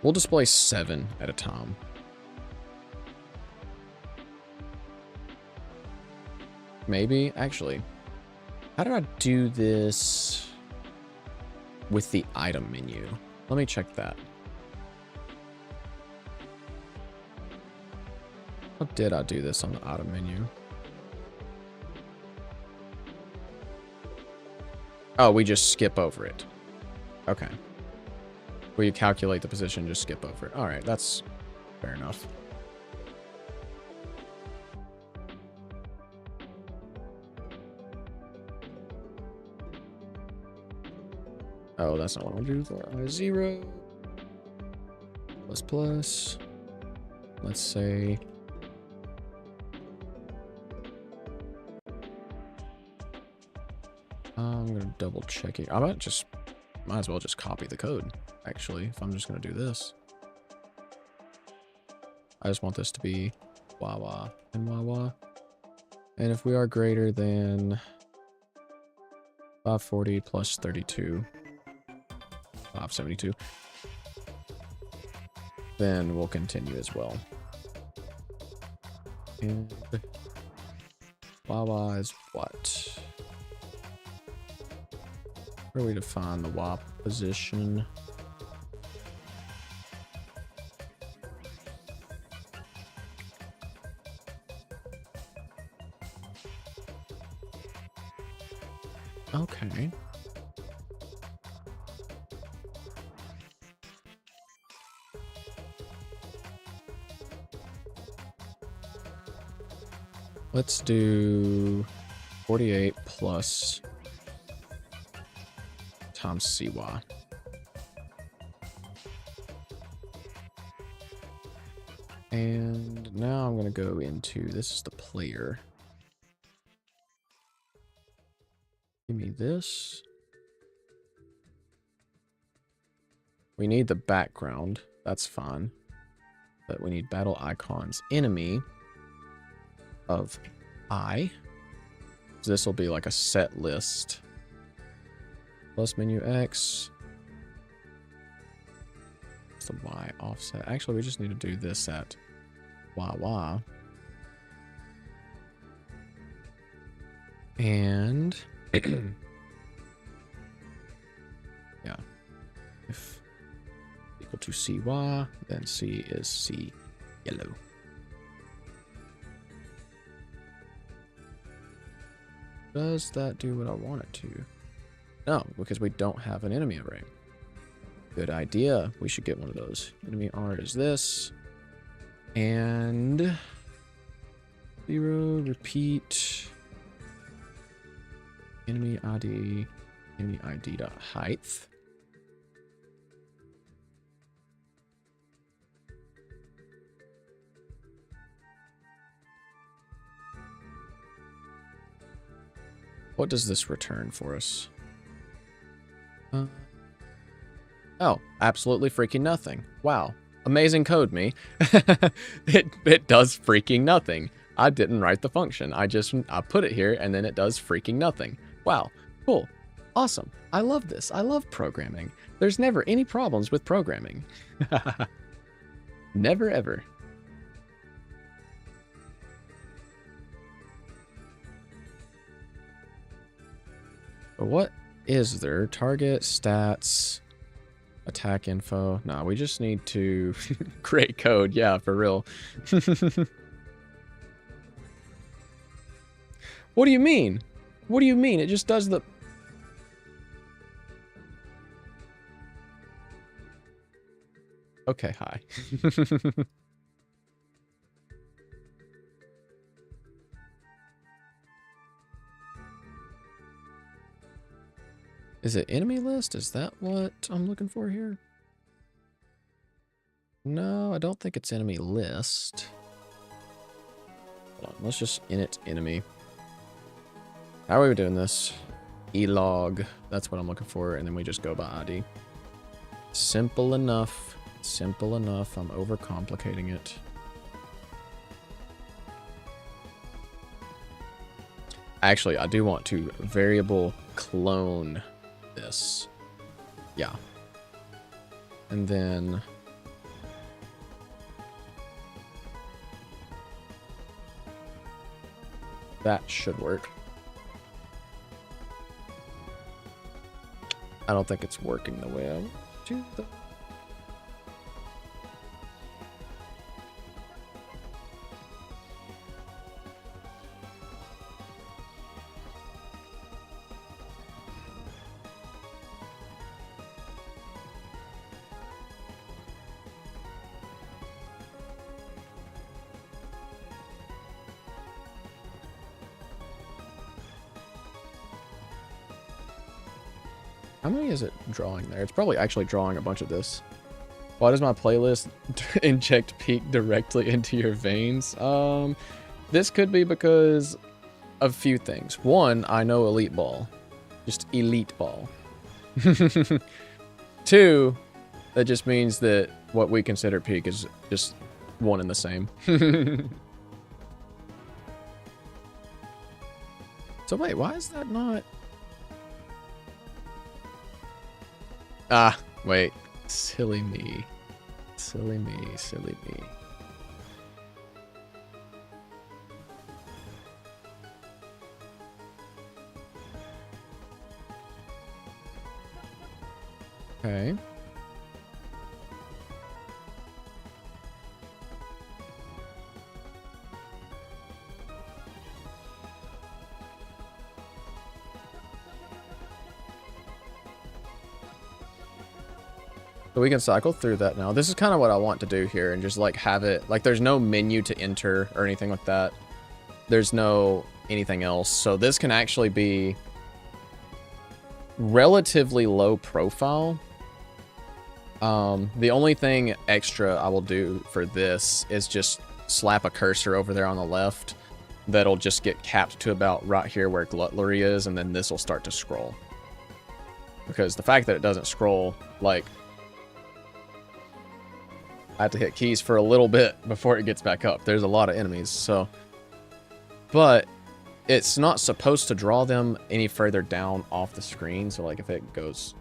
We'll display 7 at a time. Maybe, actually. How do I do this with the item menu? Let me check that. How did I do this on the item menu? Oh, we just skip over it. Okay. Where you calculate the position, just skip over it. All right, that's fair enough. Oh, that's not what I want to do. For 0 plus plus. Let's say I'm gonna double check it. I might as well just copy the code. Actually, if I'm just gonna do this, I just want this to be Wawa and Wawa. And if we are greater than 540 plus 32, 572, then we'll continue as well. And Wawa is what? Where do we define the WAP position? Okay. Let's do 48 plus times CY. And now I'm going to go into, this is the player. Give me this. We need the background. That's fine. But we need battle icons. Enemy of I. So this will be like a set list. Plus menu X. the Y offset? Actually, we just need to do this at Y. And yeah, if equal to CY, then C is C yellow. Does that do what I want it to? No, because we don't have an enemy array. Good idea. We should get one of those. Enemy art is this. And 0, repeat. Enemy ID dot height. What does this return for us? Oh, absolutely freaking nothing. Wow. Amazing code, me. It does freaking nothing. I didn't write the function. I put it here and then it does freaking nothing. Wow. Cool. Awesome. I love this. I love programming. There's never any problems with programming. Never ever. But what is there? Target, stats, attack info. No, we just need to create code. Yeah, for real. What do you mean? What do you mean? It just does the... Okay, hi. Is it enemy list? Is that what I'm looking for here? No, I don't think it's enemy list. Hold on, let's just init enemy. How are we doing this? E-log, that's what I'm looking for, and then we just go by ID. Simple enough. Simple enough. I'm overcomplicating it. Actually, I do want to variable clone this. Yeah. And then that should work. I don't think it's working the way I want to though. How many is it drawing there? It's probably actually drawing a bunch of this. Why does my playlist inject peak directly into your veins? This could be because of a few things. One, I know Elite Ball. Just Elite Ball. Two, that just means that what we consider peak is just one and the same. So wait, why is that not... Ah, wait. Silly me. Silly me, silly me. Okay. So we can cycle through that now. This is kind of what I want to do here and just like have it, like there's no menu to enter or anything like that. There's no anything else. So this can actually be relatively low profile. The only thing extra I will do for this is just slap a cursor over there on the left. That'll just get capped to about right here where Glutlery is, and then this will start to scroll. Because the fact that it doesn't scroll, like, I have to hit keys for a little bit before it gets back up. There's a lot of enemies, so... But it's not supposed to draw them any further down off the screen. So, like, if it goes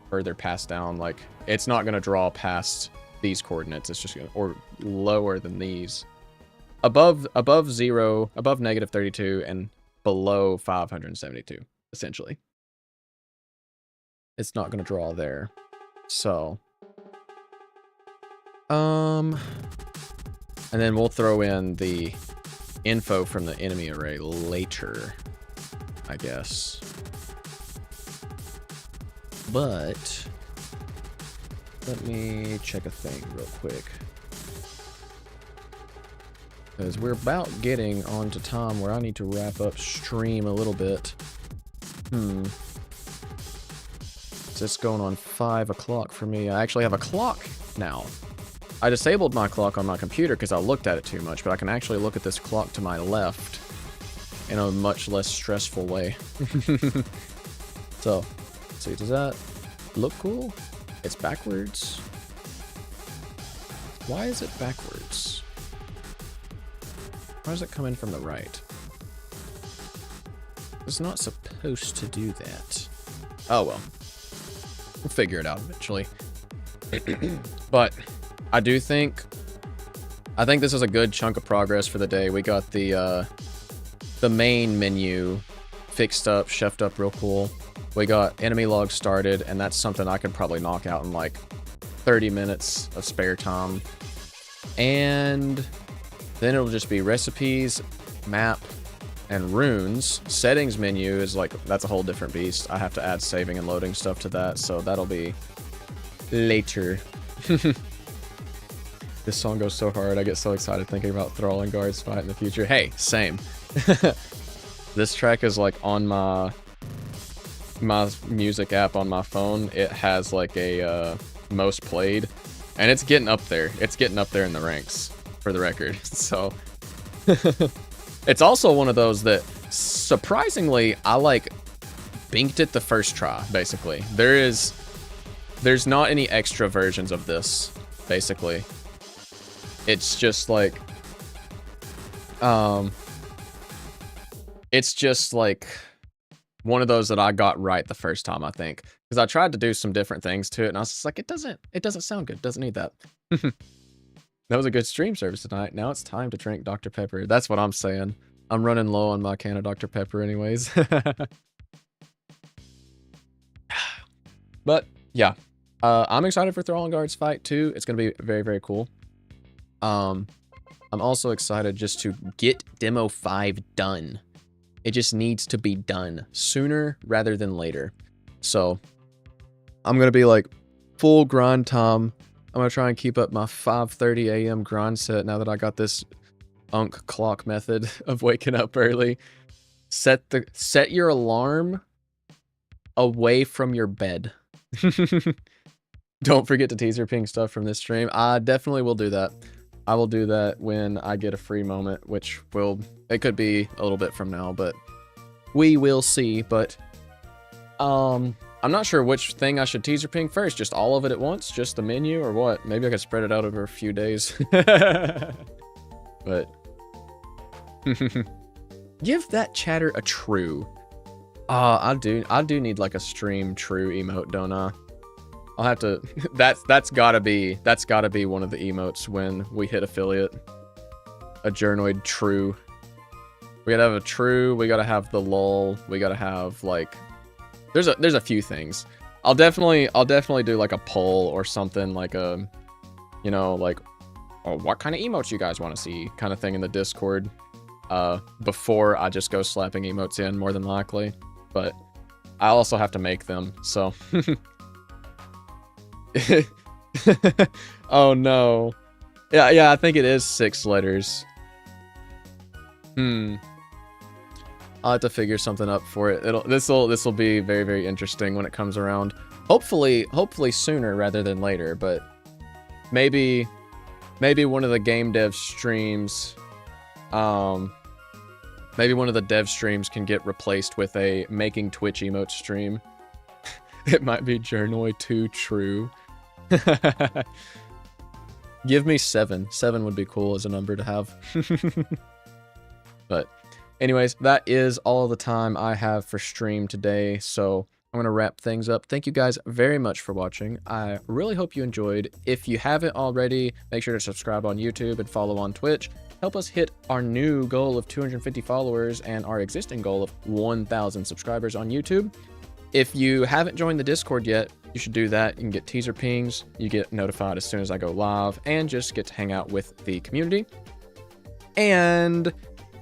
further past down, like, it's not going to draw past these coordinates. It's just gonna, or lower than these. Above 0, above -32, and below 572, essentially. It's not gonna draw there. So, and then we'll throw in the info from the enemy array later, I guess. But let me check a thing real quick, because we're about getting on to time where I need to wrap up stream a little bit. So it's going on 5 o'clock for me. I actually have a clock now. I disabled my clock on my computer because I looked at it too much, but I can actually look at this clock to my left in a much less stressful way. So, let's see, does that look cool? It's backwards. Why is it backwards? Why does it come in from the right? It's not supposed to do that. Oh well. We'll figure it out eventually. But I think this is a good chunk of progress for the day. We got the main menu fixed up, chefed up real cool. We got enemy log started, and that's something I could probably knock out in like 30 minutes of spare time. And then it'll just be recipes, map, and runes. Settings menu is like, that's a whole different beast. I have to add saving and loading stuff to that, so that'll be later. This song goes so hard, I get so excited thinking about Thrall and Guard's fight in the future. Hey, same. This track is like on my music app on my phone. It has like a most played, and it's getting up there. It's getting up there in the ranks, for the record. So it's also one of those that surprisingly I like binked it the first try. Basically, there's not any extra versions of this. Basically, it's just like it's just like one of those that I got right the first time, I think, because I tried to do some different things to it, and I was just like, it doesn't sound good. It doesn't need that. That was a good stream service tonight. Now it's time to drink Dr. Pepper. That's what I'm saying. I'm running low on my can of Dr. Pepper anyways. But yeah, I'm excited for Thrall and Guard's fight too. It's going to be very, very cool. I'm also excited just to get Demo 5 done. It just needs to be done sooner rather than later. So I'm going to be like full grind time. I'm going to try and keep up my 5:30 a.m. grind set now that I got this unk clock method of waking up early. Set your alarm away from your bed. Don't forget to teaser ping stuff from this stream. I definitely will do that. I will do that when I get a free moment, which it could be a little bit from now, but we will see. But I'm not sure which thing I should teaser ping first. Just all of it at once? Just the menu or what? Maybe I could spread it out over a few days. But give that chatter a true. I do need like a stream true emote, don't I? I'll have to that's gotta be one of the emotes when we hit affiliate. A Journoid true. We gotta have a true, we gotta have the lull, we gotta have like there's a few things. I'll definitely do like a poll or something, like a, you know, like, oh, what kind of emotes you guys want to see kind of thing in the Discord before I just go slapping emotes in, more than likely. But I also have to make them, so oh no. Yeah, I think it is 6 letters. I'll have to figure something up for it. This will be very, very interesting when it comes around. Hopefully sooner rather than later, but maybe one of the game dev streams, maybe one of the dev streams can get replaced with a making Twitch emote stream. It might be Journoid 2 true. Give me 7. 7 would be cool as a number to have. But anyways, that is all the time I have for stream today. So I'm going to wrap things up. Thank you guys very much for watching. I really hope you enjoyed. If you haven't already, make sure to subscribe on YouTube and follow on Twitch. Help us hit our new goal of 250 followers and our existing goal of 1,000 subscribers on YouTube. If you haven't joined the Discord yet, you should do that. You can get teaser pings, you get notified as soon as I go live, and just get to hang out with the community. And,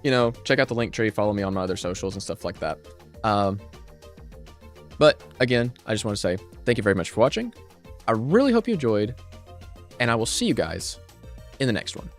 you know, check out the link tree, follow me on my other socials and stuff like that. But again, I just want to say thank you very much for watching. I really hope you enjoyed, and I will see you guys in the next one.